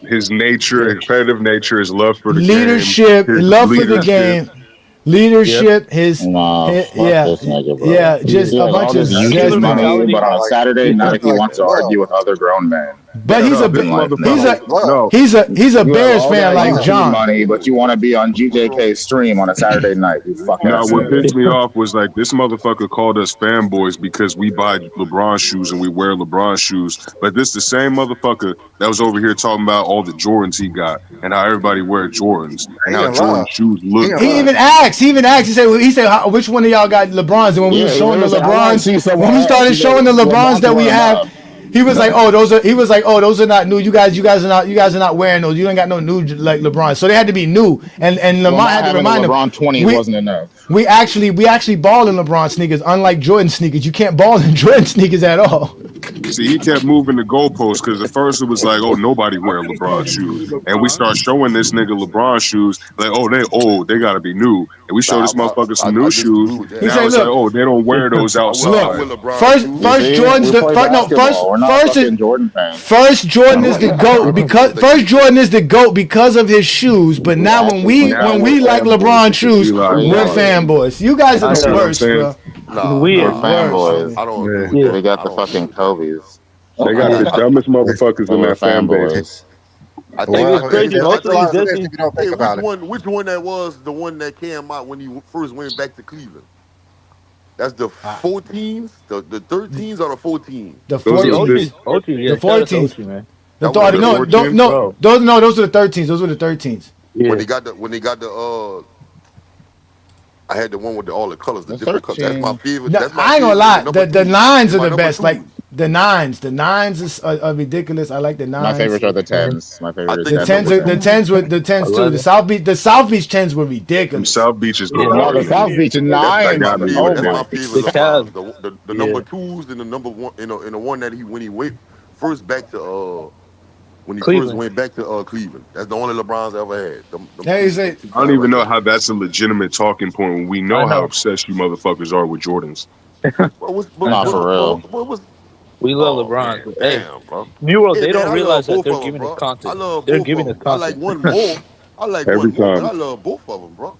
his nature, his competitive nature, his love for the game, leadership, his love for the leadership. game, Yep. leadership, Nah, fuck yeah, this nigga, bro. yeah, just He a has bunch all of this That's YouTube Killer zesty. money, but mentality. on a Saturday I night he feel like wants that's to love. argue with other grown men. But Get he's No, a out the this life, he's nigga. motherfucker. a That's love. No, he's a You have Bears all fan that like Love. YouTube John. money, but you want to be on What's wrong? GJK stream on a Saturday night, you fuck now ass what nigga. pissed me off was like this motherfucker called us fanboys because we buy LeBron shoes and we wear LeBron shoes. But this the same motherfucker that was over here talking about all the Jordans he got and how everybody wear Jordans and He how in Jordan love. shoes He look in He love. good. even asked. He said, which one of y'all got LeBrons? And when we Yeah, was he showing the literally said, I want to LeBrons, see when someone we else. started He's like, showing the LeBrons LeBron's that we wearing have, them. he was like, oh, those are not new. You guys are not wearing those. You don't got no new like LeBron. So they had to be new. And So Lamont not had to having the remind him, LeBron 20s we wasn't enough. we actually ball in LeBron sneakers, unlike Jordan sneakers. You can't ball in Jordan sneakers at all. See, he kept moving the goalposts because at first it was like, oh, nobody I wear think LeBron Jordan should shoes. be And we LeBron. start showing this nigga LeBron shoes, like, oh, they old, they gotta be new. And we show Nah, this motherfucker some I new shoes. disagree with He that. Now said, it's like, look, oh, they don't wear those I look, wear outside. LeBron first shoes. You first see? Jordan's We the play first no basketball. first We're not first is fucking Jordan fans. First, Jordan is the GOAT because first Jordan is the GOAT because of his shoes. But We now when actually we play Now when we're we like basketball. fanboys LeBron because shoes, Eli We we're bought it. fanboys. You guys are I the See know. what I'm worst, saying? bro. Nah, We We're are. Worst. I, fanboys. I don't agree Yeah. with Yeah. We that. got I the don't agree fucking with that. Kobe's. They got the dumbest motherfuckers in We're that fan base. fanboys. I Hey, think what's Well, crazy? it Most of makes a these lot of sense Zesty. if you don't think hey, about it. which one that was the one that came out when he first went back to Cleveland? That's the 14s, the 13s or the 14s? The Those The are OT, this 14s, OT, the yeah. Shout out to 14s, OT, man. the That was oh the the no, don't 14. 13s. no, Bro, those are the 13s. Those were the 13s. yeah. When they got the I had the one with all the colors, the The different colors. That's my 13. favorite. No, That's my I ain't gonna favorite. And the lie. number The twos nines and are my the number best. Like twos. The nines is are ridiculous. I like the My nines. favorite are the And tens. My I favorite is think The the tens number are the definitely two. tens were the tens too. 11. The South Beach tens were Them ridiculous. South Beaches go Yeah. no, hard, the South man. Beach That's That my nines. got me favorite. Oh with That's my my that. favorite The Cavs. LeBron. The number Yeah. twos and the number one. The one that when he went first back to when he first Cleveland. went back to Cleveland. That's the only LeBron's ever had. Hey, is Them it? two I don't guys even right know there. how that's a legitimate talking point when we I know how know. obsessed you motherfuckers are with Jordans. What was I Nah, know. for real. what was? We love Oh LeBron. man, But hey, damn, bro. New World, Hey they man, don't I love realize that both they're of them, giving us bro. I content. love They're both of giving us them. I like content. one more. I like Every one more, but time. I love both of them, bro.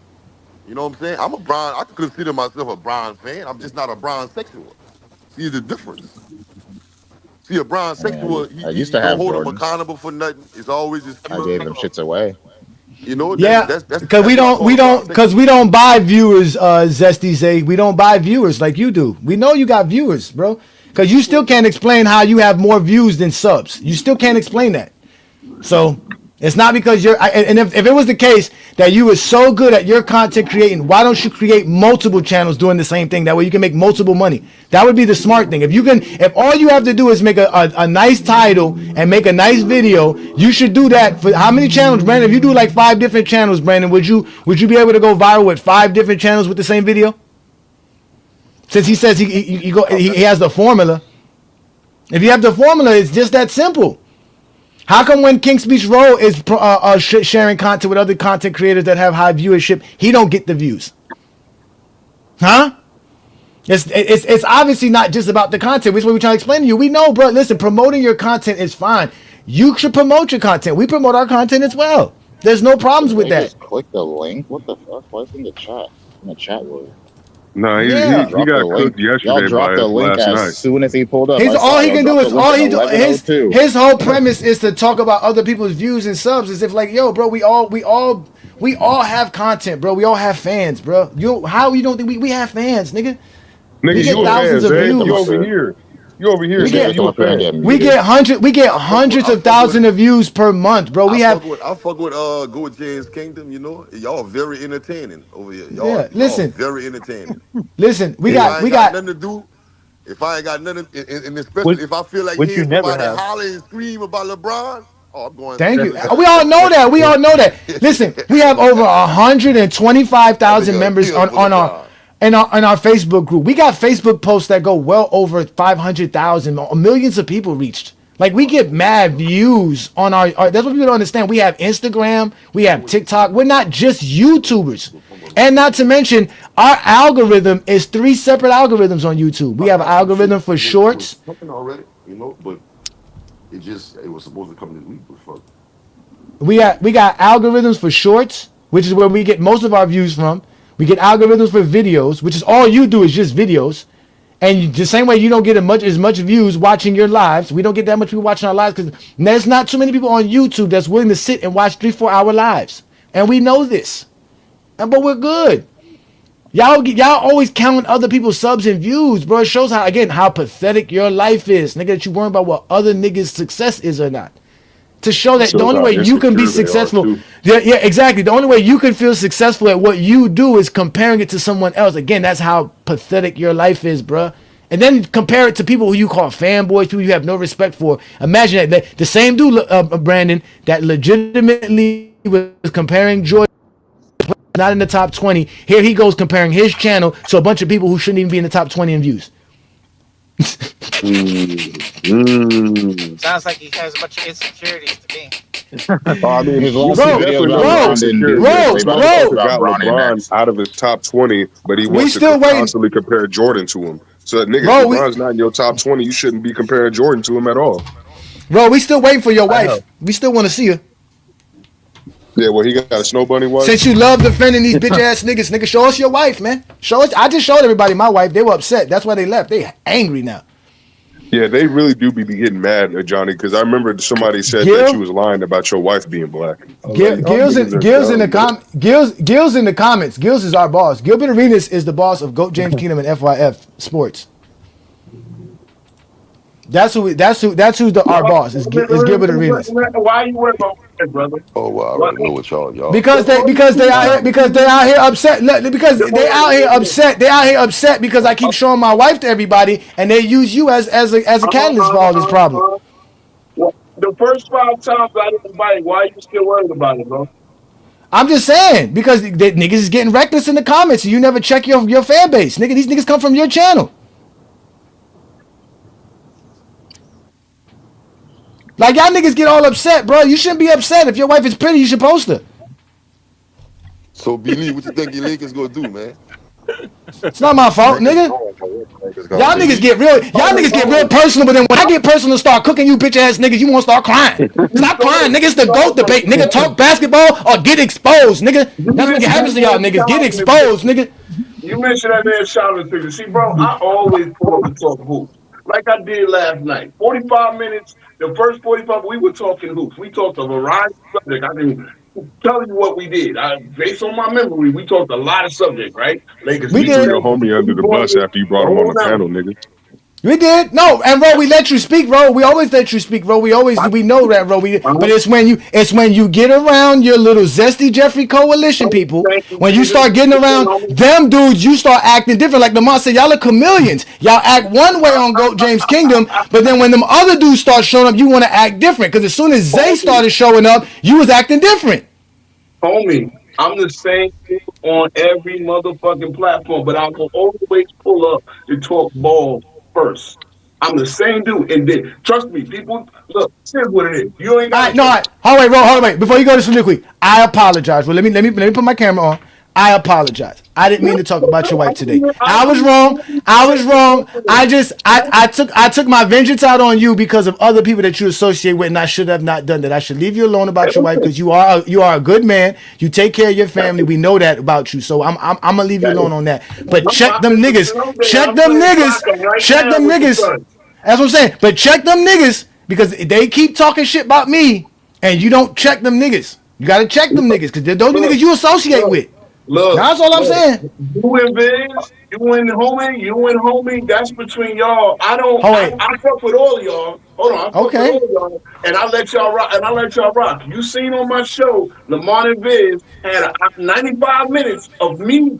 You know what I'm saying? I'm a Bron. I could consider myself a Bron fan. I'm just not a Bron sexual. See the difference. See, a Bron And sexual, I used you to don't have hold him Jordans. accountable for nothing. It's always I excuses. gave them shits away. You know, Yeah, because that's what I call a Bron because sexual. we don't buy viewers. Zesty say we don't buy viewers like you do. We know you got viewers, bro. Because you still can't explain how you have more views than subs. You still can't explain that. So it's not because and if it was the case that you were so good at your content creating, why don't you create multiple channels doing the same thing? That way you can make multiple money. That would be the smart thing. If all you have to do is make a nice title and make a nice video, you should do that for how many channels, Brandon? If you do like 5 different channels, Brandon, would you be able to go viral with 5 different channels with the same video? Since he says he has the formula. If you have the formula, it's just that simple. How come when King Speech Row is sharing content with other content creators that have high viewership, he don't get the views? Huh? It's obviously not just about the content, which is what we're trying to explain to you. We know, bro. Listen, promoting your content is fine. You should promote your content. We promote our content as well. There's no Did problems with they that. just click the link? What the fuck? What's in the chat? In the chat word. No, Y'all Yeah. he dropped the got link. cooked Y'all yesterday by dropped us the link last as night. soon as he pulled up. His I all saw he y'all can do dropped the is link at 11:02. his whole premise is to talk about other people's views and subs as if like, yo, bro, we all have content, bro. We all have fans, bro. You don't think we have fans, nigga? We Nigga, get you a Yeah, thousands fan, of you Zay. should come You up views. over here. here. You over here, We You Zay. should get come You a up here and fan. get we muted. get I hundreds of fuck with thousands of views per month, bro. We have I fuck with Go James Kingdom, you know. Y'all very entertaining over here. yeah. Y'all Listen, very entertaining. listen. We If Yeah. got I we ain't got got nothing to do, if I ain't got nothing, and Which especially if I feel like which you hearing never somebody have. holler and scream about LeBron, oh, I'm going Thank straight you. to the chat. We all know that. We all know that. Listen, we have over That 125,000 nigga members kill for LeBron. on our Facebook group. We got Facebook posts that go well over 500,000. Millions of people reached. Like we get mad views on our. That's what people don't understand. We have Instagram. We have TikTok. We're not just YouTubers. And not to mention, our algorithm is 3 separate algorithms on YouTube. We I have an got some shit algorithm for was shorts. coming already, you know, but it was supposed to come this week, but fuck. We got algorithms for shorts, which is where we get most of our views from. We get algorithms for videos, which is all you do is just videos. And the same way you don't get as much views watching your lives, we don't get that much people watching our lives because there's not too many people on YouTube that's willing to sit and watch 3-4 hour lives. And we know this. But we're good. Y'all always counting other people's subs and views, bro. It shows how pathetic your life is, nigga. That you worrying about what other niggas' success is or not. To show It that the shows only how way you can be insecure they are successful, too. yeah, exactly. The only way you can feel successful at what you do is comparing it to someone else. Again, that's how pathetic your life is, bruh. And then compare it to people who you call fanboys, people you have no respect for. Imagine that the same dude, Brandon, that legitimately was comparing Jordan not in the top 20. Here he goes comparing his channel to a bunch of people who shouldn't even be in the top 20 in views. Sounds like he has a bunch of insecurities to me. Oh, I mean, his You last he two Bro, videos definitely about know he's bro, Braun didn't insecure do good. because bro, They've this all just bro. motherfucker about got Braun and LeBron Max. out of his top 20, but he We wants to still waiting, constantly compare Jordan to him. So, nigga, if bro. LeBron's not in your top 20, you shouldn't be comparing Jordan to him at all. We still waiting for your I wife. know. We still want to see her. Yeah, well, he got a snow bunny wife. Since you love defending these bitch ass niggas, nigga, show us your wife, man. Show us. I just showed everybody my wife. They were upset. That's why they left. They angry now. Yeah, they really do be getting mad at Johnny because I remember somebody said that you Gil, was lying about your wife being black. I was like, Gil, y'all Gil's niggas in are Gil's in the dumb, bro. Gil's in the comments. Gil's is our boss. Gilbert Arenas is the boss of Goat James Kingdom and FYF Sports. That's who's our boss. Is Gilbert Arenas. Why you worry about brother. Oh, well, I What? already know what y'all. Because they out here upset. Because they out here upset. They out here upset because I keep showing my wife to everybody, and they use you as a catalyst for all this problem. Well, the first 5 times I didn't bite, why are you still worried about it, bro? I'm just saying because niggas is getting reckless in the comments, and you never check your fan base, nigga. These niggas come from your channel. Like y'all niggas get all upset, bro. You shouldn't be upset. If your wife is pretty, you should post her. So, B-Lee, what you think your Lakers gonna do, man? It's not my fault, Niggas nigga. know what niggas gonna Y'all do. niggas get real personal, but then when I get personal and start cooking you bitch ass niggas, you wanna start crying. Stop crying, nigga. It's the GOAT debate. Nigga, talk basketball or get exposed, nigga. That's what happens to y'all niggas. Get exposed, nigga. You mentioned that man shouting figure. See, bro, I always pull up and talk hoops. Like I did last night. 45 minutes, the first 45, we were talking hoops. We talked a variety of subjects. I can tell you what we did. Based on my memory, we talked a lot of subjects, right? Lakers We You threw did. your defense. homie under the bus after you brought him on Hold the on. panel, nigga. We did. No, and bro, we let you speak, bro. We always let you speak, bro. We know that, bro. But it's when you get around your little zesty Jeffrey coalition people, when you start getting around them dudes, you start acting different. Like Lamar said, y'all are chameleons. Y'all act one way on GOAT James Kingdom, but then when them other dudes start showing up, you want to act different. Because as soon as Zay started showing up, you was acting different. Homie, I'm the same thing on every motherfucking platform, but I will always pull up to talk ball first. I'm the same dude. And then, trust me, people, look, here's what it is. You ain't All got to right, no, all trust right. Hold on, hold on, wait. Before you go to soliloquy, I apologize. Well, let me put my camera on. I apologize. I didn't mean to talk about your wife today. I was wrong. I was wrong. I took my vengeance out on you because of other people that you associate with, and I should have not done that. I should leave you alone about your wife because you are a good man. You take care of your family. We know that about you. So I'm gonna leave you alone on that. But check them niggas. Check them niggas. Check them niggas. That's what I'm saying. But check them niggas because they keep talking shit about me, and you don't check them niggas. You gotta check them niggas because they're those niggas you associate with. That's all I'm saying. You and Biz, you and homie, that's between y'all. Oh wait. I fuck with all of y'all. Hold on, I fuck with all Okay. of y'all, and I let y'all rock. You seen on my show, Lamar and Biz had 95 minutes of me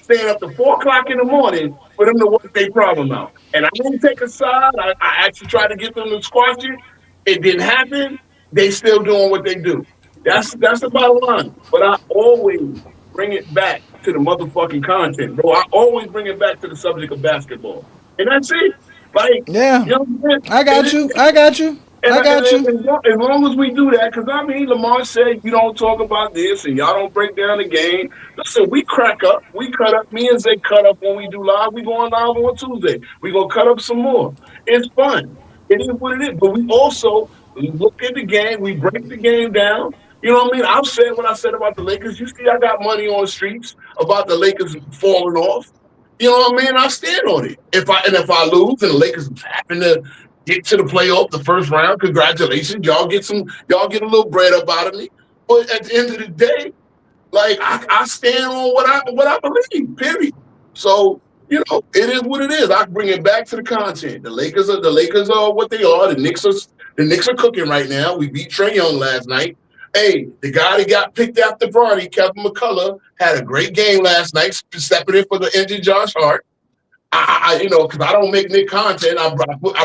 staying up to 4 o'clock in the morning for them to work their problem out. And I didn't take a side. I actually tried to get them to squash it. It didn't happen. They still doing what they do. That's the bottom line. But I always bring it back to the motherfucking content, bro. I always bring it back to the subject of basketball. And that's it. Like, Yeah. you know what I'm I got saying? you. I got you. I got you. As long as we do that, because I mean, Lamar said you don't talk about this and y'all don't break down the game. Listen, we crack up. We cut up. Me and Zay cut up when we do live. We going live on Tuesday. We going to cut up some more. It's fun. It is what it is. But we also look at the game. We break the game down. You know what I mean? I've said what I said about the Lakers. You see, I got money on the streets about the Lakers falling off. You know what I mean? I stand on it. If I lose and the Lakers happen to get to the playoff, the first round, congratulations. Y'all get a little bread up out of me. But at the end of the day, like I stand on what I believe, period. So, you know, it is what it is. I bring it back to the content. The Lakers are what they are. The Knicks are cooking right now. We beat Trae Young last night. Hey, the guy that got picked after Bronny, Kevin McCullough, had a great game last night, stepping in for the injured Josh Hart. You know, because I don't make Nick content. I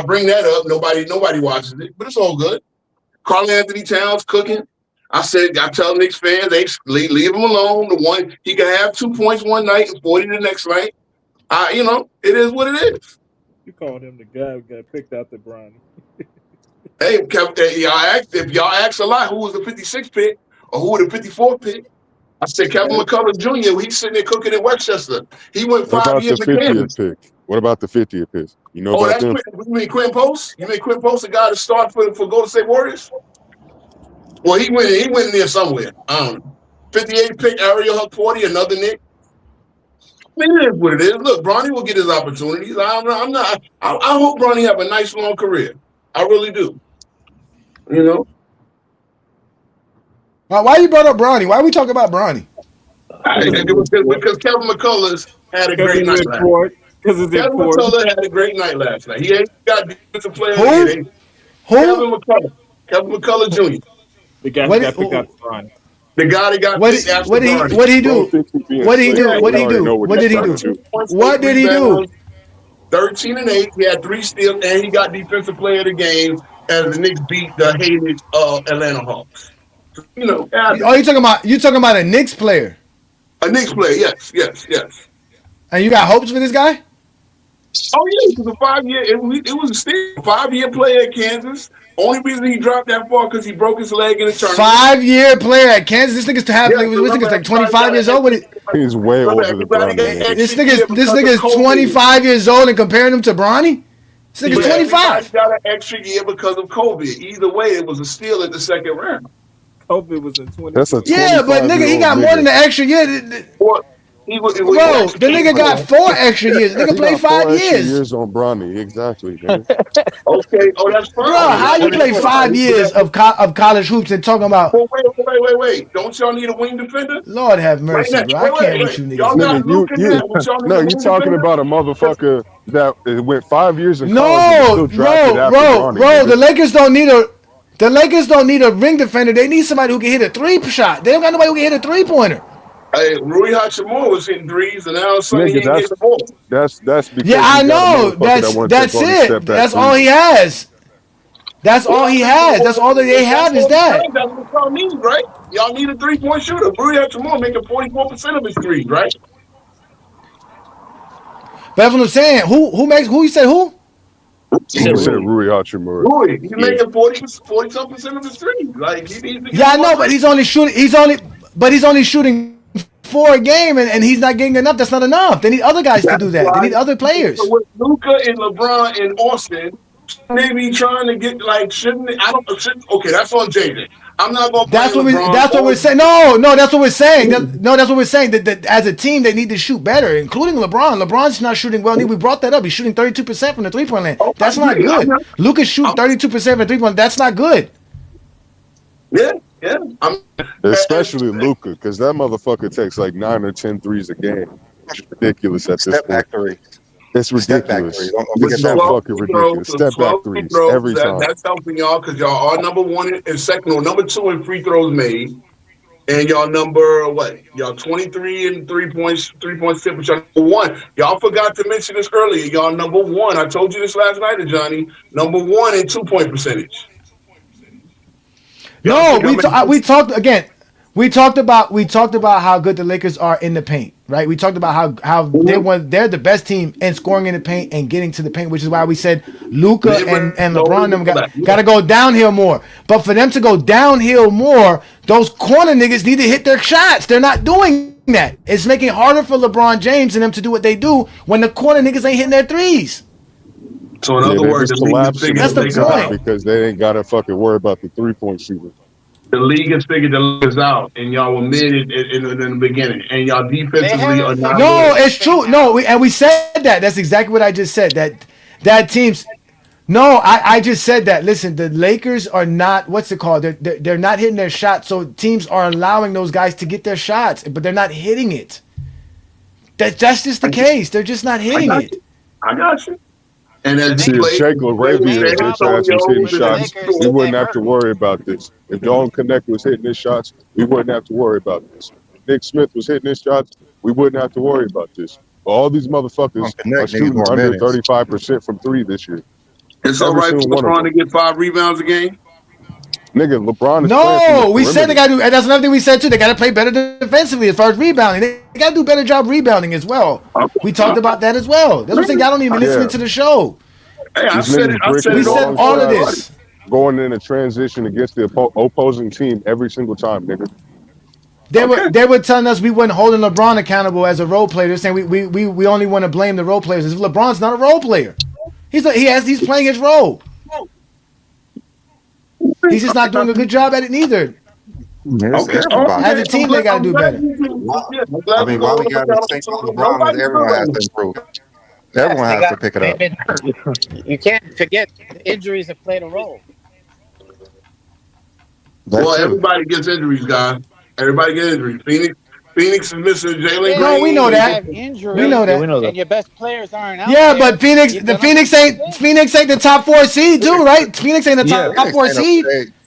bring that up. Nobody watches it, but it's all good. Karl Anthony Towns cooking. I tell Knicks fans, they leave him alone. The one he can have 2 points one night and 40 the next night. You know, it is what it is. You called him the guy who got picked out the Bronny. Hey, if y'all ask a lot, who was the 56th pick or who was the 54th pick? I said Kevin McCullough Jr. He's sitting there cooking in Westchester. He went What 5 about years the in 50th Kansas. pick? What about the 50th pick? You know Oh, about that's them? you mean Quinn Post? You mean Quinn Post, the guy that started for Golden State Warriors? Well, he went in there somewhere. I don't know. 58 pick, Ariel Huck-Porty, another Nick. I mean, it is what it is. Look, Bronny will get his opportunities. I hope Bronny have a nice long career. I really do. You know? Why you brought up Bronny? Why are we talking about Bronny? Because Kevin McCullough had a great night last night. Because it's Kevin important. McCullough had a great night last night. He ain't got defensive player of the Who? year. Who? Kevin McCullough Jr. The guy What who got did, picked out to Bronny. The guy that got what picked did, after Bronny. what did he Bro do? thinks he's being What did he slick, do? but What we did he already know do? what What he's did he trying do? to do. points, What 8 did he do? rebounds, 13 and 8. He had 3 steals, and he got defensive player of the game as the Knicks beat the hated Atlanta Hawks. You know, Oh, you talking about a Knicks player, a Knicks player. Yes. and you got hopes for this guy? Oh yeah, it was a 5-year. It was a steal. 5-year player at Kansas. Only reason he dropped that far because he broke his leg in the tournament. 5-year player at Kansas. This nigga's to have Yeah, like, this remember nigga's like everybody 25 got years an old. He's way remember older than everybody got Bronny, an nigga. This extra year because of nigga's COVID. 25 years old and comparing him to Bronny. This nigga's Yeah, everybody 25. got an extra year because of COVID. Either way, it was a steal at the second round. COVID was in That's a 2020. Yeah, but nigga, he 25-year-old got more than nigga. an extra year. Or he Bro, actually the came nigga got for. 4 extra years. The nigga He played got 5 4 extra years. years on Bronny. Exactly, nigga. Okay, oh that's Bro, fine. how you That's play 5 fine. years of college hoops and talking about But wait. Don't y'all need a wing defender? Lord have Right mercy, now, bro? I can't with you Y'all niggas, got man. Nigga, Luka now. Don't y'all need no, a you wing talking defender? about a motherfucker that went 5 years in college and was No, still drafted after Bronny, bro. nigga. The Lakers don't need a ring defender. They need somebody who can hit a 3 shot. They don't got nobody who can hit a 3-pointer. Hey, Rui Hachimura was hitting threes, and now suddenly he Nigga, ain't getting the ball. that's Yeah, because I he got a know. motherfucker that want to take That's all these it. step back That's all threes. he has. That's all Well, he has. That's all that they that's have is all he that. has. That's what y'all need, right? Y'all need a 3-point shooter. Rui Hachimura making 44% of his threes, right? But that's what I'm saying. Who you said who? You said He said Rui. Rui Hachimura. Rui, he's Yeah. making 40-something% of his threes. Like he needs to get Yeah, I more know, but threes. he's only shooting 4 a game and he's not getting enough. That's not enough. They need other guys to That's do that. They why need other players. with Luka and LeBron and Austin, they be trying to get like shouldn't they, I don't should, okay, that's on JJ. I'm not gonna blame LeBron. That's what we're saying. No, that's what we're saying. That's what we're saying. That as a team they need to shoot better, including LeBron. LeBron's not shooting well. We brought that up. He's shooting 32% from the 3-point line. Oh, I That's not agree. good. Lucas shoot 32% from 3-point. That's not good. Yeah. Especially Luka, because that motherfucker takes like 9 or 10 threes a game. It's ridiculous at this Step point. back three. It's Step back ridiculous. three. Don't This forget is that so one. fucking ridiculous. Step back threes every time. That's helping y'all because y'all are number 1 and second, or number 2 in free throws made, and y'all number what? Y'all 23 in 3 points tip, but y'all number 1. Y'all forgot to mention this earlier. Y'all number 1. I told you this last night, Johnny. Number 1 in 2-point percentage. No, we talked again. We talked about how good the Lakers are in the paint, right? We talked about how they're the best team in scoring in the paint and getting to the paint, which is why we said Luka and LeBron them got to go downhill more. But for them to go downhill more, those corner niggas need to hit their shots. They're not doing that. It's making it harder for LeBron James and them to do what they do when the corner niggas ain't hitting their threes. So in other words, that's the point. Because they ain't got to fucking worry about the 3-point shooter. The league has figured the Lakers out, and y'all were mid in the beginning, and y'all defensively are not. No, it's true. No, we said that. That's exactly what I just said. That teams. No, I just said that. Listen, the Lakers are not. What's it called? They're not hitting their shots. So teams are allowing those guys to get their shots, but they're not hitting it. That's just the case. They're just not hitting it. I got you. And as if Jake LaRavia and bitch ass was hitting shots, we wouldn't have to worry about this. If Dalton Connect was hitting his shots, we wouldn't have to worry about this. If Nick Smith was hitting his shots, we wouldn't have to worry about this. But all these motherfuckers are shooting under 35% from 3 this year. It's all right for LeBron to get 5 rebounds a game. Nigga, LeBron is no, we said they got to do, and that's another thing we said too. They got to play better defensively as far as rebounding. They got to do a better job rebounding as well. We talked about that as well. That's what I'm saying. Y'all don't even listen to the show. Hey, I said it. We said all of this. Going in a transition against the opposing team every single time, nigga. They were telling us we weren't holding LeBron accountable as a role player. They're saying we only want to blame the role players. If LeBron's not a role player, he's playing his role. He's just not doing a good job at it neither. As a team, they got to do better. I mean, why we got to think LeBron? Everyone has to improve. Everyone has to pick it up. You can't forget injuries have played a role. Well, everybody gets injuries, guys. Everybody gets injuries. Phoenix is missing Jalen. No, we know that. We know that. And your best players aren't out. Yeah, but Phoenix ain't the top 4 seed too, right? Phoenix ain't the top 4 seed.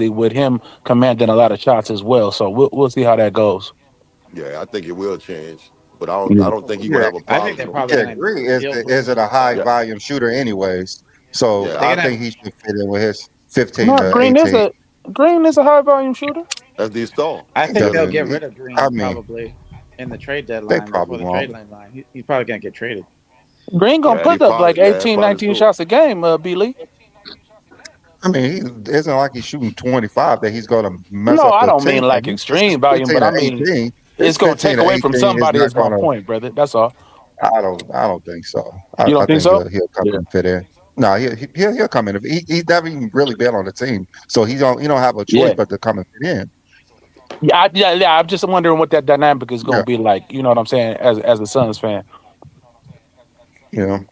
eventually with him commanding a lot of shots as well. So we'll see how that goes. Yeah, I think it will change, but I don't think he's gonna Yeah, have a I think problem they're though. probably yeah. gonna Green deal with isn't a high Yeah, volume shooter, anyways. So yeah, they're I gonna have. think he should fit in with his 15 No, to 18. Green is a high volume shooter. that's the star. I He think they'll get doesn't. rid of I Green mean, probably in the trade they deadline probably before the trade won't. deadline. He's probably gonna get traded. Green gonna Yeah, put up like that's 18, probably 19 true. shots a game, B. Lee. I mean, he isn't like he's shooting 25 that he's going to mess No, up I the don't mean team. like He's extreme volume, 15 but I to mean 18. it's gonna take 15 to away from 18 is somebody. not Is my gonna. point, brother. That's all. I don't think so. You I don't think think so? he'll come Yeah. and fit in. No, he'll come in. He's never even really been on the team, so he don't have a choice Yeah. but to come and fit in. Yeah. I'm just wondering what that dynamic is Yeah, gonna be like. You know what I'm saying? As a Suns fan. you know.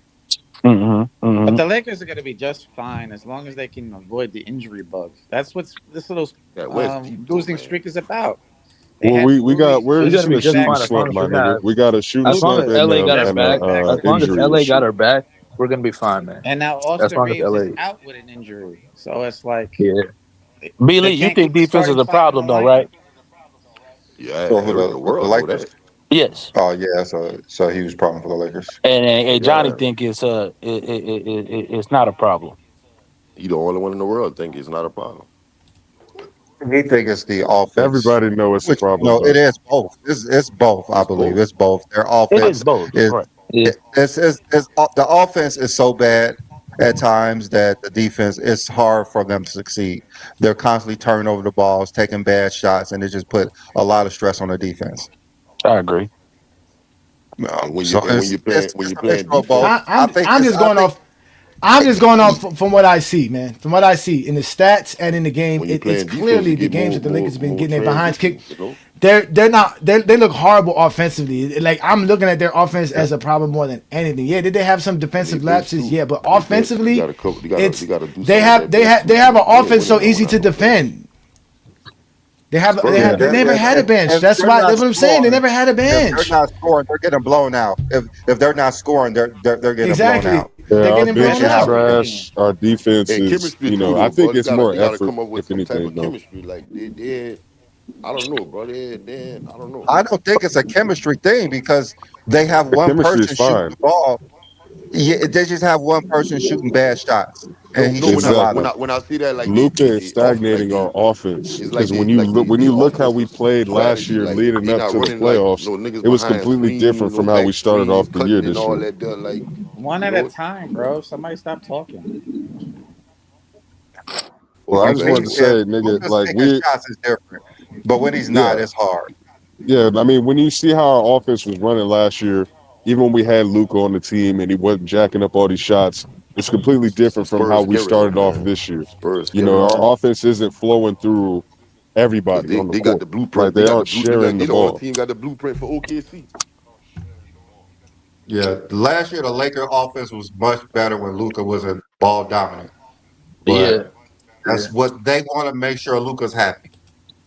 But Mm-hmm. the Lakers are going to be just fine as long as they can avoid the injury bug. That's what this little That West deep though, losing man. streak is about. They Well, had we're We're Rui gonna just in be a just shooting fine back. as long slump, as my we nigga. have, We got a shooting as long slump as Luca and LA got our just back, got back as from long as injury LA injury. got issue. our back, we're gonna be fine, man. And now As Austin long as Reaves LA, is out with an injury. So it's like yeah. B they Lee, you can't think keep the defense is starting a five in the problem though, lineup. right? Yeah, So who every the the world know Lakers? that. Yes. Oh yeah, so a huge problem for the Lakers. And Johnny Yeah, think it's not a problem. he the only one in the world think it's not a problem. He think it's the offense, Everybody know it's a which problem, no, bro. it is both. It's both. I It's believe both. it's both. Their It I is offense both, is right? Yeah. the offense is so bad at times that the defense it's hard for them to succeed. They're constantly turning over the balls, taking bad shots, and it just put a lot of stress on the defense. I agree. and when you So when it's you a mixture playing of both. defense, I'm just going off. I'm just going off from what I see, man. From what I see in the stats and in the game, when you it's playing defense, you clearly the get games that the Lakers have been more getting their behinds transition. kicked. You know, They're not they look horrible offensively. Like I'm looking at their offense Yeah. as a problem more than anything. Yeah, did they have some and defensive defense lapses? too. Yeah, but Defense, you offensively, gotta cover. You it's gotta do something with that bench too. they have Cause an you ain't offense so winning nothing easy to without no bench. defend. Spurs They got Yeah, never that. had a bench. if That's they're why not that's what I'm saying. They scoring, never had a if they're bench. not scoring, they're getting blown out. If they're not scoring, they're getting blown Exactly. out. They're Yeah, our getting bench blown is That's out. every trash. team. Our defense And is, chemistry too, I though, bro. think it's more They gotta effort, come up with if some type anything, of though. chemistry. Like they I don't know, bro. I don't know. I don't think it's a chemistry thing because they have The one chemistry is person shooting fine. the ball. Yeah, they just have one person shooting bad shots, and he's No. shooting a lot of Exactly. them. When I see that, like Luka is like stagnating our offense it's because when they you look how we offensive played last strategy. year Like leading they up not to the running like playoffs, no niggas it was behind completely screens, different no from how we back started screens, off the year cutting and this all year. that. Done like One you at a know. time, bro. Somebody stop talking. Well, I If just he wanted to if say, nigga, Luka's like taking shots is different, but when he's not, yeah, it's hard. yeah. I mean, when you see how our offense was running last year, even when we had Luka on the team and he wasn't jacking up all these shots, it's completely different from how Spurs we scary though, started off man. this year. Spurs You scary know, as our hell offense isn't flowing through because everybody on the they got court. the Like blueprint. They they got the aren't blue. They like sharing the they the only ball. team got the blueprint for OKC. Yeah, last year the Laker offense was much better when Luka was a ball dominant, Yeah. but Yeah. that's what they want to make sure Luka's happy,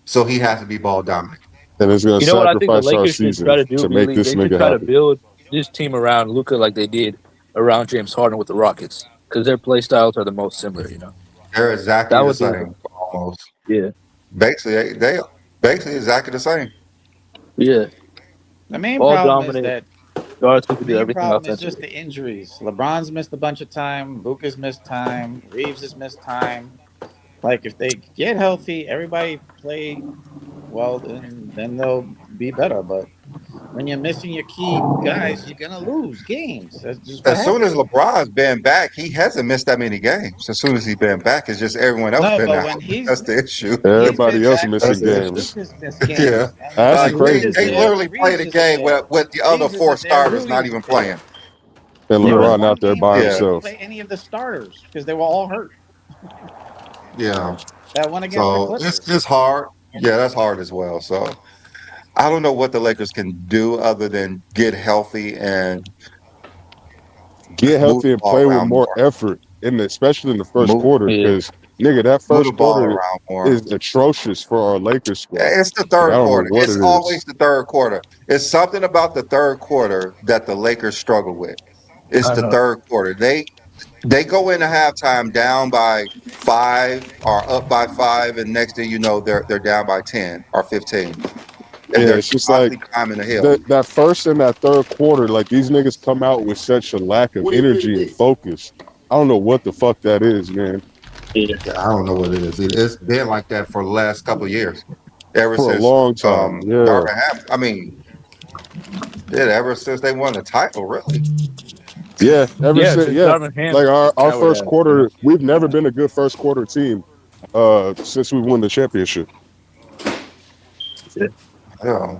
so he has to be ball dominant. And it's gonna You know what I think the sacrifice our Lakers should try season to do, to make Billy? this They should nigga try to happy. build this team around Luca like they did around James Harden with the Rockets, because their play styles are the most similar. You know, They're exactly that the would be same, almost. yeah, Basically, they basically exactly the same. yeah. The main All problem is dominant that guards who the can do main everything problem is just offensively. the injuries. LeBron's missed a bunch of time. Luka's missed time. Reeves has missed time. Like if they get healthy, everybody play well, then they'll be better. But when you're missing your key guys, you're gonna lose games. That's just what As soon as happens. LeBron's been back, he hasn't missed that many games. As soon as he's been back, it's just everyone else No, been but out. when That's the issue. he's Everybody been else back, That's missing the even issue. games. Luka's missed Yeah, games, and That's the when Luke crazy is they thing. there, literally played Reeves a isn't game there. with the other Reeves four isn't there. starters Rui not even isn't there. playing. And There was LeBron Right. one out there game by where they Yeah, didn't himself. play any of the starters because they were all hurt. yeah. That one against the So Clippers. it's hard. Yeah, that's hard as well. So I don't know what the Lakers can do other than get healthy and Get move the healthy and ball play with around more more. effort, especially in the first Move quarter. Yeah. Because nigga, that move first the ball quarter around more. is atrocious for our Lakers squad. It's the Like I third don't know quarter. what It's it always is. the third quarter. It's something about the third quarter that the Lakers struggle with. It's I the know. third quarter. They go into halftime down by 5 or up by 5, and next thing you know, they're down by 10 or 15, and Yeah, they're it's just like constantly climbing the hill. that first and that third quarter, like these niggas come out with such a lack of energy and focus. I don't know what the fuck that is, man. Yeah. Yeah, I don't know what it is. It's been like that for the last couple of years, ever For a since long time. Yeah. Darvin Ham. I mean, yeah, ever since they won the title, really. Yeah. Ever Yeah. since Since yeah. Darvin Ham Like our showered first at, you know. quarter, we've never been a good first quarter team since we won the championship. Yeah. Yeah.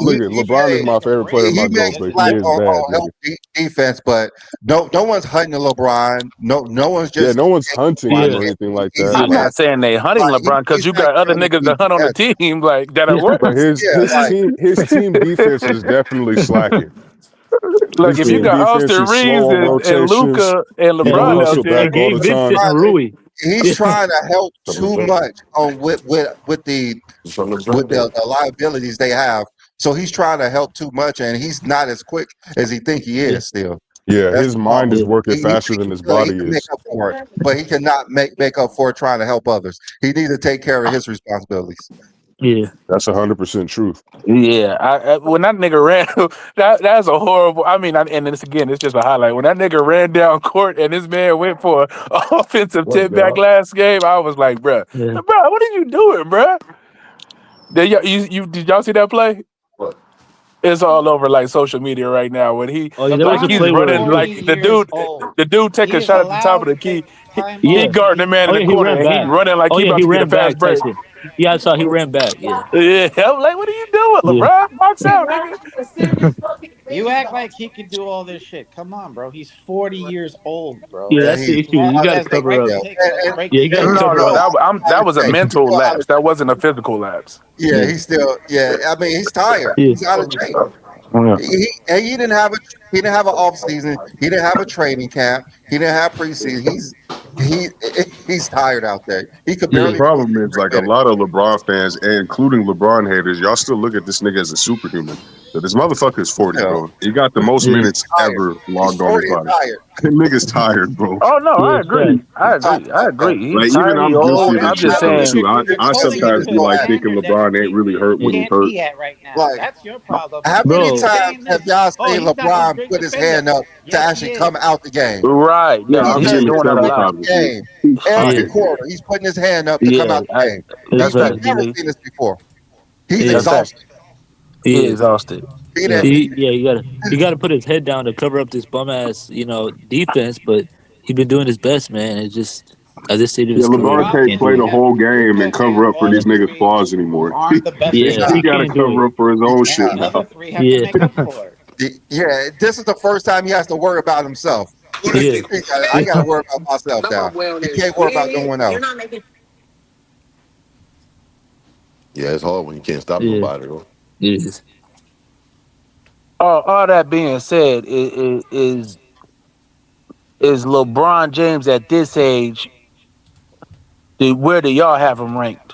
look at LeBron is my favorite player in he my may GOAT, but he slack is on bad, help nigga. defense, but no one's hunting LeBron. No one's Yeah, just no one's hunting him or Yeah. anything like he's that. I'm Like, not saying they hunting LeBron because he's you not got other niggas guaranteed that hunt on the success. team like that are but worse. Yeah, his team defense is definitely slacking. Like His if you team got defense Austin is slow Reeves on and rotations. Luka and He And don't LeBron out hustle Luis, there, and back all the Gabe time. Vincent and Rui. he's trying to help too From much on with the liabilities they have. So he's trying to help too much, and he's not as quick as he think he Yeah. is. Still, Yeah, that's his the mind problem. is working He faster think than his he body can make is. up for it, but he cannot make up for it trying to help others. He needs to take care of his responsibilities. Yeah, that's 100% truth. Yeah, when that nigga ran, that's a horrible. I mean, and it's just a highlight. When that nigga ran down court and this man went for an offensive tip back last game, I was like, bruh, what are you doing, bruh? Did y'all see that play? What? It's all over like social media right now. When there was a he's play where running like the dude take a shot at the top of the key. He guarding the man in the he corner ran and back. he's running like he about he to get a ran fast back, break. Tyson. Yeah, I saw he ran back. Yeah. Yeah, I'm like, what are you doing, LeBron? Box out, nigga. You act like he could do all this shit. Come on, bro. He's 40 years old, bro. Yeah, that's the issue. You got to cover up. Yeah, you got to cover up. That was a mental lapse. That wasn't a physical lapse. Yeah, he's still. Yeah, I mean, he's tired. Yeah. He's out of shape. He didn't have an off season. He didn't have a training camp. He didn't have preseason. He's tired out there. He could barely. The problem is like a lot of LeBron fans, including LeBron haters, y'all still look at this nigga as a superhuman. But this motherfucker is 40, bro. He got the most minutes ever logged on his body. That nigga's tired, bro. Oh no, I agree. He's like tired, even I'm old. guilty of I'm shit just though saying. too. I sometimes be like thinking LeBron ain't really hurt when he hurt. Right now. Like, that's your problem. How many times have y'all seen LeBron put his hand up to actually come out the game? Right. Yeah, I'm he's seeing doing that a several lot. times. Game. Every quarter, he's putting his hand up to come out the game. He's never seen this before. He's exhausted. He is exhausted. You gotta put his head down to cover up this bum ass, defense. But he been doing his best, man. It's just at this stage of his career, LeBron can't play the whole game and cover up for these niggas' flaws anymore. He gotta cover up for his own shit now. Yeah, this is the first time he has to worry about himself. I gotta worry about myself now. He can't worry about no one else. Yeah, it's hard when you can't stop nobody, though. It is. All that being said, is LeBron James at this age? Where do y'all have him ranked?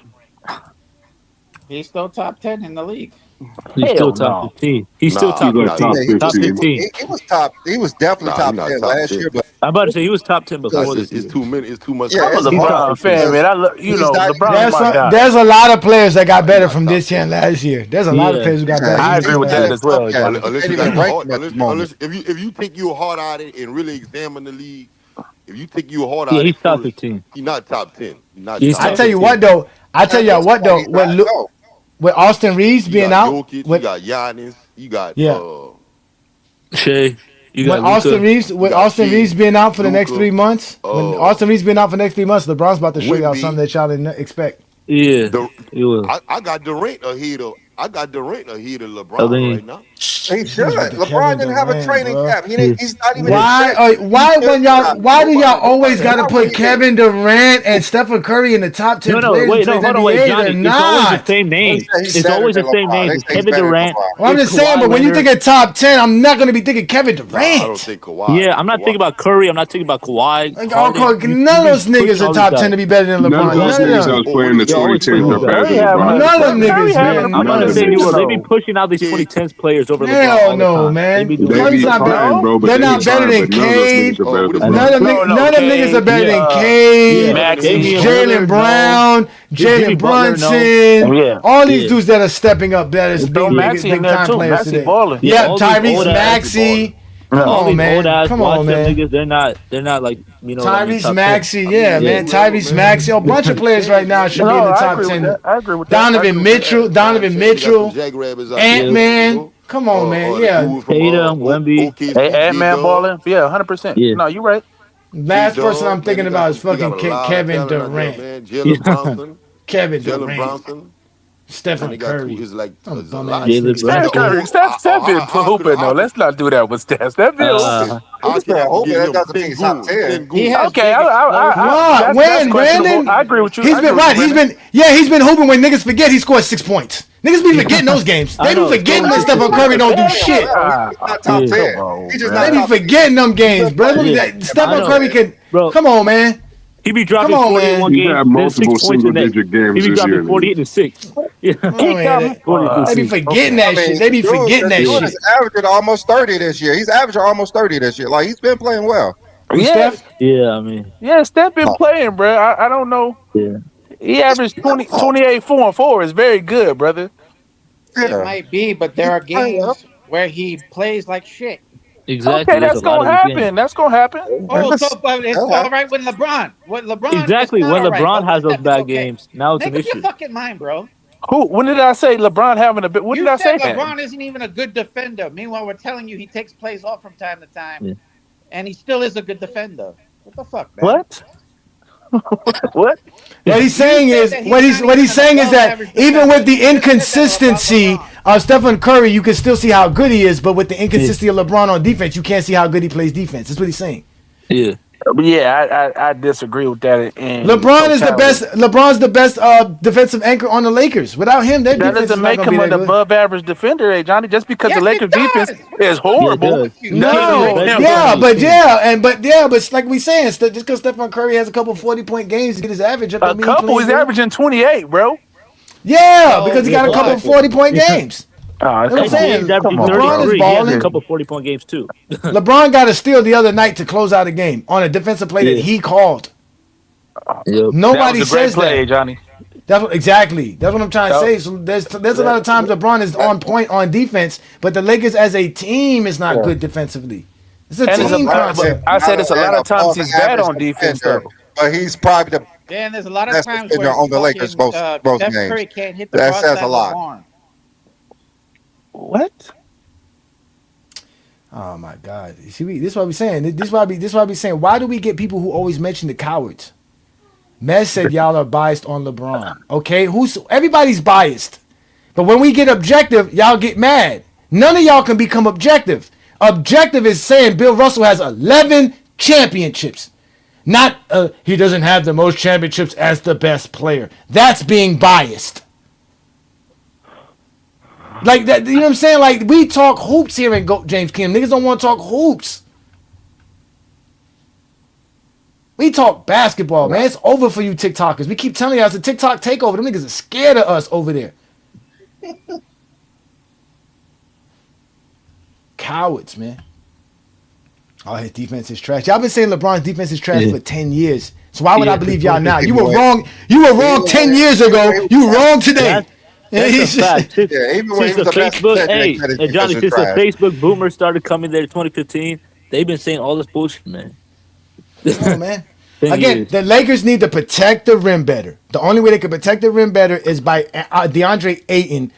He's still top 10 in the league. He's still top 15. He's still top 15. Top 15. He was top. He was definitely top 10 last year. But I'm about to say he was top 10 before this. It's too many. It's too much. Yeah, I'm a LeBron fan, man. LeBron. There's a lot of players that got better from this year and last year. There's a lot of players who got better. I agree with that as well. Unless if you think you're hard at it and really examine the league, if you think you're hard at it, he's top 15. He's not top 10. I tell you what though. With Austin Reaves being out, Jokic, you got Giannis, you got Shea. When Austin Reaves being out for the next 3 months, LeBron's about to show y'all something that y'all didn't expect. Yeah, I got Durant ahead of LeBron right now. He should. LeBron didn't have a training camp. He's not even. Why do y'all always got to put Kevin Durant and Stephen Curry in the top 10 players? Hold on, Johnny. It's always the same name. It's always the same name. It's Kevin Durant. Well, I'm just saying, but when you think of top 10, I'm not going to be thinking Kevin Durant. I don't think Kawhi. Yeah, I'm not thinking about Curry. I'm not thinking about Kawhi. None of those niggas are top 10 to be better than LeBron. None of those niggas I was playing the 2010s are better than LeBron. None of them niggas, man. I'm not saying you will. They be pushing out these 2010s players over LeBron. Hell no, man. They're not better than Cade. None of them niggas are better than Cade, Jaylen Brown, Jalen Brunson. All these dudes that are stepping up that is big time players today. Yeah, Tyrese Maxey. Come on, man. Niggas, they're not like, Tyrese Maxey, man. Tyrese Maxey. A bunch of players right now should be in the top 10. I agree with that. Donovan Mitchell, Ant-Man. Come on, man. Tatum, Wemby. Ant-Man balling. Yeah, 100%. No, you're right. Last person I'm thinking about is fucking Kevin Durant. Kevin Durant. Stephen Curry. Steph been hooping though. Let's not do that with Steph. Steph been hooping. When Brandon? I agree with you. He's been hooping when niggas forget he scored 6 points. Niggas be forgetting those games. They be forgetting when Stephen Curry don't do shit. They be forgetting them games, bro. Stephen Curry can. Come on, man. He be dropping 41 games. He had multiple single-digit games this year. He be dropping 48 and 6. They be forgetting that shit. They be forgetting that shit. He's averaging almost 30 this year. He's averaging almost 30 this year. Like, he's been playing well. Steph? Yeah, I mean. Yeah, Steph been playing, bro. I don't know. Yeah. He averaged 28, 4 and 4 is very good, brother. It Yeah. might be, but there are games where he plays like shit. Okay, Exactly. There's a that's lot gonna of these games. happen. That's gonna happen. Oh, That's- so but it's yeah. all right with LeBron. With LeBron, it's Exactly. not When all right. LeBron But with has those Steph, it's bad okay. games, now it's an Make up your issue. fucking mind, bro. Who? When did I say LeBron having a bit? When did You I say said that? LeBron isn't even a good defender. Meanwhile, we're telling you he takes plays off from time to time, Yeah. and he still is a good defender. What the fuck, man? What? What? What he's saying said is that he's what he's not what even he's an saying is above that average even with defender. the You just said that about inconsistency LeBron. of Stephen Curry, you can still see how good he is, but with the inconsistency of LeBron on defense, you can't see how good he plays defense. That's what he's saying. Yeah. But yeah, I disagree with that. In LeBron is the totality. best. LeBron's the best defensive anchor on the Lakers. Without him, their That defense is doesn't not make going to him be an that good. above average defender, Johnny. Just because the Yes, Lakers it defense does. What the is fuck Yeah, it horrible does. with you? You can't doesn't No, make even him. yeah, benchmark but him. yeah, but it's like we saying, just because Stephen Curry has a couple 40-point games to get his average up, A don't mean he couple. plays He's good. averaging 28, bro. Yeah, So because he Yeah, got a couple what? 40-point Yeah. games. Oh, That's what I'm And saying. James averaging come on, LeBron is 33. He has a balling. couple 40-point games too. LeBron got a steal the other night to close out a game on a defensive play that Yeah. he called. Yep. Nobody That was a great says play, that. Johnny. That's what, exactly. That's what I'm trying to That- say. So there's a lot of times LeBron is on point on defense, but the Lakers as a team is not Yeah. good defensively. It's a And it's team but concept. I said it's a lot of times above he's bad average on defense, defender, though. but he's probably the Then there's a lot of best times defender where on the Lakers fucking most Steph games. Curry can't hit the That far says side a of lot. LeBron. What? Oh my God! You see, this is what we're saying. This is why we saying. Why do we get people who always mention the cowards? Mez said y'all are biased on LeBron. Okay, everybody's biased, but when we get objective, y'all get mad. None of y'all can become objective. Objective is saying Bill Russell has 11 championships. Not he doesn't have the most championships as the best player. That's being biased. Like that, you know what I'm saying? Like we talk hoops here in Go James Kim. Niggas don't want to talk hoops. We talk basketball, man. It's over for you TikTokers. We keep telling y'all it's a TikTok takeover. Them niggas are scared of us over there. Cowards, man. Oh, his defense is trash. Y'all been saying LeBron's defense is trash for 10 years. So why would I believe y'all now? You were wrong. You were wrong 10 years ago. You wrong today. That's a fact. Since, Yeah, even when he since was the the best Facebook, defender, hey, they said his hey Johnny, defense was since the trash. Facebook boomers started coming there in 2015, they've been saying all this bullshit, man. Come on, man. 10 Again, years. the Lakers need to protect the rim better. The only way they can protect the rim better is by DeAndre Ayton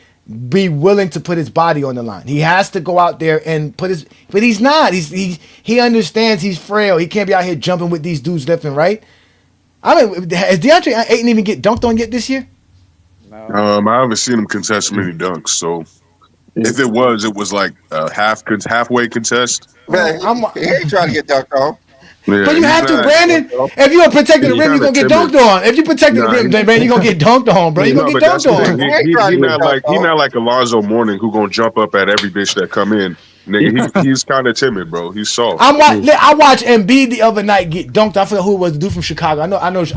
be willing to put his body on the line. He has to go out there and put his, but he's not. He understands he's frail. He can't be out here jumping with these dudes left and right. I mean, has DeAndre Ayton even get dunked on yet this year? No. I haven't seen him contest many dunks, so if it was like halfway contest. Man, he ain't trying to get dunked on. Yeah, But you he's have to, not- Brandon. If you're protecting the He's rim, you're gonna kinda get timid. dunked on. If you protecting the Nah, rim, then man, you're gonna get dunked on, bro. You're No, gonna but get that's the dunked thing. on. He trying to get He dunked not on. like Alonzo Mourning who gonna jump up at every bitch that come in. Nigga, he's kind of timid, bro. He's soft. I watched Embiid the other night get dunked. I forgot who it was. The dude from Chicago. I know. Dunked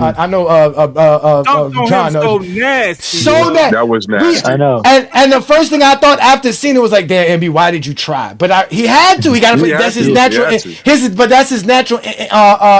on John. him so nasty. So that That was nasty. I know. And the first thing I thought after seeing it was like, damn, Embiid, why did you try? But he had to. He got to. He had That's his to. natural. He had to. But that's his natural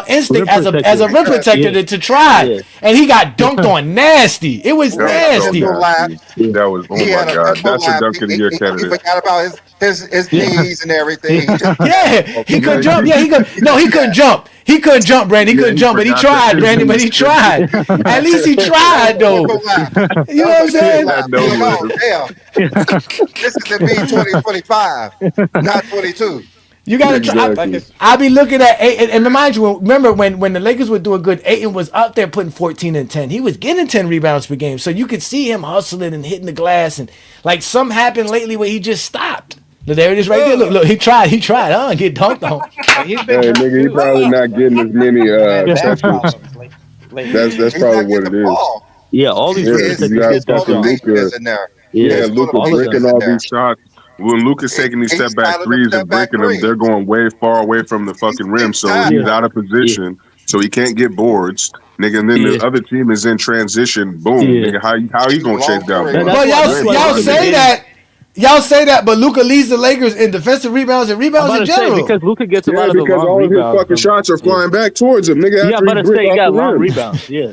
instinct Rim as a rim protector. protector Yeah. to try. Yeah. And he got dunked on nasty. It was That nasty. was so nasty. That was, oh He my had a God. mental That's a lapse. dunk of the year He candidate. forgot about his knees and everything. He just, Yeah, he couldn't jump. Yeah, he could. No, he couldn't jump. He couldn't jump, Brandon. He couldn't jump, but he tried, Brandon. But he tried. At least he tried, though. You know what I'm saying? I know, Oh, man. damn. This is the B 2025, not 22. You gotta try. Exactly. I be looking at Ayton, and remind you, remember when the Lakers were doing good, Ayton was up there putting 14 and 10. He was getting 10 rebounds per game, so you could see him hustling and hitting the glass, and like something happened lately where he just stopped. Look, there it is right there. Look, he tried, get dunked on. He's been Hey, hurt nigga, he too. probably not getting as many Back touches. problems lately. That's He's probably not what getting it the is. ball. Yeah, all these Yeah, rim His you protectors got get dunked fucking on. motivation Luka. is in there. Yeah, Yeah, His Luka all of them. breaking motivation all in there. these Shots. When Luka's taking these He's step back tired of the threes step and back breaking them, threes. they're going way far away from the fucking rim. So tired. he's out of position. So he can't get boards. Nigga, and then Yeah. the other team is in transition. Boom. Yeah. Nigga, how you gonna chase down? Long Man, bro? Well, that's why y'all Luka say gets- that. Y'all say that, but Luka leads the Lakers in defensive rebounds and I'm rebounds about in to say general. because Luka gets a lot Yeah, of the because long all of his rebounds. fucking shots are flying back towards him, nigga. Yeah, After I'm about he to say break he off got the long rim. rebounds. Yeah.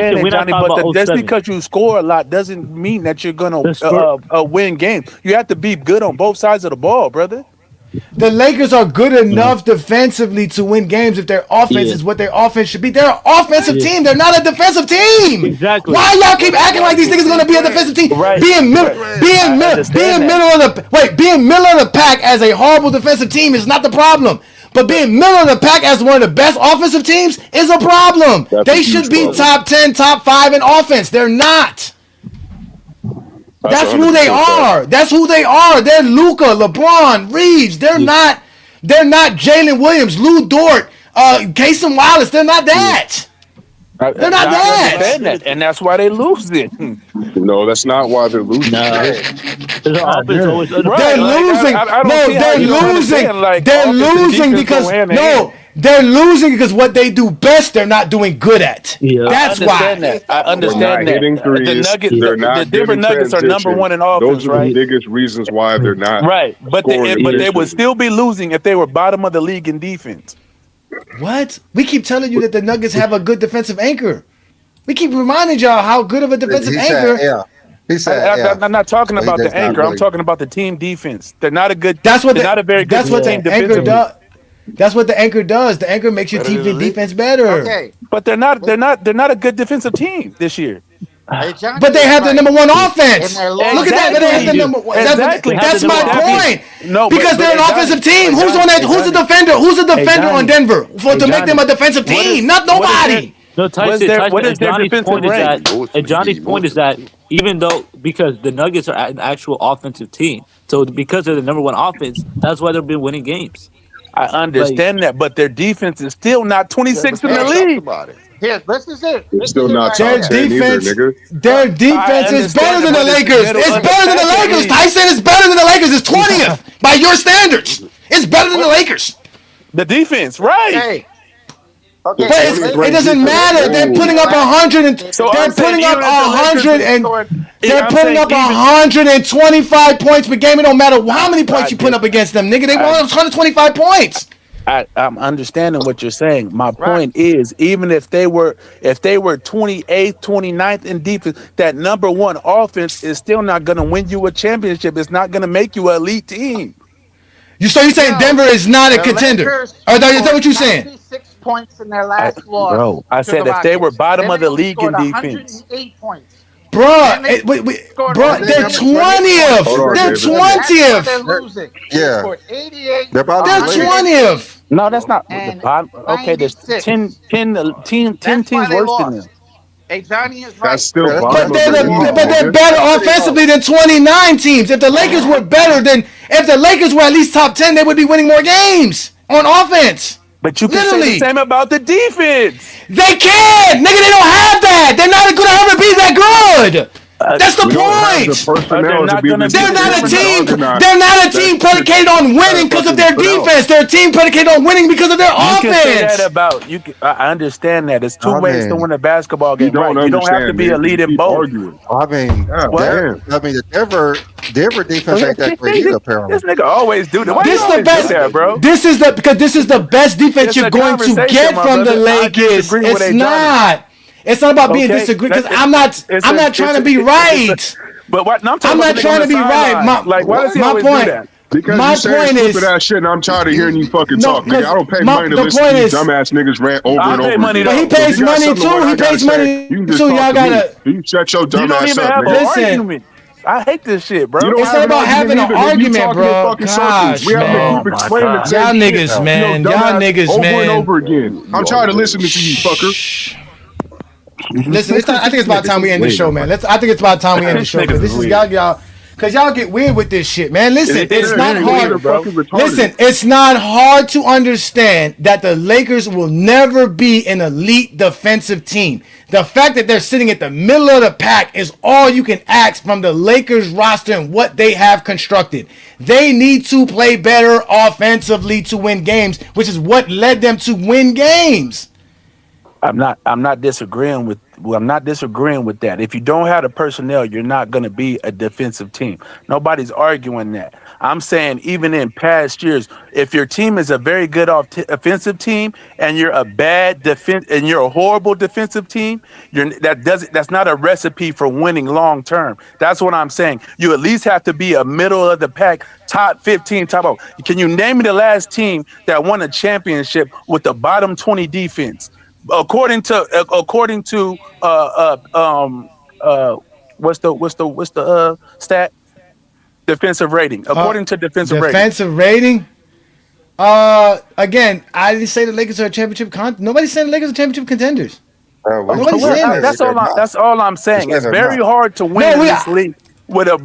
2016. that, We're not Johnny. talking But about just 07. because you score a lot doesn't mean that you're gonna The Spurs. win games. You have to be good on both sides of the ball, brother. The Lakers are good enough defensively to win games if their offense is what their offense should be. They're an offensive team. They're not a defensive team. Exactly. Why y'all keep acting like these niggas gonna be a defensive team? Right. Being middle of the pack as a horrible defensive team is not the problem. But being middle of the pack as one of the best offensive teams is a problem. They should be top 10, top 5 in offense. They're not. That's who they are. That's who they are. They're Luka, LeBron, Reaves. They're not Jalen Williams, Lou Dort, Casey Wallace. They're not that. They're not that. And that's why they lose it. No, that's not why they're losing. They're losing. They're losing because they're losing because what they do best, they're not doing good at. Yeah. That's why. I understand that. The Denver Nuggets are number 1 in offense, Those are right? the biggest reasons why they're not. Right, but they would still be losing if they were bottom of the league in defense. What? We keep telling you that the Nuggets have a good defensive anchor. We keep reminding y'all how good of a defensive anchor. He said, I'm not talking about the anchor. I'm talking about the team defense. They're not a good. That's what not a very good. That's what the anchor does. That's what the anchor does. The anchor makes your team defense better. Okay, but they're not a good defensive team this year. Hey, but they have the number 1 offense. Look at that. They have the number 1. Exactly. That's my point. No, because they're an offensive team. Who's on that? Who's the defender? Who's the defender on Denver to make them a defensive team? Not nobody. No, Tyson, what is their Johnny's defensive point is rank? that, and Johnny's point is that even though because the Nuggets are an actual offensive team, so because they're the number 1 offense, that's why they've been winning games. I understand that, but their defense is still not 26th in the league. Here, this is it. It's still not Their top 10 defense. either, nigga. Their defense is better than the Lakers. It's better than the Lakers. Tyson, it's better than the Lakers. It's 20th by your standards. It's better than the Lakers. The defense, right? Hey. But it doesn't matter. They're putting up 100 and they're putting up 100 and they're putting up 125 points per game. It don't matter how many points you put up against them, nigga. They want 125 points. I'm understanding what you're saying. My point is, even if they were 28th, 29th in defense, that number 1 offense is still not going to win you a championship. It's not going to make you an elite team. So you're saying Denver is not a contender? Is that what you're saying? 96 points in their last loss. Bro, I said if they were bottom of the league in defense. 108 points. Bro, they're 20th. They're 20th. They're losing. Yeah. They're 20th. No, that's not the bottom. Okay, there's 10 teams worse than them. Hey, Johnny is right. That's still But they're better offensively than 29 teams. If the Lakers were better than, if the Lakers were at least top 10, they would be winning more games on offense. But you can say the same about the defense. They can't, nigga. They don't have that. They're not gonna ever be that good. That's the point. They're not a team. They're not a team predicated on winning because of their defense. They're a team predicated on winning because of their offense. You can say that about you. I understand that. It's two ways to win a basketball game. You don't have to be a lead in both. I mean, the Denver defense ain't that great either. Apparently, this nigga always do that. This is the best, bro. This is the best defense you're going to get from the Lakers. It's not. It's not about being disagreed because I'm not trying to be right. But what? No, I'm not trying to be right. Why does he always do that? Because my point is stupid ass shit, and I'm tired of hearing you fucking talk, nigga. I don't pay money to listen to these dumbass niggas rant over and over. But he pays money too. He pays money too. Y'all gotta. You shut your dumb ass up, listen. I hate this shit, bro. It's not about having an argument, bro. Gosh, man. Y'all niggas, man. Y'all niggas, man. Over and over again. I'm tired of listening to you, fucker. Listen, I think it's about time we end the show, man. I think it's about time we end the show. This is y'all, because y'all get weird with this shit, man. Listen, it's not hard. Listen, it's not hard to understand that the Lakers will never be an elite defensive team. The fact that they're sitting at the middle of the pack is all you can ask from the Lakers roster and what they have constructed. They need to play better offensively to win games, which is what led them to win games. I'm not disagreeing with. Well, I'm not disagreeing with that. If you don't have the personnel, you're not going to be a defensive team. Nobody's arguing that. I'm saying even in past years, if your team is a very good offensive team and you're a bad defense and you're a horrible defensive team, that's not a recipe for winning long term. That's what I'm saying. You at least have to be a middle of the pack, top 15, top of. Can you name me the last team that won a championship with the bottom 20 defense? According to uh what's the stat, defensive rating, Uh, according to defensive rating. defensive rating. Again, I didn't say the Lakers are a championship Nobody's saying the Lakers are championship contenders. Nobody's Well, saying this. that's all I'm We saying. said It's they're very not. hard to win No, in we this are. league with a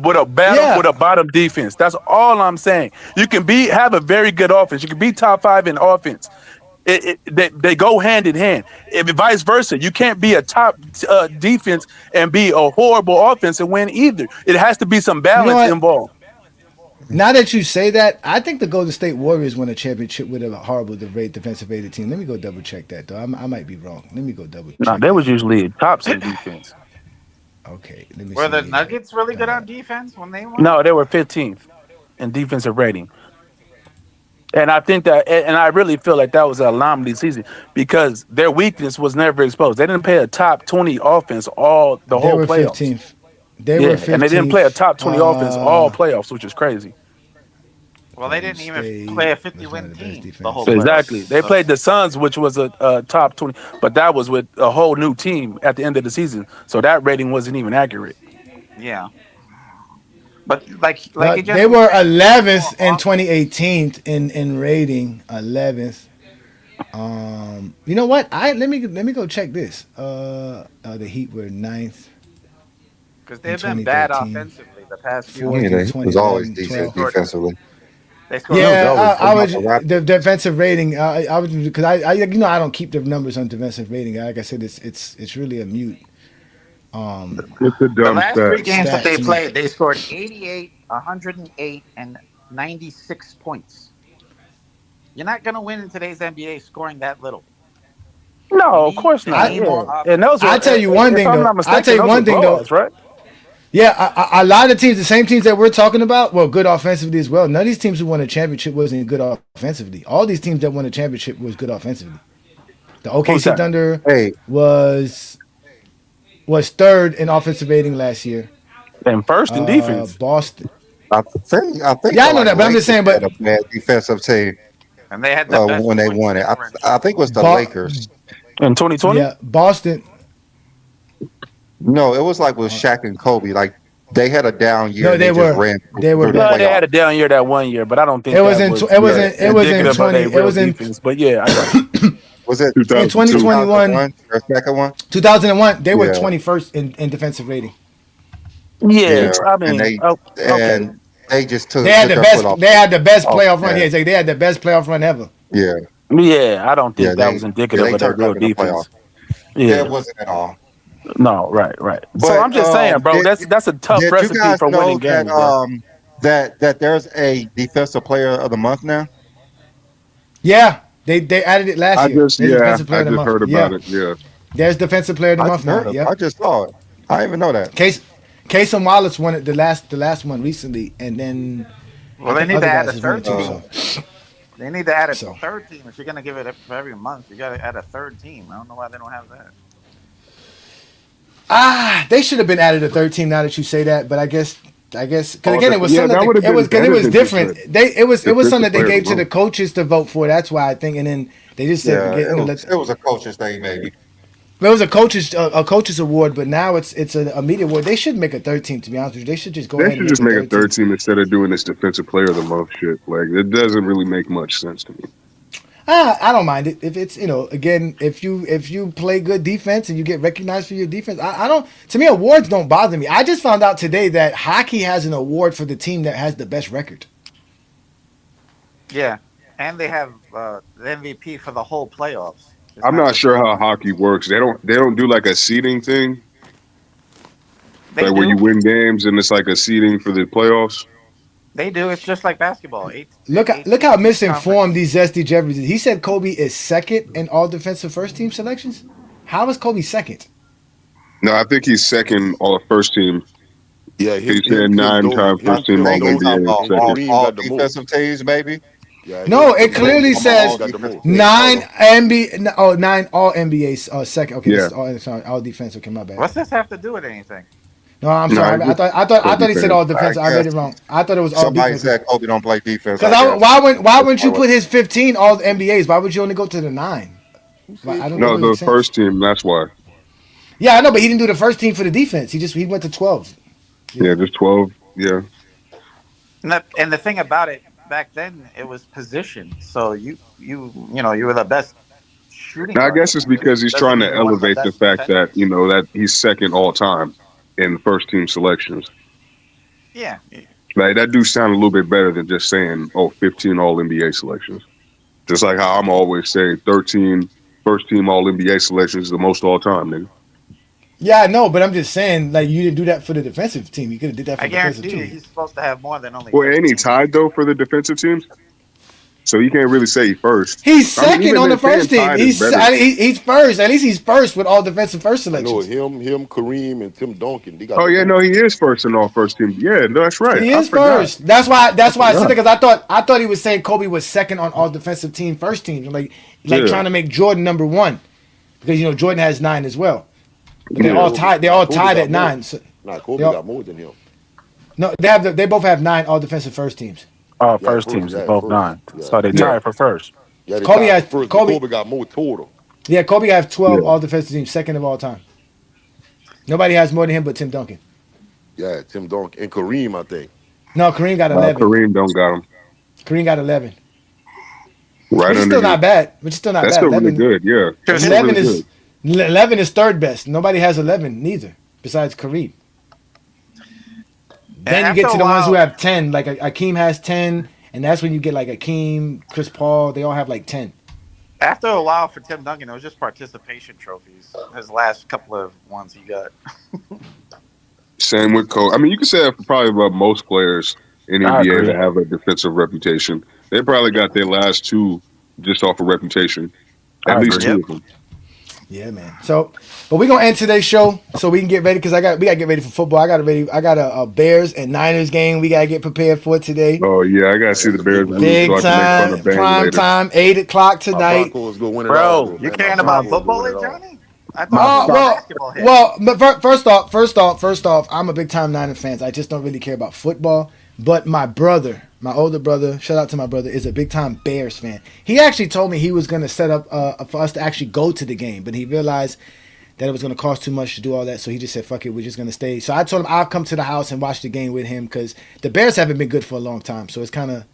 Yeah. bottom defense. That's all I'm saying. You can have a very good offense. You can be top 5 in offense. They go hand in hand. If vice versa, you can't be a top defense and be a horrible offense and win either. It has to be some You know balance what? involved. Now that you say that, I think the Golden State Warriors won a championship with a horrible defensive rated team. Let me go double check that though. I might be wrong. Let me go double No, check they that. was usually tops in defense. Okay, let me Were the see. Nuggets really good on defense when they won? No, they were 15th in defensive rating. And I think that, and I really feel like that was an anomaly season because their weakness was never exposed. They didn't play a top 20 offense the They whole were playoffs. 15th. They were Yeah, and they didn't play a 15th. top 20 offense all playoffs, which is crazy. Well, they Golden didn't even play a State was one 50-win of the best team the whole defense. Exactly. playoffs. They So, played the Suns, which was a top 20, but that was with a whole new team at the end of the season. So that rating wasn't even accurate. yeah. But like you just They was were saying, they need more 11th in offense. 2018 in rating. 11th. You know what? Let me go check this. The Heat were ninth Because in they've been bad 2013, offensively the past few fourth Yeah, in years. he was always 2011, They decent 12. scored. defensively. They scored. Yeah, it was always Yeah, I What about was the the Raptors? defensive rating. I was because I don't keep the numbers on defensive rating. Like I said, it's really a mute It's a The dumb last stat. three games that stat they to me. played, they scored 88, 108, and 96 points. You're not going to win in today's NBA scoring that little. No, of course They not. I need Yeah, more and those offense. I were, tell you one if thing I'm though. not I tell mistaken, you those were one thing though. blowouts, right? Yeah, a lot of teams, the same teams that we're talking about, well, good offensively as well. None of these teams who won a championship wasn't good offensively. All these teams that won a championship was good offensively. The Who's OKC that? Thunder Hey, was third in offensive rating last year. And first in defense. Boston. I think Yeah, the I know like that, but I'm just Lakers saying. had But a bad defensive team And they had the best when they point won it. I differential. think it was the Bo- Lakers. In 2020? yeah, Boston. No, it was like with Shaq and Kobe. Like they had a down year No, and they just ran they were through the No, bad. they playoffs. had a down year that one year, but I don't think It was that in was it was Yeah, in it was in indicative of 20. their It real was in defense. But yeah, I got you. was it in 2002. 2021. 2001 or second one? 2001. They were Yeah, 21st in defensive rating. Yeah, yeah, I and mean, oh, okay. they just They had took the their foot best. off. They had the best Off playoff the run. Yeah, gas. it's like they had the best playoff run ever. Yeah, Yeah, I don't yeah, think that was indicative they of their turned real up in the playoffs. defense. Yeah, Yeah, it wasn't at all. no, right. So But I'm just saying, bro, that's a tough did you recipe guys for winning know that games, bro. that there's a defensive player of the month now? Yeah, they added it last I year. just There's yeah, defensive player I of the just month. heard about Yeah, it. Yeah. there's defensive player of the I month just now. heard of. I Yep. just saw it. I didn't even know that. Case and Wallace won it the last one recently, and then I Well, they think need to other add guys a has won it third too. team. Uh, They need to add a So third team. If you're going to give it for every month, you got to add a third team. I don't know why they don't have that. they should have been added a third team now that you say that, but I guess because Oh, again it was yeah, something that would that have it been was because it better was than just different. a It was something defensive that they player of gave the to the month. coaches to vote for. That's why I think, and then they just said yeah, forget. it was a coach's thing, maybe. It was a coaches award, but now it's a media award. They should make a third team. To be honest with you, they should just go They ahead and should make just a make a third third team. team instead of doing this defensive player of the month shit. Like it doesn't really make much sense to me. I don't mind it if it's again if you play good defense and you get recognized for your defense. I don't. To me, awards don't bother me. I just found out today that hockey has an award for the team that has the best record. Yeah, and they have the MVP for the whole playoffs. It's I'm not not just sure one how night. hockey works. They don't do like a seeding thing, They like where you do. win games and it's like a seeding for the playoffs. They do. It's just like basketball. Eight Look how teams each misinformed conference. these Zesty Jeffries is. He said Kobe is second in all defensive first team selections. How is Kobe second? No, I think he's second on the first team. Yeah, He's had 9-time first team All Think he's talking NBA about and second. Kareem all got the most. defensive teams, maybe. Yeah, No, him, it him, him, clearly him and says Kareem got the most. nine NBA. Oh, 9 All NBA second. Okay, this Yeah. is all. Sorry, all defense. Okay, my bad. What's this have to do with anything? No, I'm No, sorry. it's just I thought Kobe he said fans. all defense. I I read guess it wrong. I thought it was all somebody defense. said Kobe don't play defense. Because I guess. why wouldn't you That's put his 15 all NBAs? Why would you only go to the 9? Who Well, said I don't No, think it Kobe? makes the sense. first team. That's why. Yeah, I know, but he didn't do the first team for the defense. He went to 12. Yeah, just 12. Yeah. And the thing about it, back then it was position. So you were the best shooting Now, I guard. guess it's because he's Doesn't trying to mean you're one of the elevate the best fact that defenders. that he's second all time in first team selections. Yeah. Like that do sound a little bit better than just saying, 15 All NBA selections. Just like how I'm always saying 13 first team All NBA selections is the most all time, nigga. Yeah, I know, but I'm just saying, like, you didn't do that for the defensive team. You could have did that for I the defensive guarantee you too. he's supposed to have more than only Well, ain't he 13. tied though for the defensive teams? So you can't really say he first. He's I mean, second even on the then, saying first team. tied is better. He's first. At least he's first with all defensive first I know selections. him, Kareem, and Tim Duncan. They got Oh the yeah, no, most. he is first in all first team. Yeah, no, that's right. He I is forgot. first. That's why I said forgot. that, because I thought he was saying Kobe was second on all defensive team first team, like Yeah. trying to make Jordan number 1, because Jordan has 9 as well. But they're Yeah. all tied. They're all Kobe tied got at more. 9. So, Nah, Kobe they all- got more than him. no, they both have 9 all defensive first teams. All Yeah, first teams is yeah, both first. 9. Yeah, So they Yeah. tied for first. yeah. They Kobe tied has for first, but Kobe. Kobe got more total. Yeah, Kobe has 12 Yeah. all defensive teams, second of all time. Nobody has more than him but Tim Duncan. Yeah, Tim Duncan and Kareem, I think. No, Kareem got 11. Kareem don't got him Kareem got 11. right Which is still underneath. not bad. Which is still not That's bad. still really 11, good. Yeah, that's still 11 really is good. 11 is third best. Nobody has 11 neither, besides Kareem. Then you after get to a the ones who while- have 10. Like Akeem has 10, and that's when you get like Akeem, Chris Paul. They all have like 10. After a while for Tim Duncan, it was just participation trophies. His last couple of ones he got. Same with Kobe. I mean, you can say that for probably about most players in I NBA agree. that have a defensive reputation. They probably got their last 2 just off of reputation. At I least agree. 2 of them. Yeah, man. So, but we're gonna end today's show so we can get ready, because we gotta get ready for football. I got a Bears and Niners game we gotta get prepared for today. Oh yeah, I gotta see the Bears lose Big so I can make fun of time, Bang prime later. time, 8 o'clock My tonight. Broncos go win it all. Bro, Though, you man. caring My about Broncos go football, win it all. Johnny? I thought it was basketball here. But first off, I'm a big time Niners fan. I just don't really care about football. But my older brother, shout out to my brother, is a big time Bears fan. He actually told me he was gonna set up for us to actually go to the game, but he realized that it was gonna cost too much to do all that, so he just said, "Fuck it, we're just gonna stay." So I told him I'll come to the house and watch the game with him, because the Bears haven't been good for a long time, so it's kind of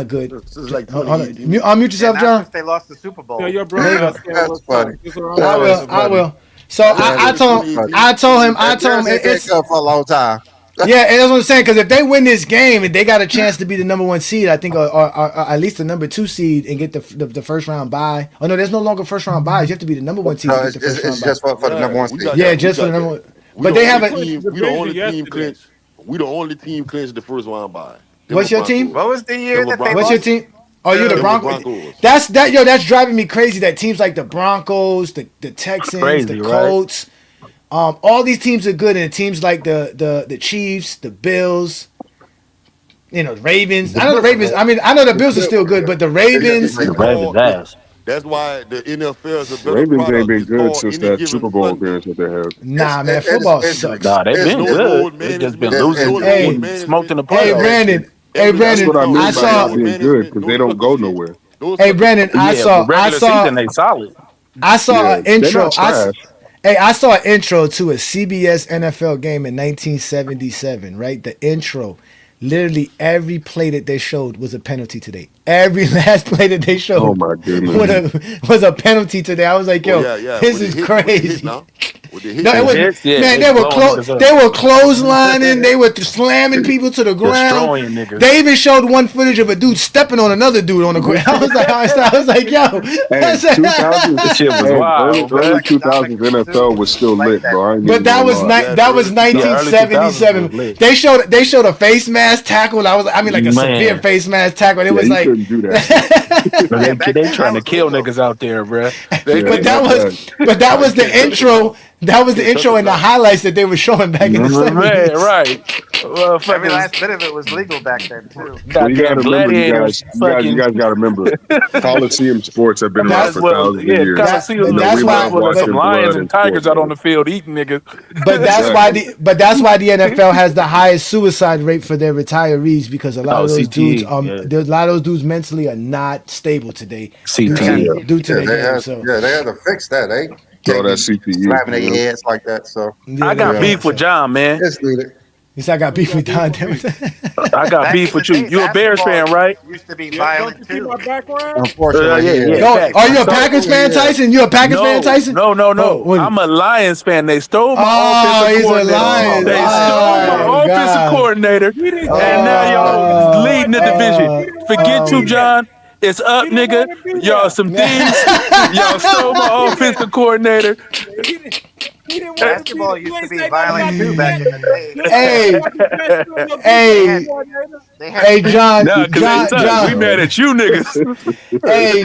good. This is like Hold on. 2018. Unmute yourself, Not John. since they lost the Super Bowl. Tell your There you brother go. I said what's funny. up. Just around I the will. way. I will. So I told him. It's good for a long time. Yeah, and that's what I'm saying. Because if they win this game and they got a chance to be the number 1 seed, I think, or at least the number 2 seed, and get the first round bye. Oh no, there's no longer first round buys. You have to be the number 1 seed No, to it's, get the first it's round just bye. for the number 1 We seed. got Yeah, that. just We for the got number. that. But they have a. We the Division only team yesterday. clinch. We the only team clinch the first round bye. What's your team? What was the year that they What's lost? your team? Oh, you're the Denver Broncos. Broncos. That's driving me crazy. That teams like the Broncos, the Texans, Crazy, the right? Colts, all these teams are good, and teams like the Chiefs, the Bills, the Ravens. I know the Ravens. I mean, I know the Bills are still good, but the Ravens. The Ravens ass. That's why the NFL is a better Ravens ain't product. been It's good called since any that given Super Bowl Sunday. appearance that they had. Nah, man, it's- football it's- sucks. Nah, they've It's been no good. old They man. just been It's losing. no Hey, old man. smoked in the Hey, playoffs. Brandon. Hey, Every That's Brandon. what I mean I by saw. not being good, because they don't go nowhere. Hey, Brandon. I Yeah, saw. but I regular saw. season they solid. I saw Yeah, an they're intro. not trash. I saw an intro to a CBS NFL game in 1977. Right, the intro. Literally every play that they showed was a penalty today. Every last play that they showed Oh my goodness. was a penalty today. I was like, yo, this With is the hit crazy. now. With the hit No, it now. was Hits, yeah, man. they They were blowing niggas up. they were clotheslining. They were slamming people to the ground. Destroying niggas. They even showed one footage of a dude stepping on another dude on the ground. I was like, yo, Hey, 2000, This shit was wild, early man. 2000s NFL was still lit, bro. I ain't but even that gonna was lie. that was early 2000s 1977. was lit. They showed a face mask tackle. I mean like a Man. severe face mask tackle. And it Yeah, was you like shouldn't do that shit. They trying to kill niggas out there, bruh. But that was the intro. That was the intro and the highlights that they were showing back in the 70s. Man, right. Well, Every last bit of it was legal back then too. Well, you gotta remember, you guys gotta remember, Coliseum sports have been around for thousands of years. Coliseum, that's why some lions and tigers out on the field eating niggas. But that's why the NFL has the highest suicide rate for their retirees, because a lot of those dudes, a lot of those dudes mentally are not stable today. CTE. Due to they had to fix that. They can't that be CTE, slapping their heads like that. So I got beef with John, man. It's needed. He said I got beef with Don. I got beef with you. You a Bears fan, right? Used to be violent too. Unfortunately, Are you a Packers fan, Tyson? You a Packers fan, Tyson? No. I'm a Lions fan. They stole my offensive coordinator. They stole my offensive coordinator, and now y'all leading the division. Forget you, John. It's up, nigga. Y'all some thieves. Y'all stole my offensive coordinator. Basketball used to be violent too back in the day. Hey, John. We mad at you niggas. Hey,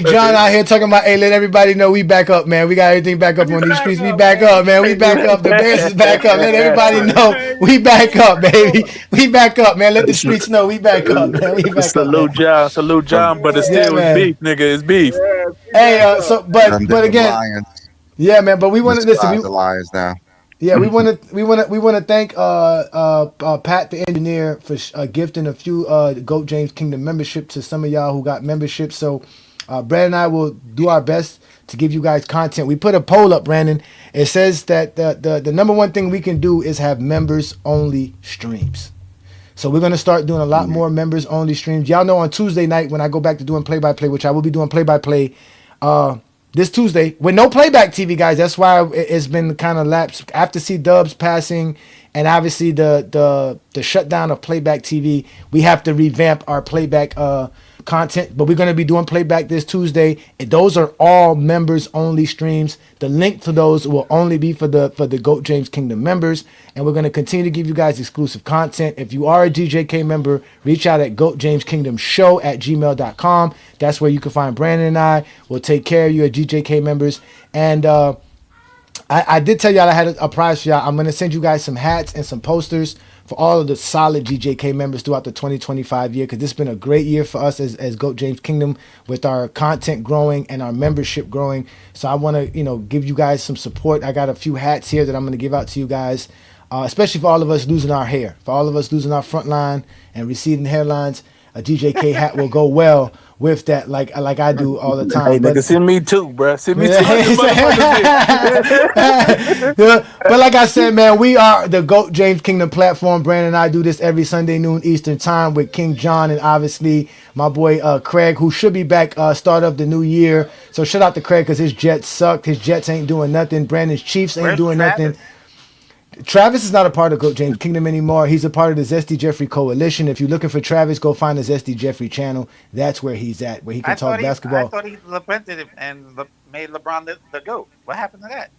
John out here talking about, hey, let everybody know we back up, man. We got everything back up on these streets. We back up, man. We back up. The Bears is back up. Let everybody know we back up, baby. We back up, man. Let the streets know we back up, man. We back Salute John, but it's still beef, nigga. It's beef. Hey, but again. Yeah, man, but we want to listen. The Lions now. Yeah, we want to thank Pat the engineer for gifting a few GOAT James Kingdom membership to some of y'all who got membership. So Brandon and I will do our best to give you guys content. We put a poll up, Brandon. It says that the number one thing we can do is have members only streams. So we're going to start doing a lot more members only streams. Y'all know on Tuesday night when I go back to doing play-by-play, which I will be doing play-by-play this Tuesday with no playback TV, guys. That's why it's been kind of lapsed after C-Dub's passing, and obviously the shutdown of playback TV. We have to revamp our playback content, but we're going to be doing playback this Tuesday, and those are all members only streams. The link to those will only be for the GOAT James Kingdom members, and we're going to continue to give you guys exclusive content. If you are a GJK member, reach out at goatjameskingdomshow@gmail.com. That's where you can find Brandon and I. We'll take care of you as GJK members. And I did tell y'all I had a prize for y'all. I'm going to send you guys some hats and some posters for all of the solid GJK members throughout the 2025 year, because this has been a great year for us as GOAT James Kingdom, with our content growing and our membership growing. So I want to give you guys some support. I got a few hats here that I'm going to give out to you guys, especially for all of us losing our hair, for all of us losing our front line and receding hairlines. A GJK hat will go well with that, like I do all the time. Hey, nigga, send me too, bro. Send me too. But like I said, man, we are the GOAT James Kingdom platform. Brandon and I do this every Sunday noon Eastern time with King John and obviously my boy Craig, who should be back start of the new year. So shout out to Craig, because his Jets sucked. His Jets ain't doing nothing. Brandon's Chiefs ain't doing nothing. Travis is not a part of GOAT James Kingdom anymore. He's a part of the Zesty Jeffrey Coalition. If you're looking for Travis, go find the Zesty Jeffrey channel. That's where he's at, where he can talk basketball. I thought he repented it and made LeBron the GOAT. What happened to that?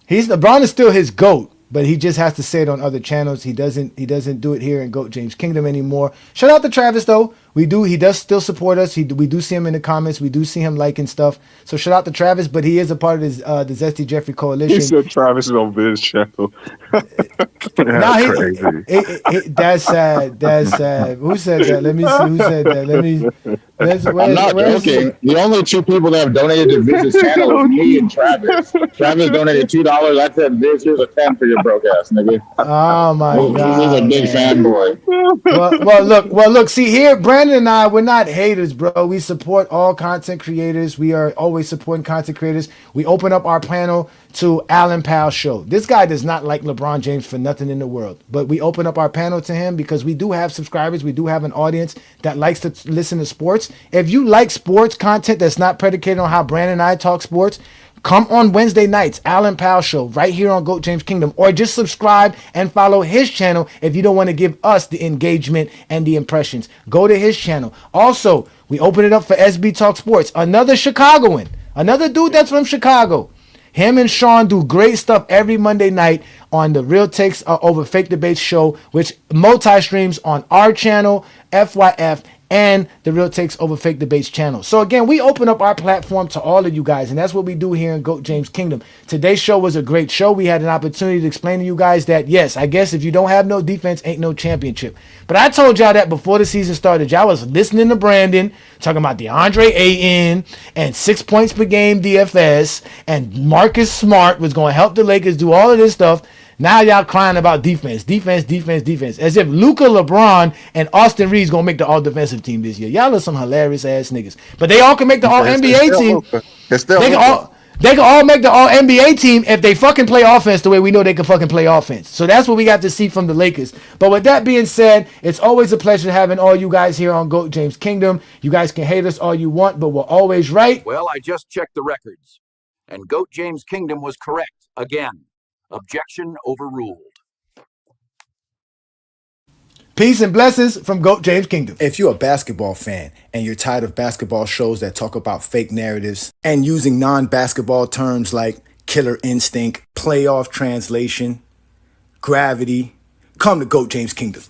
LeBron is still his GOAT, but he just has to say it on other channels. He doesn't do it here in GOAT James Kingdom anymore. Shout out to Travis though. He does still support us. We do see him in the comments. We do see him liking stuff. So shout out to Travis, but he is a part of the Zesty Jeffrey Coalition. He said Travis is on Viz's channel. That's crazy. That's sad. That's sad. Who said that? Let me see. Who said that? I'm not joking. The only two people that have donated to Viz's channel is me and Travis. Travis donated $2. I said, Viz, here's a 10 for your broke ass, nigga. Oh my God. He's a big fanboy. Well, look. See here, Brandon and I, we're not haters, bro. We support all content creators. We are always supporting content creators. We open up our panel to Alan Powell's show. This guy does not like LeBron James for nothing in the world, but we open up our panel to him because we do have subscribers. We do have an audience that likes to listen to sports. If you like sports content that's not predicated on how Brandon and I talk sports, come on Wednesday nights, Alan Powell Show, right here on GOAT James Kingdom, or just subscribe and follow his channel if you don't want to give us the engagement and the impressions. Go to his channel. Also, we open it up for SB Talk Sports, another Chicagoan, another dude that's from Chicago. Him and Sean do great stuff every Monday night on the Real Takes Over Fake Debates show, which multi-streams on our channel, FYF, and the Real Takes Over Fake Debates channel. So again, we open up our platform to all of you guys, and that's what we do here in GOAT James Kingdom. Today's show was a great show. We had an opportunity to explain to you guys that, yes, I guess if you don't have no defense, ain't no championship. But I told y'all that before the season started. Y'all was listening to Brandon, talking about DeAndre Ayton and 6 points per game DFS, and Marcus Smart was going to help the Lakers do all of this stuff. Now y'all crying about defense. As if Luka, LeBron, and Austin Reaves gonna make the all-defensive team this year. Y'all are some hilarious ass niggas. But they all can make the all-NBA team. They can all make the all-NBA team if they fucking play offense the way we know they can fucking play offense. So that's what we got to see from the Lakers. But with that being said, it's always a pleasure having all you guys here on GOAT James Kingdom. You guys can hate us all you want, but we're always right. Well, I just checked the records, and GOAT James Kingdom was correct again. Objection overruled. Peace and blessings from GOAT James Kingdom. If you're a basketball fan and you're tired of basketball shows that talk about fake narratives and using non-basketball terms like killer instinct, playoff translation, gravity, come to GOAT James Kingdom.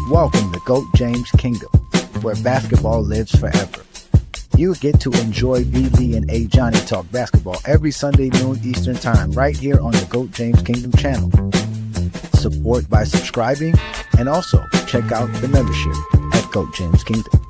Welcome to GOAT James Kingdom, where basketball lives forever. You get to enjoy B. Lee and A. Johnny talk basketball every Sunday noon Eastern Time right here on the GOAT James Kingdom channel. Support by subscribing and also check out the membership at GOAT James Kingdom.